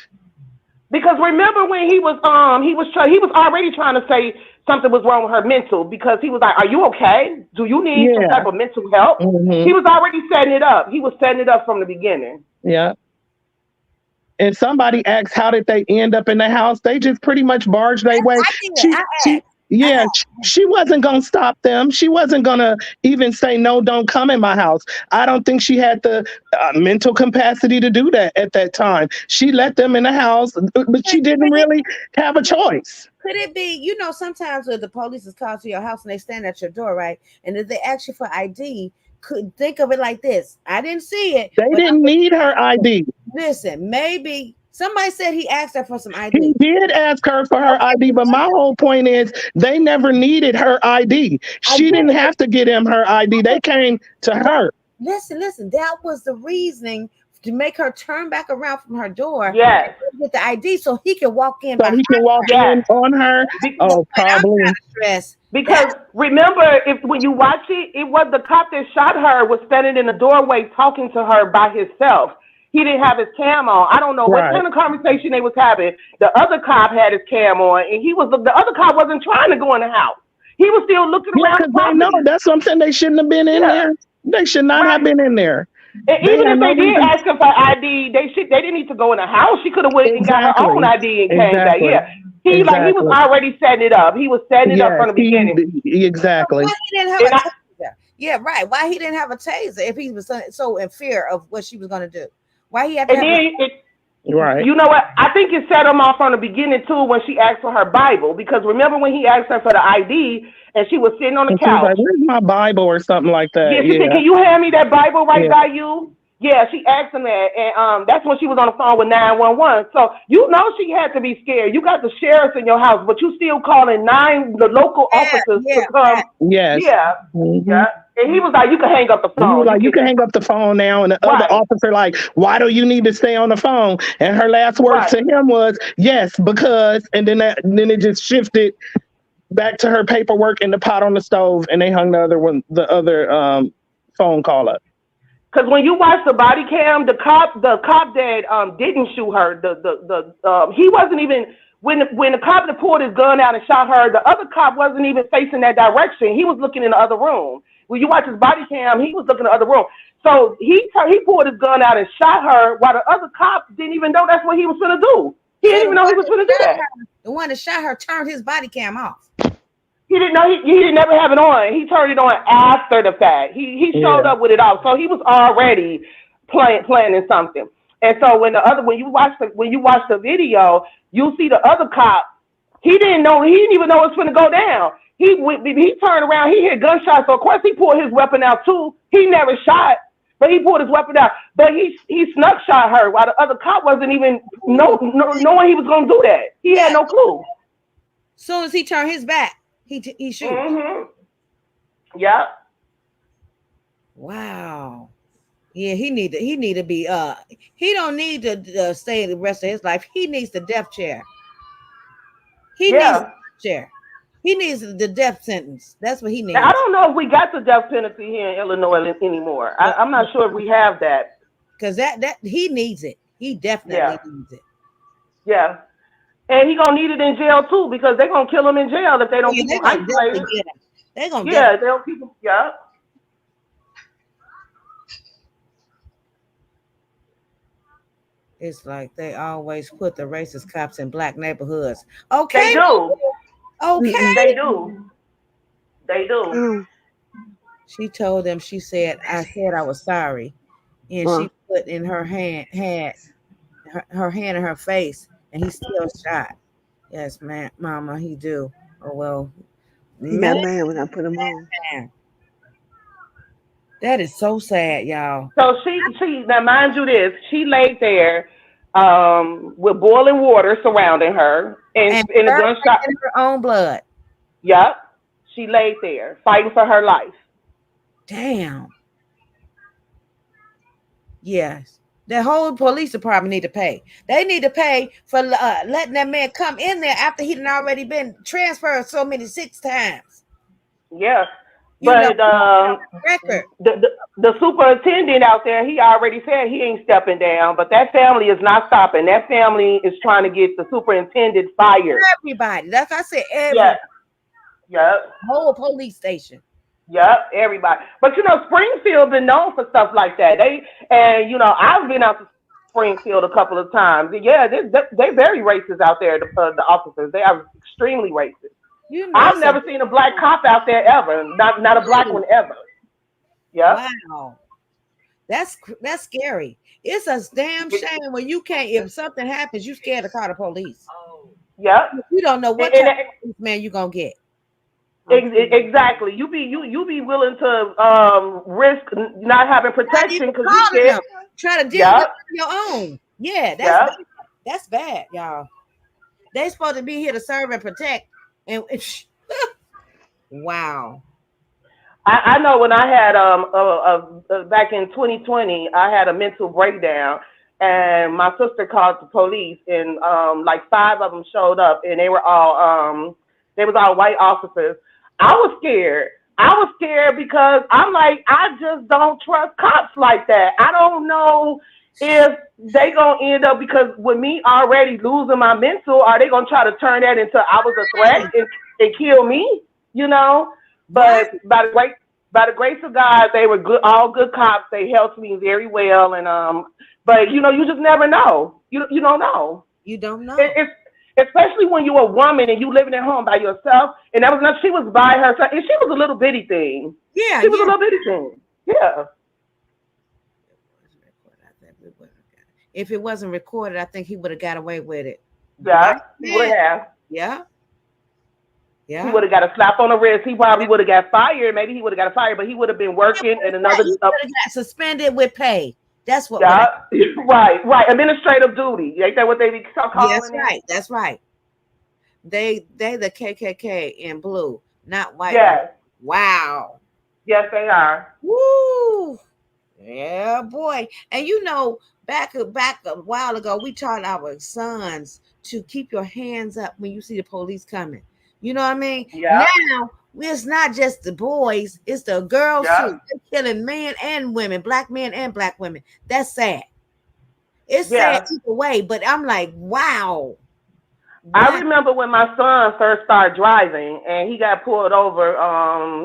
Because remember when he was already trying to say something was wrong with her mental, because he was like, "Are you okay? Do you need some type of mental help?" Mm-hmm. He was already setting it up. He was setting it up from the beginning. Yeah. And somebody asked, how did they end up in the house? They just pretty much barged their way. She wasn't going to stop them. She wasn't going to even say, "No, don't come in my house." I don't think she had the mental capacity to do that at that time. She let them in the house, but she didn't really have a choice. Could it be, sometimes when the police is called to your house and they stand at your door, right? And if they ask you for ID, could think of it like this. I didn't see it. They didn't need her ID. Listen, maybe somebody said he asked her for some ID. He did ask her for her ID, but my whole point is they never needed her ID. She didn't have to get him her ID. They came to her. Listen. That was the reasoning to make her turn back around from her door. Yes. With the ID so he can walk in. So he can walk in on her. Oh, probably. Because remember, when you watch it, it was the cop that shot her was standing in the doorway talking to her by himself. He didn't have his cam on. I don't know what kind of conversation they was having. The other cop had his cam on, and the other cop wasn't trying to go in the house. He was still looking Yeah, around the because they know. property. That's what I'm saying. They shouldn't have been in there. They should not have been in there. And They even had if no they did reason. ask her for ID, they didn't need to go in the house. She could have went and got her own ID and came back. Exactly. Yeah. He was already setting it up. He was setting it up from the beginning. Exactly. Why he didn't have a taser? Yeah, right. Why he didn't have a taser if he was so in fear of what she was going to do? Why he had to have Right. You know what? I think it set him off from the beginning too when she asked for her Bible, because remember when he asked her for the ID and she was sitting on the And she was couch. like, "Where's my Bible?" or something like that. Yeah, she said, "Can you hand me that Bible right Yeah. by you?" Yeah, she asked him that, and that's when she was on the phone with 911. So you know she had to be scared. You got the sheriffs in your house, but you still calling the local officers to come. Yes. Yeah, Mhm. yeah. And he was like, "You can hang up the phone." He was like, "You can hang up the phone now." And the other officer like, "Why do you need to stay on the phone?" And her last words to him was, "Yes, because." And then it just shifted back to her paperwork in the pot on the stove, and they hung the other phone call up. Because when you watch the body cam, the cop that didn't shoot her, he wasn't even when the cop that pulled his gun out and shot her, the other cop wasn't even facing that direction. He was looking in the other room. When you watch his body cam, he was looking in the other room. So he pulled his gun out and shot her, while the other cop didn't even know that's what he was gonna do. He didn't even know he was gonna do that. The one that shot her turned his body cam off. He didn't know. He didn't never have it on. He turned it on after the fact. He showed up with it off, so he was already planning something. And so when you watch the video, you see the other cop. He didn't know. He didn't even know it was going to go down. He turned around. He heard gunshots. So of course he pulled his weapon out too. He never shot, but he pulled his weapon out. But he snuck shot her while the other cop wasn't even knowing he was going to do that. He had no clue. Soon as he turned his back, he shoots. Mm-hmm. Yeah. Wow. Yeah, he need to be he don't need to stay the rest of his life. He needs the death chair. He needs the death chair. He needs the death sentence. That's what he needs. Now, I don't know if we got the death penalty here in Illinois anymore. I'm not sure if we have that. Because that he needs it. He definitely needs it. Yeah. And he gonna need it in jail too, because they're gonna kill him in jail if they don't keep him isolated. They're gonna they'll keep him. Yeah. It's like they always put the racist cops in black neighborhoods. Okay. They do. Okay. They do. They do. She told them, she said, I said I was sorry. And she put in her hand in her face, and he still shot. Yes, man, mama, he do. Oh, well. He got mad when I put him on. That is so sad, y'all. So she now mind you this, she laid there with boiling water surrounding her and in a gunshot in her own blood. Yep. She laid there fighting for her life. Damn. Yes. The whole police department need to pay. They need to pay for letting that man come in there after he'd already been transferred 6 times. Yeah. But the superintendent out there, he already said he ain't stepping down, but that family is not stopping. That family is trying to get the superintendent fired. Everybody. Like I said, everybody. Yeah. Whole police station. Yep, everybody. But Springfield been known for stuff like that. I've been out to Springfield a couple of times. Yeah, they're very racist out there. The officers, they are extremely racist. I've never seen a black cop out there ever. Not a black one ever. Yeah. Wow. That's scary. It's a damn shame when you can't. If something happens, you scared to call the police. Yeah. You don't know what type of policeman you gonna get. Exactly. You be willing to risk not having protection because you scared. Try to deal with your own. Yeah, that's bad, y'all. They supposed to be here to serve and protect. And wow. I know when I had back in 2020, I had a mental breakdown, and my sister called the police, and like 5 of them showed up, and they were all white officers. I was scared because I'm like, I just don't trust cops like that. I don't know if they gonna end up, because with me already losing my mental, are they gonna try to turn that into I was a threat and kill me? you know. But by the grace of God, they were good, all good cops. They helped me very well, and but you know, you just never know. You don't know. You don't know. It's especially when you're a woman and you living at home by yourself. And that was not. She was by herself, and she was a little bitty thing. Yeah, she was a little bitty thing. Yeah. If it wasn't recorded, I think he would have got away with it. Yeah, he would have. Yeah. Yeah. He would have got a slap on the wrist. He probably would have got fired. Maybe he would have got fired, but he would have been working at another. He would have got suspended with pay. That's what. Yeah, right. Administrative duty. Ain't that what they be calling That's it? right. That's right. They the KKK in blue, not white. Yes. Wow. Yes, they are. Woo. Yeah, boy. And you know, back a while ago, we taught our sons to keep your hands up when you see the police coming. You know what I mean? Yeah. Now it's not just the boys; it's the girls too. They're killing men and women, black men and black women. That's sad. It's sad either way, but I'm like, wow. I remember when my son first started driving and he got pulled over.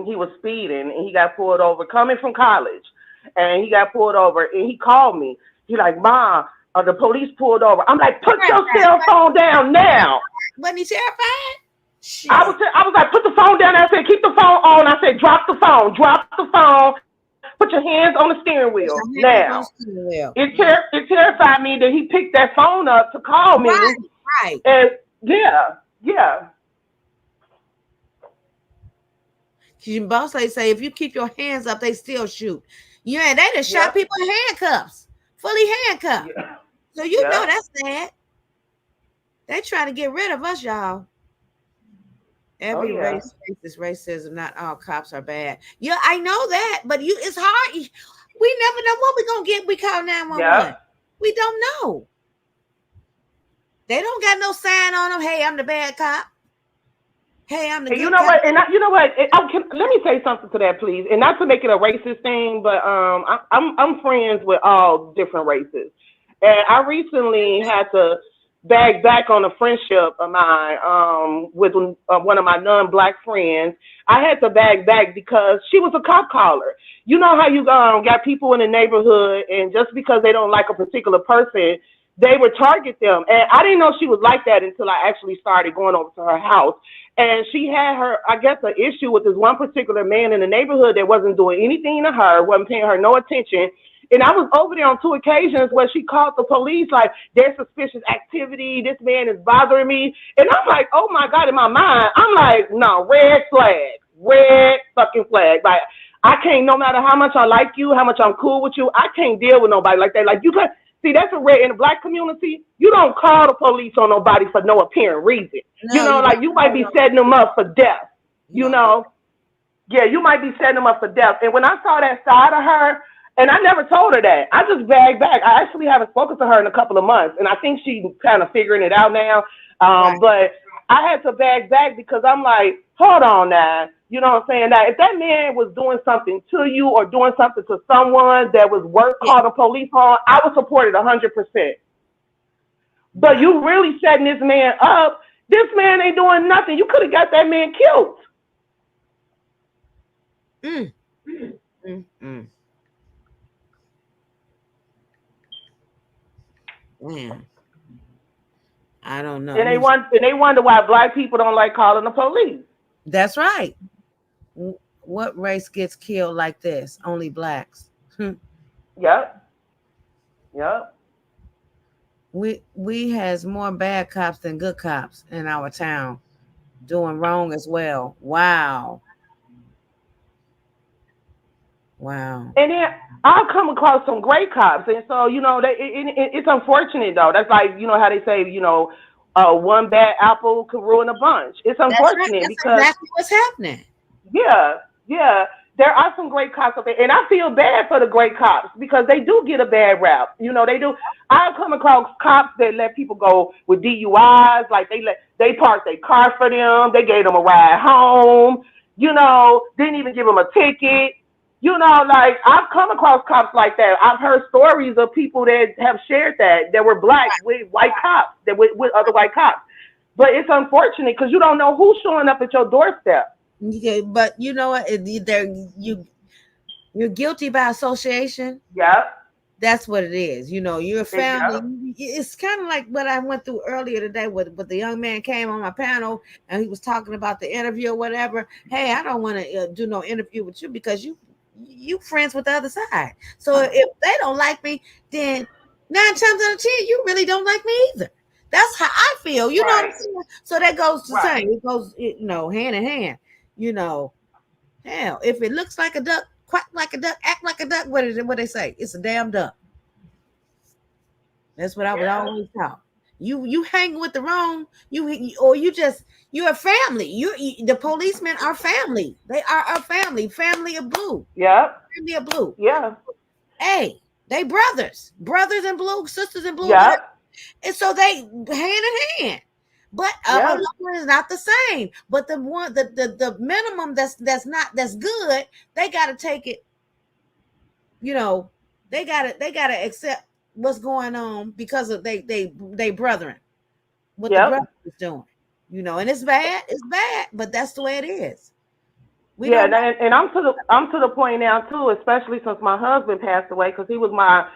He was speeding and he got pulled over coming from college, and he got pulled over and he called me. He like, "Mom, the police pulled over." I'm like, "Put your cell phone down now." Wasn't he terrified? Shit. I was like, "Put the phone down." I said, "Keep the phone on." I said, "Drop the phone. Drop the phone. Put your hands on the steering wheel now." It terrified me that he picked that phone up to call me. Right. And yeah. Boss lady say if you keep your hands up, they still shoot. Yeah, they just shot people in handcuffs, fully handcuffed. Yeah. So you know that's sad. They trying to get rid of us, y'all. Every race faces racism. Not all cops are bad. Yeah, I know that, but it's hard. We never know what we're gonna get. We call 911. We don't know. They don't got no sign on them. Hey, I'm the bad cop. Hey, I'm the good you know cop. what? And you know what? Let me say something to that, please. And not to make it a racist thing, but I'm friends with all different races, and I recently had to bag back on a friendship of mine with one of my non-black friends. I had to bag back because she was a cop caller. You know how you got people in the neighborhood, and just because they don't like a particular person, they would target them. And I didn't know she was like that until I actually started going over to her house. And she had an issue with this one particular man in the neighborhood that wasn't doing anything to her, wasn't paying her no attention. And I was over there on 2 occasions where she called the police, like, "There's suspicious activity. This man is bothering me." And I'm like, oh my God, in my mind, I'm like, no, red fucking flag. Like, I can't, no matter how much I like you, how much I'm cool with you, I can't deal with nobody like that. Like, you can't. See, that's in the black community. You don't call the police on nobody for no apparent reason. No, you might be setting them up for death. You know? Yeah, you might be setting them up for death. And when I saw that side of her, and I never told her that, I just bagged back. I actually haven't spoken to her in a couple of months, and I think she's kind of figuring it out now. But I had to bag back because I'm like, hold on now. You know what I'm saying? Now, if that man was doing something to you or doing something to someone that was worth calling the police on, I would support it 100%. But you really setting this man up. This man ain't doing nothing. You could have got that man killed. Man, I don't know. And they wonder why black people don't like calling the police. That's right. What race gets killed like this? Only blacks. Yep. We has more bad cops than good cops in our town, doing wrong as well. Wow. And then I'll come across some great cops, and so it's unfortunate though. That's like how they say one bad apple could ruin a bunch. It's unfortunate because that's exactly what's happening. Yeah. There are some great cops out there, and I feel bad for the great cops because they do get a bad rap. They do. I've come across cops that let people go with DUIs, like they parked their car for them, they gave them a ride home, didn't even give them a ticket. Like I've come across cops like that. I've heard stories of people that have shared that were black with white cops, that with other white cops. But it's unfortunate because you don't know who's showing up at your doorstep. Yeah, but you know what? You're guilty by association. Yep. That's what it is. You know, you're a family. Yep. It's kind of like what I went through earlier today with the young man came on my panel and he was talking about the interview or whatever. Hey, I don't want to do no interview with you because you friends with the other side. So if they don't like me, then 9 times out of 10, you really don't like me either. That's how I feel. You know what I'm saying? So that goes to say it goes, hand in hand. You know, hell, if it looks like a duck, quack like a duck, act like a duck, what they say? It's a damn duck. That's what I would always tell. You hang with the wrong, you're a family. The policemen are family. They are our family of blue. Yep. Family of blue. Yeah. Hey, they brothers in blue, sisters in blue, Yep. whatever. And so they hand in hand. But a number is not the same. But the one the minimum that's good, they gotta take it, they gotta accept what's going on because of they brethren, what the brother is doing, and it's bad, but that's the way it is. And I'm to the point now too, especially since my husband passed away, because he was my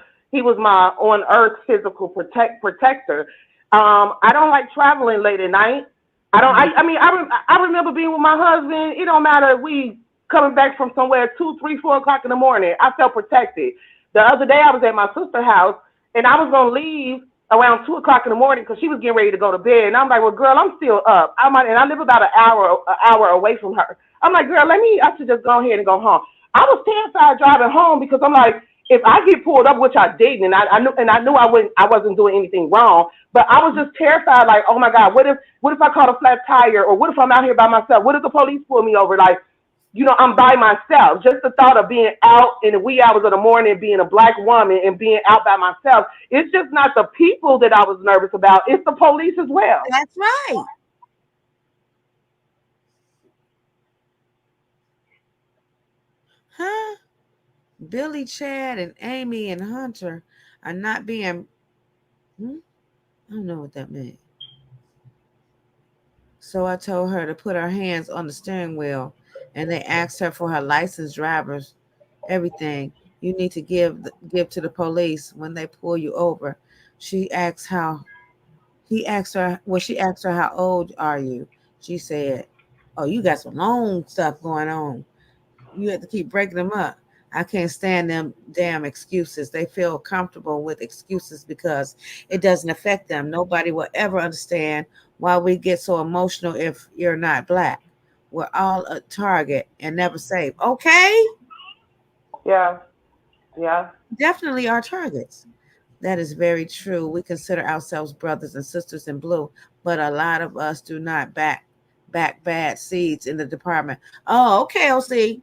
on earth physical protector. I don't like traveling late at night. I remember being with my husband. It don't matter if we coming back from somewhere 2, 3, 4 o'clock in the morning. I felt protected. The other day I was at my sister's house and I was gonna leave around 2 o'clock in the morning because she was getting ready to go to bed. And I'm like, well, girl, I'm still up. And I live about an hour away from her. I'm like, girl, I should just go ahead and go home. I was terrified driving home because I'm like, if I get pulled up, which I didn't, and I knew I wasn't doing anything wrong, but I was just terrified, like, oh my God, what if I caught a flat tire, or what if I'm out here by myself? What if the police pull me over? Like, I'm by myself. Just the thought of being out in the wee hours of the morning, being a Black woman and being out by myself, it's just not the people that I was nervous about. It's the police as well. That's right. Huh? Billy, Chad, and Amy and Hunter are not being. I don't know what that meant. So I told her to put her hands on the steering wheel, and they asked her for her license, drivers, everything. You need to give to the police when they pull you over. She asked how. He asked her. Well, she asked her, how old are you? She said, "Oh, you got some long stuff going on. You have to keep breaking them up. I can't stand them damn excuses. They feel comfortable with excuses because it doesn't affect them. Nobody will ever understand why we get so emotional if you're not Black. We're all a target and never safe." Okay? Yeah. Yeah. Definitely are targets. That is very true. We consider ourselves brothers and sisters in blue, but a lot of us do not back bad seeds in the department. Oh, okay, OC.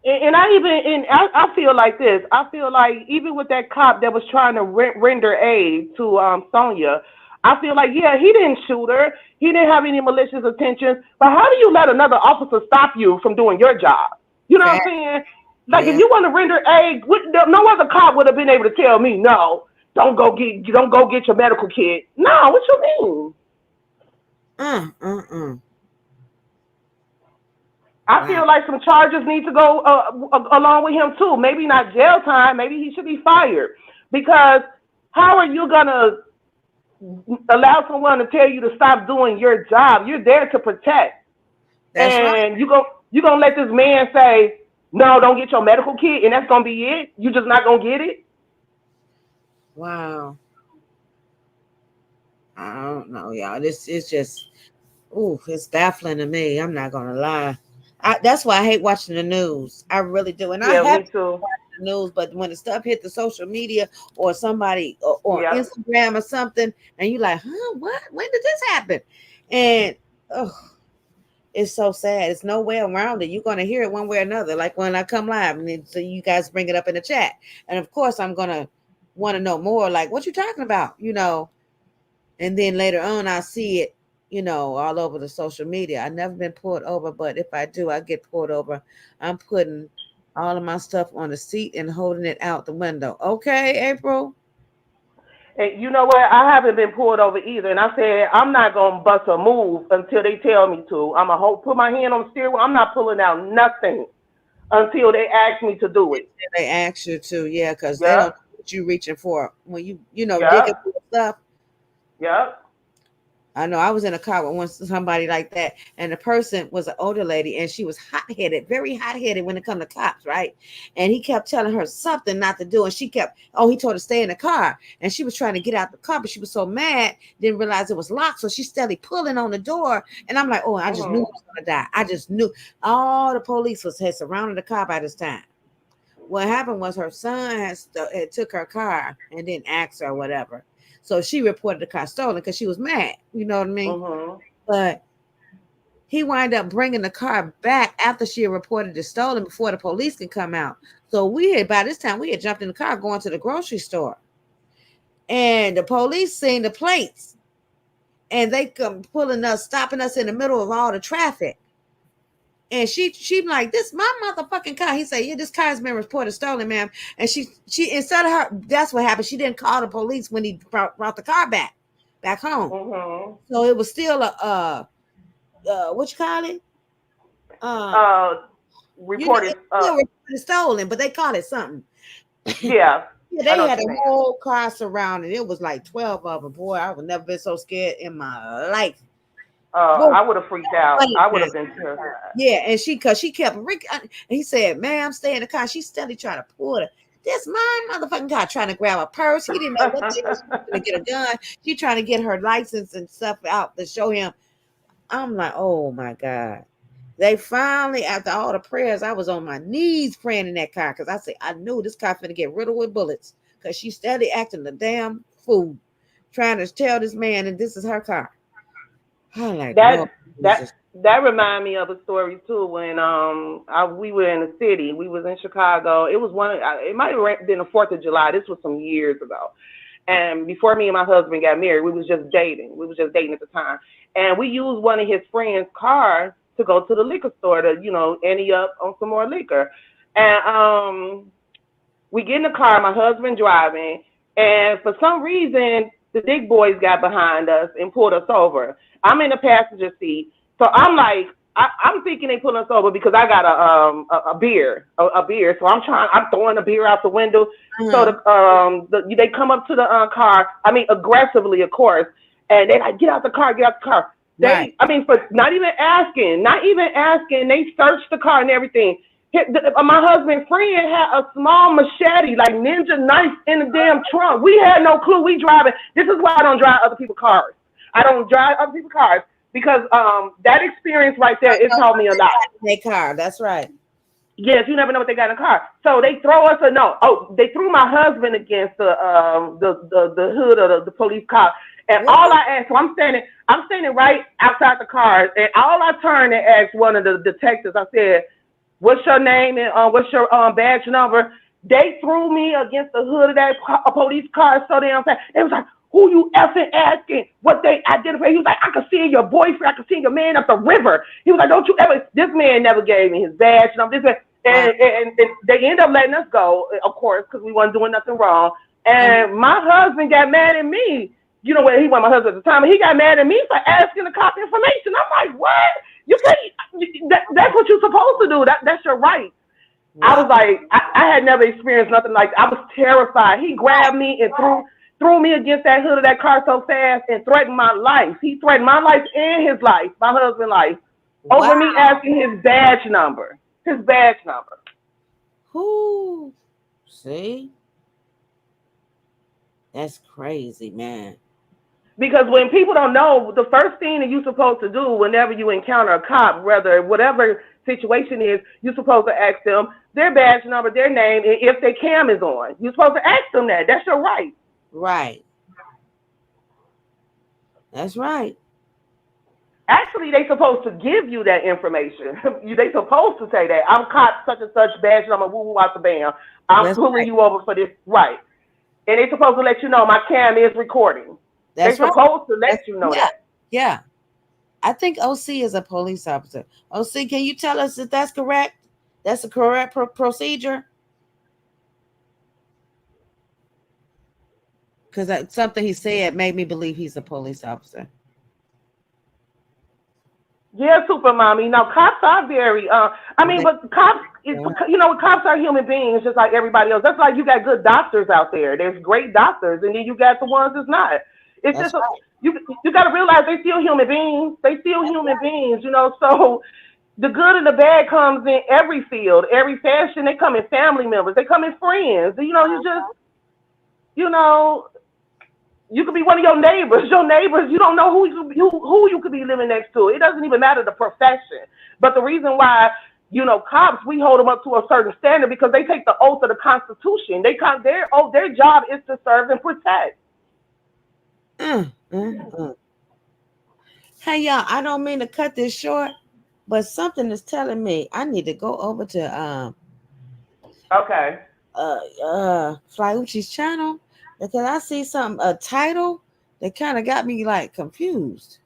And I feel like this. I feel like even with that cop that was trying to render aid to Sonia, I feel like, yeah, he didn't shoot her. He didn't have any malicious intentions. But how do you let another officer stop you from doing your job? You know what I'm saying? Like, if you want to render aid, no other cop would have been able to tell me, no, don't go get your medical kit. No, what you mean? I feel like some charges need to go along with him too. Maybe not jail time. Maybe he should be fired. Because how are you gonna allow someone to tell you to stop doing your job? You're there to protect. That's and right. you gonna let this man say, no, don't get your medical kit, and that's gonna be it? You just not gonna get it? Wow. I don't know, y'all. This is just, it's baffling to me. I'm not gonna lie. That's why I hate watching the news. I really do. And I have to watch the news, but when the stuff hit the social media or somebody or Instagram or something, and you're like, huh, what? When did this happen? And it's so sad. It's no way around it. You're gonna hear it one way or another. Like when I come live, and so you guys bring it up in the chat, and of course I'm gonna want to know more. Like, what you talking about? And then later on I see it, all over the social media. I've never been pulled over, but if I do, I get pulled over. I'm putting all of my stuff on the seat and holding it out the window. Okay, April? And you know what? I haven't been pulled over either. And I said, I'm not going to bust a move until they tell me to. I'm going to put my hand on the steering wheel. I'm not pulling out nothing until they ask me to do it. They ask you to, yeah, because they don't Yep. know what you reaching for when you digging Yep. for stuff. Yep. I know I was in a car with somebody like that, and the person was an older lady, and she was hot-headed, very hot-headed when it come to cops, right? And he kept telling her something not to do, and she kept, he told her to stay in the car, and she was trying to get out the car, but she was so mad, didn't realize it was locked, so she steadily pulling on the door, and I'm like, I just knew I was gonna die. I just knew. All the police had surrounded the car by this time. What happened was her son had took her car and didn't ask her or whatever. So she reported the car stolen because she was mad. You know what I mean? But he wound up bringing the car back after she had reported it stolen before the police can come out. So by this time, we had jumped in the car going to the grocery store. And the police seen the plates. And they come stopping us in the middle of all the traffic. And she like, this my motherfucking car. He said, yeah, this car has been reported stolen, ma'am. And she instead of her, that's what happened. She didn't call the police when he brought the car back home. So it was still what you call it? Reported. Still reported stolen, but they called it something. Yeah. Yeah, they had a whole car surrounded. It was like 12 of them. Boy, I would never been so scared in my life. I would have freaked out. I would have been terrified. Yeah, and she kept and he said, "Ma'am, stay in the car." She steadily trying to pull it. This my motherfucking car trying to grab a purse. He didn't know what she was going to get a gun. She trying to get her license and stuff out to show him. I'm like, oh my God. They finally, after all the prayers, I was on my knees praying in that car because I knew this car finna get riddled with bullets because she steadily acting the damn fool, trying to tell this man that this is her car. I'm like, that remind me of a story too. When we were in the city, we was in Chicago. It was it might have been the 4th of July. This was some years ago. And before me and my husband got married, we was just dating. We was just dating at the time. And we used one of his friends' cars to go to the liquor store to, ante up on some more liquor. And we get in the car, my husband driving, and for some reason, the big boys got behind us and pulled us over. I'm in the passenger seat. So I'm like, I'm thinking they pulling us over because I got a beer. So I'm throwing the beer out the window. So they come up to the car. I mean, aggressively, of course, and they like, get out the car. For not even asking, they searched the car and everything. My husband's friend had a small machete, like ninja knife, in the damn trunk. We had no clue. We driving. This is why I don't drive other people's cars. I don't drive other people's cars because that experience right there, it taught me a lot. Their car, that's right. Yes, you never know what they got in the car. So they throw us a note. They threw my husband against the hood of the police car. And all I asked, so I'm standing right outside the car, and all I turned and asked one of the detectives, I said, what's your name and what's your badge number? They threw me against the hood of that police car so damn fast. It was like, who you effing asking what they identify? He was like, I can see your boyfriend. I can see your man up the river. He was like, don't you ever. This man never gave me his badge number. And they ended up letting us go, of course, because we weren't doing nothing wrong. And my husband got mad at me. He wasn't my husband at the time, but he got mad at me for asking the cop information. I'm like, what? You say that's what you're supposed to do. That's your right. Wow. I was like, I had never experienced nothing like that. I was terrified. He grabbed me and threw me against that hood of that car so fast and threatened my life. He threatened my life and his life, my husband's life, over me asking his badge number. Who? See? That's crazy, man. Because when people don't know, the first thing that you're supposed to do whenever you encounter a cop, whatever situation is, you're supposed to ask them their badge number, their name, and if their cam is on. You're supposed to ask them that. That's your right. Right. That's right. Actually, they supposed to give you that information. They supposed to say that. I'm cop such and such, badge number, woo out the bam. I'm pulling you over for this. Right. And they supposed to let you know my cam is recording. They're supposed to let you know that. Yeah. I think OC is a police officer. OC, can you tell us if that's correct? That's the correct procedure? because something he said made me believe he's a police officer. Yeah, super mommy. Now cops are very but cops cops are human beings just like everybody else. That's like you got good doctors out there. There's great doctors, and then you got the ones that's not. It's That's just right. you got to realize they still human beings. They still human beings, So the good and the bad comes in every field, every fashion. They come in family members. They come in friends. You just you could be one of your neighbors. Your neighbors, you don't know who you could be living next to. It doesn't even matter the profession. But the reason why, cops, we hold them up to a certain standard because they take the oath of the Constitution. Their job is to serve and protect. Hey, y'all, I don't mean to cut this short, but something is telling me I need to go over to Okay. Flyuchi's channel because I see a title that kind of got me like confused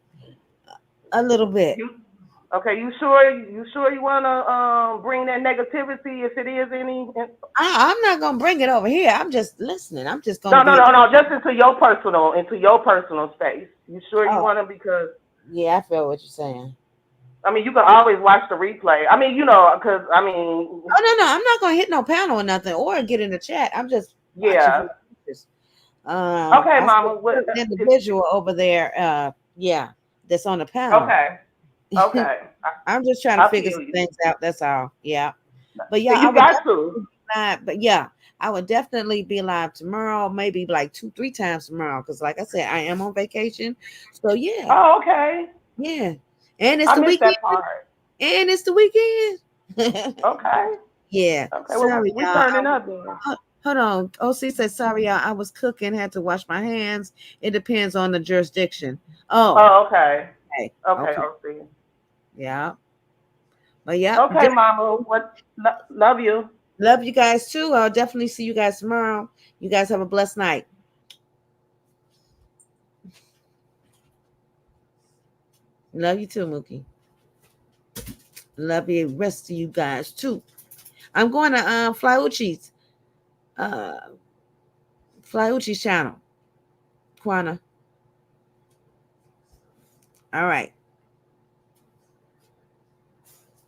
a little bit. You sure you wanna bring that negativity if it is any? I'm not gonna bring it over here. I'm just listening. I'm just gonna No, just into your personal space. You sure you wanna? Because yeah, I feel what you're saying. I mean, you can always watch the replay. I mean, because Oh no, I'm not gonna hit no panel or nothing or get in the chat. I'm just yeah. Okay, Mama. An individual over there. Yeah, that's on the panel. Okay. I'm just trying to figure some things out. That's all. Yeah, but yeah, you got to. But yeah, I would definitely be live tomorrow. Maybe like 2-3 times tomorrow. Because like I said, I am on vacation. So yeah. Oh, okay. Yeah. And it's the weekend. That part. And it's the weekend. Okay. Yeah. Okay. Sorry, we turning up then. Hold on. OC said, sorry, y'all. I was cooking, had to wash my hands. It depends on the jurisdiction. Oh, okay. Okay. OC. Yeah. But yeah. Okay, Mama. Love you. Love you guys too. I'll definitely see you guys tomorrow. You guys have a blessed night. Love you too, Mookie. Love you, rest of you guys too. I'm going to Flyuchi's channel. Quana. All right.